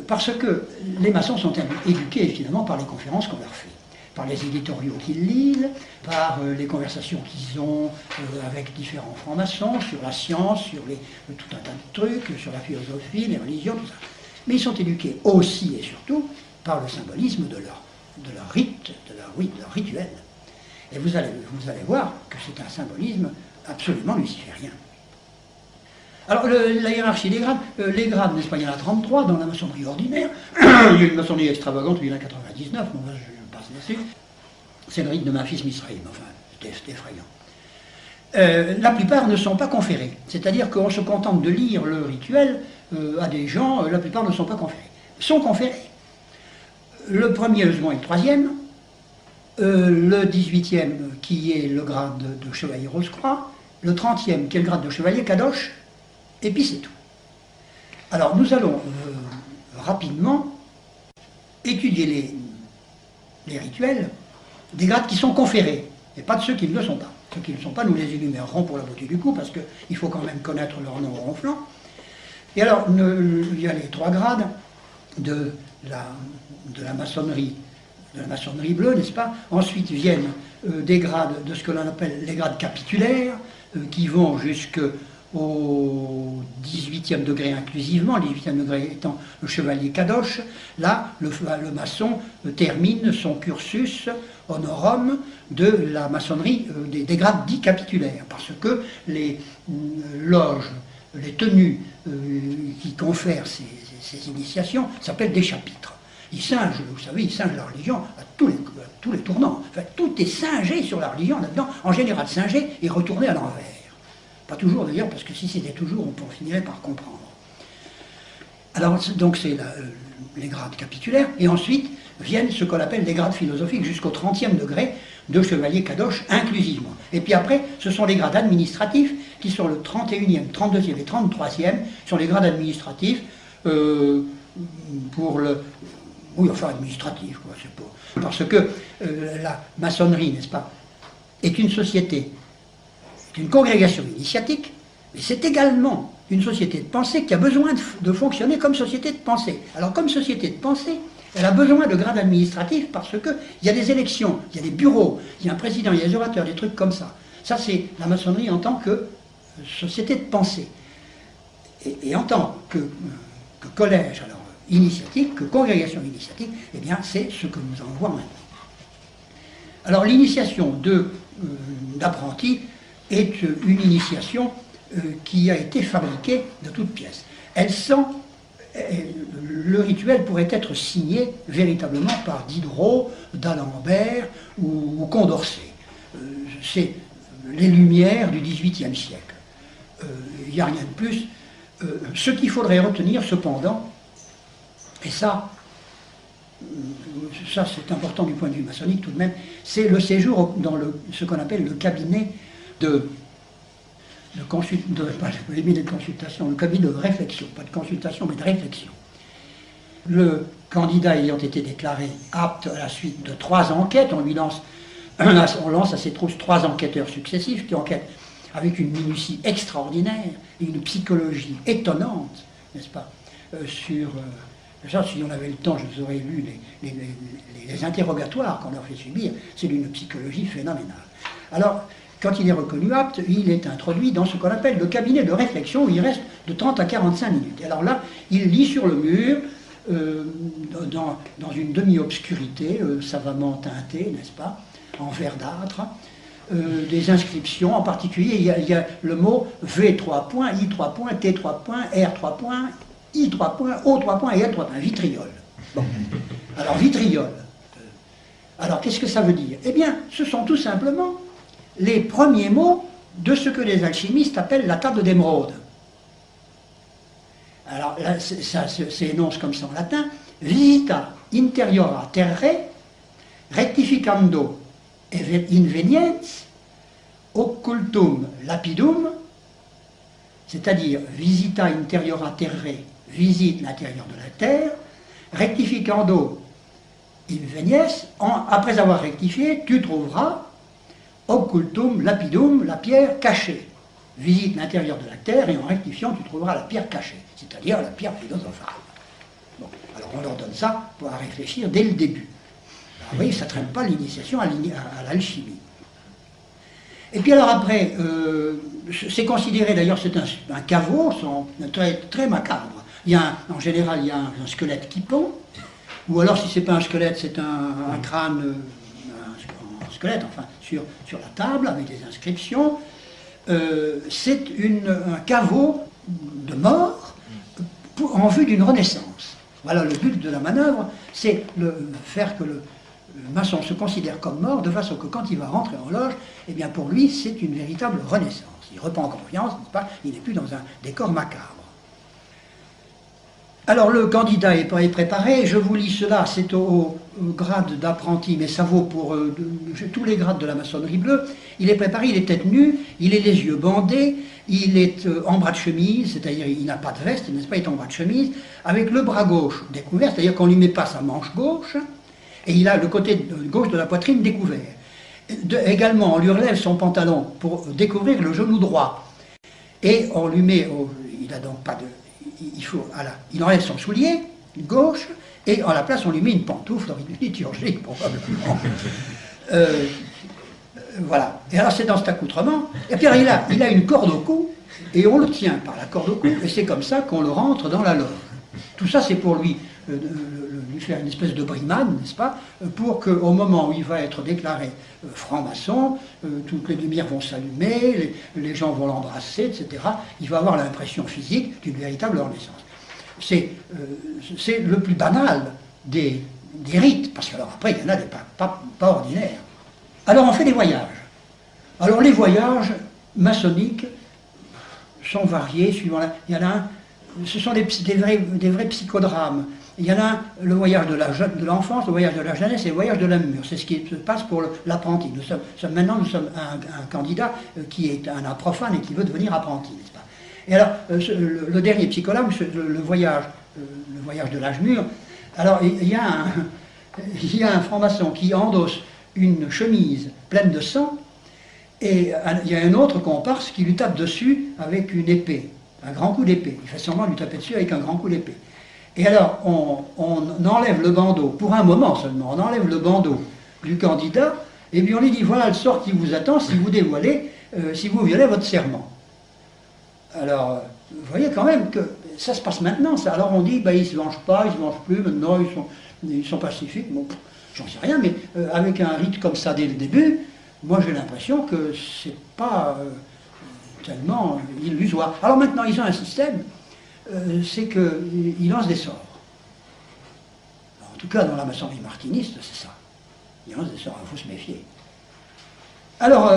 Parce que les maçons sont éduqués évidemment par les conférences qu'on leur fait, par les éditoriaux qu'ils lisent, par les conversations qu'ils ont avec différents francs-maçons sur la science, sur tout un tas de trucs, sur la philosophie, les religions, tout ça. Mais ils sont éduqués aussi et surtout par le symbolisme de leur rite, de leur rituel. Et vous allez voir que c'est un symbolisme absolument luciférien. Alors, la hiérarchie des grades, les grades, n'est-ce pas, il y en a 33 dans la maçonnerie ordinaire. Il y a une maçonnerie extravagante, il y en a 99, bon, là, je passe dessus. C'est le rite de Memphis Misraïm, enfin, c'est effrayant. La plupart ne sont pas conférés, c'est-à-dire qu'on se contente de lire le rituel à des gens, la plupart ne sont pas conférés. Sont conférés le premier, le second et le troisième, le 18e qui est le grade de chevalier Rose-Croix, le 30e qui est le grade de chevalier Kadosh, et puis c'est tout. Alors nous allons rapidement étudier les rituels des grades qui sont conférés, et pas de ceux qui ne le sont pas. Ceux qui ne le sont pas, nous les énumérerons pour la beauté du coup, parce qu'il faut quand même connaître leur nom ronflant. Et alors, il y a les 3 grades de la maçonnerie bleue, n'est-ce pas? Ensuite viennent des grades de ce que l'on appelle les grades capitulaires, qui vont jusqu'au 18e degré inclusivement, le 18e degré étant le chevalier Kadosh. Là, le maçon termine son cursus honorum de la maçonnerie des grades dits capitulaires, parce que les loges, les tenues qui confèrent ces initiations s'appellent des chapitres. Ils singent, vous savez, ils singent la religion à tous les tournants. Enfin, tout est singé sur la religion là-dedans, en général singé et retourné à l'envers. Pas toujours d'ailleurs, parce que si c'était toujours, on finirait par comprendre. Alors, donc c'est les grades capitulaires, et ensuite viennent ce qu'on appelle les grades philosophiques jusqu'au 30e degré de chevalier Kadosh inclusivement. Et puis après, ce sont les grades administratifs qui sont le 31e, 32e et 33e, sont les grades administratifs pour le... Oui, enfin administratif, quoi, c'est pas... Parce que la maçonnerie, n'est-ce pas, est une société, est une congrégation initiatique, mais c'est également une société de pensée qui a besoin de fonctionner comme société de pensée. Alors comme société de pensée, elle a besoin de grades administratifs parce qu'il y a des élections, il y a des bureaux, il y a un président, il y a des orateurs, des trucs comme ça. Ça, c'est la maçonnerie en tant que société de pensée. Et en tant que collège, alors, initiatique, que congrégation initiatique, eh bien, c'est ce que nous allons voir maintenant. Alors, l'initiation d'apprentis est une initiation qui a été fabriquée de toutes pièces. Le rituel pourrait être signé véritablement par Diderot, d'Alembert ou Condorcet. C'est les Lumières du XVIIIe siècle. Il n'y a rien de plus. Ce qu'il faudrait retenir cependant, et ça c'est important du point de vue maçonnique tout de même, c'est le séjour dans ce qu'on appelle le cabinet de consultation, le cabinet de réflexion, pas de consultation mais de réflexion. Le candidat ayant été déclaré apte à la suite de 3 enquêtes, on lance à ses trousses 3 enquêteurs successifs qui enquêtent avec une minutie extraordinaire et une psychologie étonnante, n'est-ce pas, ça, si on avait le temps, je vous aurais lu les interrogatoires qu'on leur fait subir. C'est d'une psychologie phénoménale. Alors, quand il est reconnu apte, il est introduit dans ce qu'on appelle le cabinet de réflexion, où il reste de 30 à 45 minutes. Et alors là, il lit sur le mur, dans une demi-obscurité, savamment teintée, n'est-ce pas, en verdâtre, des inscriptions. En particulier, il y a le mot V 3 points, I 3 points, T 3 points, R 3 points, I 3 points, O 3 points et L 3 points. Vitriol. Bon. Alors, vitriol. Alors, qu'est-ce que ça veut dire? Eh bien, ce sont tout simplement les premiers mots de ce que les alchimistes appellent la table d'émeraude. Alors, là, ça s'énonce comme ça en latin. Visita interiora terrae rectificando inveniens occultum lapidum, c'est-à-dire visita interiora terrae, visite l'intérieur de la terre, rectificando invenies, après avoir rectifié, tu trouveras occultum lapidum, la pierre cachée. Visite l'intérieur de la terre et en rectifiant, tu trouveras la pierre cachée, c'est-à-dire la pierre philosophale. Bon, alors on leur donne ça pour réfléchir dès le début. Alors, vous voyez, ça ne traîne pas l'initiation à l'alchimie. Et puis alors après, c'est considéré, d'ailleurs c'est un caveau, très, très macabre. En général, il y a un squelette qui pend, ou alors si ce n'est pas un squelette, c'est un crâne, un squelette, enfin, sur la table, avec des inscriptions. C'est un caveau de mort en vue d'une renaissance. Voilà, le but de la manœuvre, c'est faire que le maçon se considère comme mort, de façon que quand il va rentrer en loge, eh bien pour lui, c'est une véritable renaissance. Il reprend confiance, n'est-ce pas? Il n'est plus dans un décor macabre. Alors le candidat est préparé, je vous lis cela, c'est au grade d'apprenti, mais ça vaut pour tous les grades de la maçonnerie bleue. Il est préparé, il est tête nue, il est les yeux bandés, il est en bras de chemise, c'est-à-dire il n'a pas de veste, n'est-ce pas, il est en bras de chemise, avec le bras gauche découvert, c'est-à-dire qu'on ne lui met pas sa manche gauche, et il a le côté gauche de la poitrine découvert. Également, on lui relève son pantalon pour découvrir le genou droit, et on lui met, il n'a donc pas de... Il enlève son soulier gauche et en la place on lui met une pantoufle liturgique probablement. Voilà. Et alors c'est dans cet accoutrement. Et puis alors, il a une corde au cou et on le tient par la corde au cou et c'est comme ça qu'on le rentre dans la loge. Tout ça c'est pour lui faire une espèce de brimade, n'est-ce pas, pour qu'au moment où il va être déclaré franc-maçon, toutes les lumières vont s'allumer, les gens vont l'embrasser, etc. Il va avoir l'impression physique d'une véritable renaissance. C'est le plus banal des rites, parce qu'alors après, il y en a des pas ordinaires. Alors on fait des voyages. Alors les voyages maçonniques sont variés, suivant il y en a un, ce sont des vrais psychodrames. Il y en a le voyage de l'enfance, le voyage de la jeunesse et le voyage de la mûre. C'est ce qui se passe pour l'apprenti. Maintenant, nous sommes un candidat qui est un profane et qui veut devenir apprenti, n'est-ce pas? Et alors, le dernier psychologue, le voyage de l'âge mûr, alors il y a un franc-maçon qui endosse une chemise pleine de sang et il y a un autre comparse qui lui tape dessus avec une épée, un grand coup d'épée. Il fait semblant de lui taper dessus avec un grand coup d'épée. Et alors, on enlève le bandeau, pour un moment seulement, on enlève le bandeau du candidat, et puis on lui dit, voilà le sort qui vous attend si vous dévoilez, si vous violez votre serment. Alors, vous voyez quand même que ça se passe maintenant, ça. Alors on dit, bah, ils ne se vengent pas, ils ne se vengent plus, maintenant ils sont pacifiques. Bon, j'en sais rien, mais avec un rite comme ça dès le début, moi j'ai l'impression que c'est pas tellement illusoire. Alors maintenant, ils ont un système, c'est qu'ils lancent des sorts. En tout cas, dans la maçonnerie martiniste, c'est ça. Ils lancent des sorts, il faut se méfier. Alors,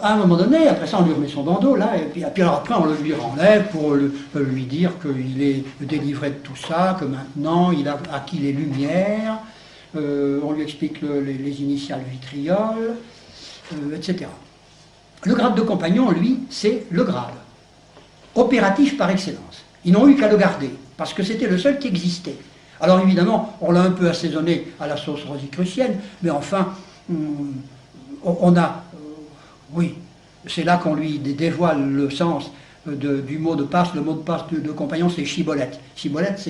à un moment donné, après ça, on lui remet son bandeau, là, et puis alors après, on le lui enlève pour lui dire qu'il est délivré de tout ça, que maintenant, il a acquis les lumières, on lui explique les initiales vitriol, etc. Le grade de compagnon, lui, c'est le grade opératif par excellence. Ils n'ont eu qu'à le garder, parce que c'était le seul qui existait. Alors évidemment, on l'a un peu assaisonné à la sauce rosicrucienne, mais enfin, on a... oui, c'est là qu'on lui dévoile le sens du mot de passe. Le mot de passe de compagnon, c'est chibolette. Chibolette,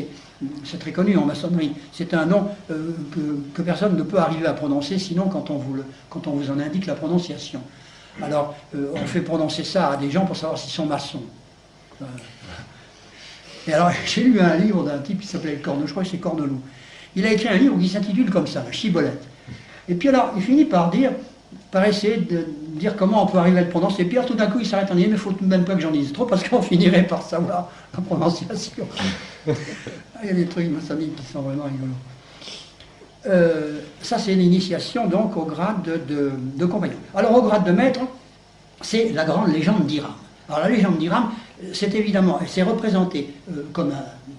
c'est très connu en maçonnerie. C'est un nom que personne ne peut arriver à prononcer, sinon quand on vous en indique la prononciation. Alors, on fait prononcer ça à des gens pour savoir s'ils sont maçons. Et alors, j'ai lu un livre d'un type qui s'appelait je crois que c'est Corneloup. Il a écrit un livre qui s'intitule comme ça, la chibolette. Et puis alors, il finit par essayer de dire comment on peut arriver à le prononcer. Et puis alors, tout d'un coup, il s'arrête en disant, mais il ne faut même pas que j'en dise trop, parce qu'on finirait par savoir la prononciation. Il y a des trucs maçonniques qui sont vraiment rigolos. Ça, c'est l'initiation, donc, au grade de compagnon. Alors, au grade de maître, c'est la grande légende d'Hiram. Alors, la légende d'Hiram, c'est évidemment, c'est représenté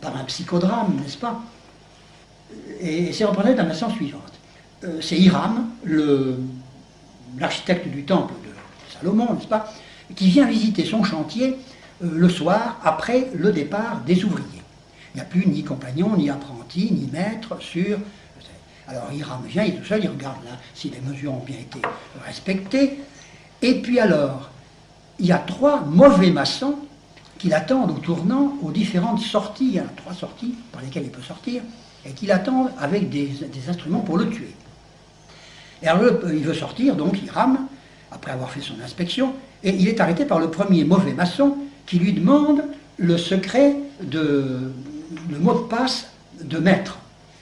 par un psychodrame, n'est-ce pas? Et c'est représenté de la façon suivante. C'est Hiram, l'architecte du temple de Salomon, n'est-ce pas, qui vient visiter son chantier le soir après le départ des ouvriers. Il n'y a plus ni compagnon, ni apprenti, ni maître sur... Alors Hiram vient, il est tout seul, il regarde là si les mesures ont bien été respectées. Et puis alors, il y a 3 mauvais maçons qui l'attendent au tournant aux différentes sorties. Il y a 3 sorties par lesquelles il peut sortir, et qui l'attendent avec des instruments pour le tuer. Et alors il veut sortir, donc Hiram, après avoir fait son inspection, et il est arrêté par le premier mauvais maçon qui lui demande le secret le mot de passe de maître.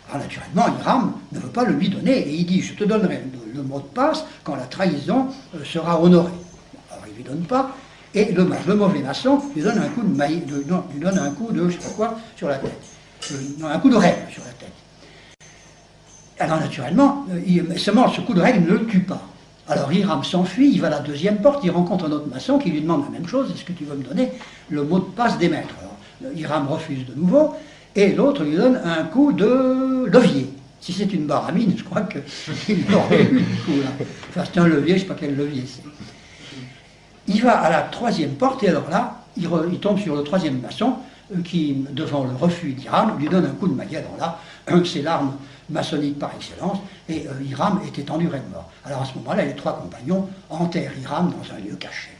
Alors naturellement, Hiram ne veut pas le lui donner, et il dit, je te donnerai le mot de passe quand la trahison sera honorée. Alors il ne lui donne pas, et le mauvais maçon lui donne un coup lui donne un coup de, je ne sais pas quoi, sur la tête. Un coup de règle sur la tête. Alors naturellement, seulement ce coup de règle ne le tue pas. Alors Hiram s'enfuit, il va à la deuxième porte, il rencontre un autre maçon qui lui demande la même chose, est-ce que tu veux me donner le mot de passe des maîtres? Alors, Hiram refuse de nouveau, et l'autre lui donne un coup de levier. Si c'est une baramine, je crois qu'il l'aurait eu du coup là. Enfin c'est un levier, je ne sais pas quel levier c'est. Il va à la troisième porte, et alors là, il tombe sur le troisième maçon, qui, devant le refus d'Hiram, lui donne un coup de maillet. Alors là, c'est l'arme maçonnique par excellence, et Hiram est étendu raide mort. Alors à ce moment-là, les 3 compagnons enterrent Hiram dans un lieu caché.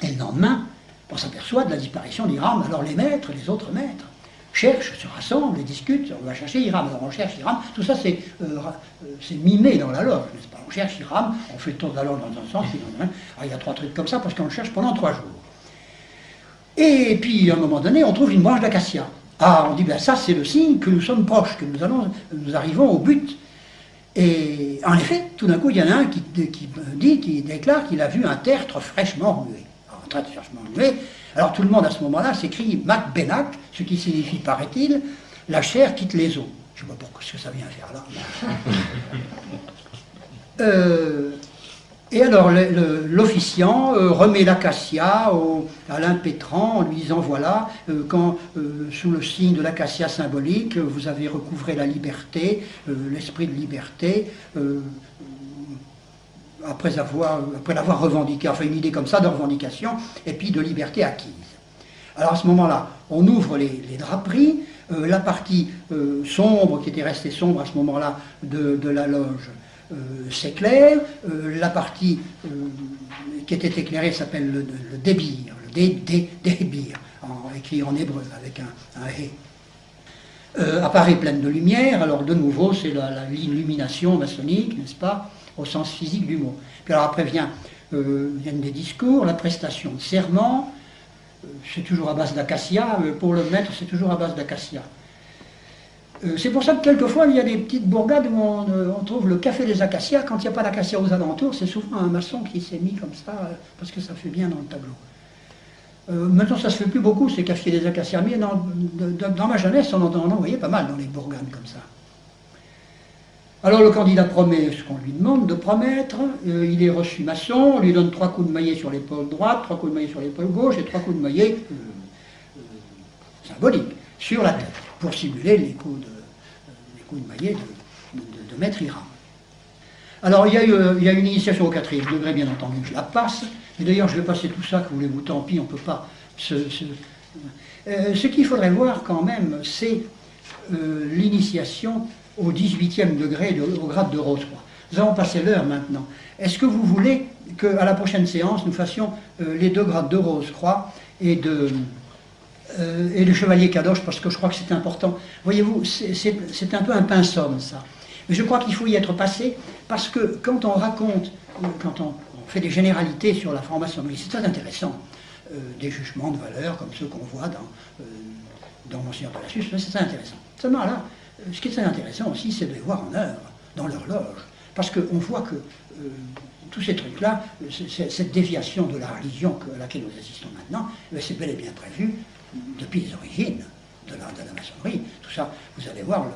Et le lendemain, on s'aperçoit de la disparition d'Hiram. Alors les maîtres, les autres maîtres, cherchent, se rassemblent et discutent, on va chercher Hiram. Alors on cherche Hiram, tout ça c'est mimé dans la loge, n'est-ce pas? On cherche Hiram, on fait le tour de la loge dans un sens, puis dans un autre. Alors il y a 3 trucs comme ça, parce qu'on le cherche pendant 3 jours. Et puis, à un moment donné, on trouve une branche d'acacia. Ah, on dit, ben ça, c'est le signe que nous sommes proches, que nous arrivons au but. Et en effet, tout d'un coup, il y en a un qui déclare qu'il a vu un tertre fraîchement remué. Alors, un tertre fraîchement remué. Alors, tout le monde, à ce moment-là, s'écrie Mac Benak, ce qui signifie, paraît-il, la chair quitte les os. Je ne sais pas pourquoi ce que ça vient faire là. Et alors l'officiant remet l'acacia à l'impétrant en lui disant voilà, quand sous le signe de l'acacia symbolique, vous avez recouvré la liberté, l'esprit de liberté, après l'avoir revendiqué, enfin une idée comme ça de revendication, et puis de liberté acquise. Alors à ce moment-là, on ouvre les draperies, la partie sombre qui était restée sombre à ce moment-là de la loge, s'éclaire, la partie qui était éclairée s'appelle le débir, débir, écrit en hébreu avec un hé. Apparaît pleine de lumière, alors de nouveau c'est l'illumination maçonnique, n'est-ce pas, au sens physique du mot. Puis alors après viennent des discours, la prestation de serment, c'est toujours à base d'acacia, pour le maître c'est toujours à base d'acacia. C'est pour ça que quelquefois il y a des petites bourgades où on trouve le café des acacias. Quand il n'y a pas d'acacia aux alentours, c'est souvent un maçon qui s'est mis comme ça, parce que ça fait bien dans le tableau. Maintenant ça se fait plus beaucoup ces cafés des acacias, mais dans ma jeunesse on en voyait pas mal dans les bourgades comme ça. Alors le candidat promet ce qu'on lui demande de promettre, il est reçu maçon, on lui donne 3 coups de maillet sur l'épaule droite, 3 coups de maillet sur l'épaule gauche et 3 coups de maillet symboliques sur la tête, pour simuler les coups de maillet de maître Hiram. Alors il y a une initiation au 4e degré, bien entendu, je la passe, et d'ailleurs je vais passer tout ça, que voulez-vous, tant pis, on ne peut pas ce qu'il faudrait voir quand même, c'est l'initiation au 18e degré, au grade de Rose-Croix. Nous allons passer l'heure maintenant. Est-ce que vous voulez qu'à la prochaine séance, nous fassions les 2 grades de Rose-Croix et le chevalier Kadosh, parce que je crois que c'est important. Voyez-vous, c'est un peu un pinceau, ça. Mais je crois qu'il faut y être passé, parce que quand on raconte, quand on fait des généralités sur la franc-maçonnerie, c'est très intéressant. Des jugements de valeur, comme ceux qu'on voit dans Monseigneur de la Suisse, c'est très intéressant. Seulement là, ce qui est très intéressant aussi, c'est de les voir en œuvre, dans leur loge. Parce qu'on voit que tous ces trucs-là, cette déviation de la religion à laquelle nous assistons maintenant, c'est bel et bien prévu depuis les origines de la maçonnerie. Tout ça, vous allez voir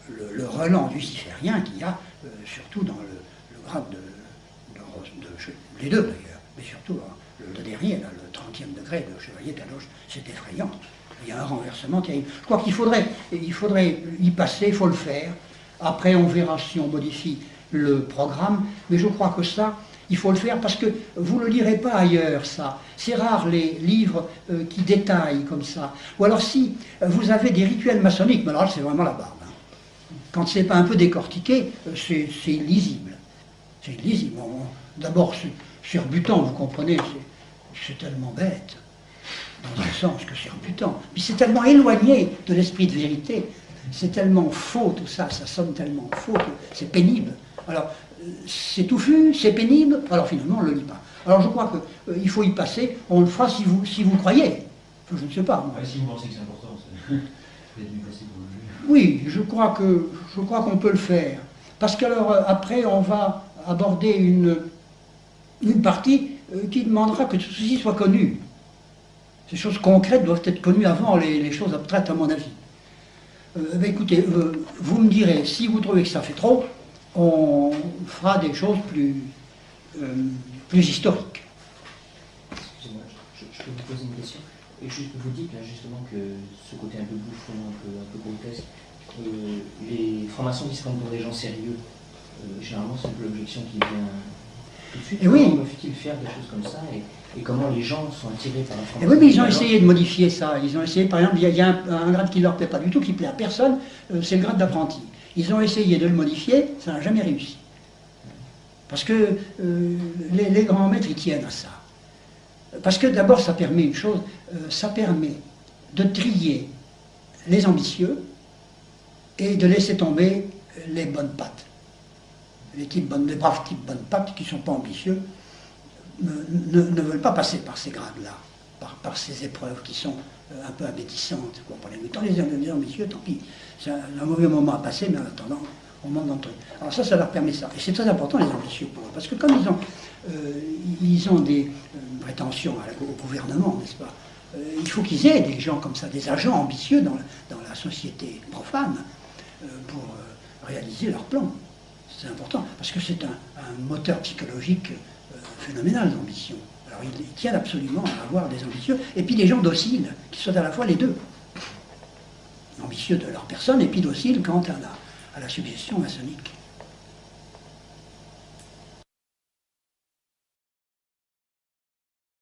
le relent luciférien qu'il y a, surtout dans le grade les deux d'ailleurs, mais surtout le dernier, là, le 30e degré de chevalier Kadosh, c'est effrayant. Il y a un renversement terrible. Je crois qu'il faudrait y passer, il faut le faire. Après, on verra si on modifie le programme, mais je crois que ça, il faut le faire parce que vous ne le lirez pas ailleurs, ça. C'est rare les livres qui détaillent comme ça. Ou alors si vous avez des rituels maçonniques, mais alors c'est vraiment la barbe. Hein. Quand c'est pas un peu décortiqué, c'est illisible. C'est illisible. D'abord, c'est rebutant, vous comprenez, c'est tellement bête, dans un sens que c'est rebutant. Puis c'est tellement éloigné de l'esprit de vérité, c'est tellement faux tout ça, ça sonne tellement faux que c'est pénible. Alors, c'est touffu, c'est pénible, alors finalement on ne le lit pas. Alors je crois qu'il faut y passer, on le fera si vous croyez. Je ne sais pas. Moi. Si vous pensez que c'est important, c'est peut-être mieux facile pour le juger. Oui, je crois qu'on peut le faire. Parce qu'alors, après, on va aborder une partie qui demandera que tout ceci soit connu. Ces choses concrètes doivent être connues avant les choses abstraites, à mon avis. Écoutez, vous me direz, si vous trouvez que ça fait trop, on fera des choses plus historiques. Excusez-moi, je peux vous poser une question. Et vous dites là justement que ce côté un peu bouffon, un peu grotesque, les francs-maçons qui se prennent pour des gens sérieux, généralement c'est un peu l'objection qui vient tout de suite. Et oui. Comment faut-il faire des choses comme ça et comment les gens sont attirés par la Et franc-maçonnerie? oui, mais ils ont essayé de modifier ça. Ils ont essayé, par exemple, il y a un grade qui ne leur plaît pas du tout, qui ne plaît à personne, c'est le grade d'apprenti. Ils ont essayé de le modifier, ça n'a jamais réussi. Parce que les grands maîtres, ils tiennent à ça. Parce que d'abord, ça permet une chose, ça permet de trier les ambitieux et de laisser tomber les bonnes pattes. Les braves types bonnes pattes qui ne sont pas ambitieux ne veulent pas passer par ces grades-là, par ces épreuves qui sont un peu abétissantes. Tant les ambitieux, tant pis, c'est un mauvais moment à passer, mais en attendant, on monte dans le truc. Alors ça leur permet ça. Et c'est très important, les ambitieux, pour eux, parce que comme ils ont des prétentions au gouvernement, n'est-ce pas, il faut qu'ils aient des gens comme ça, des agents ambitieux dans la société profane, pour réaliser leurs plans. C'est important, parce que c'est un moteur psychologique phénoménal, l'ambition. Alors ils tiennent absolument à avoir des ambitieux, et puis des gens dociles, qui soient à la fois les deux. Ambitieux de leur personne, et puis dociles quant à la suggestion maçonnique.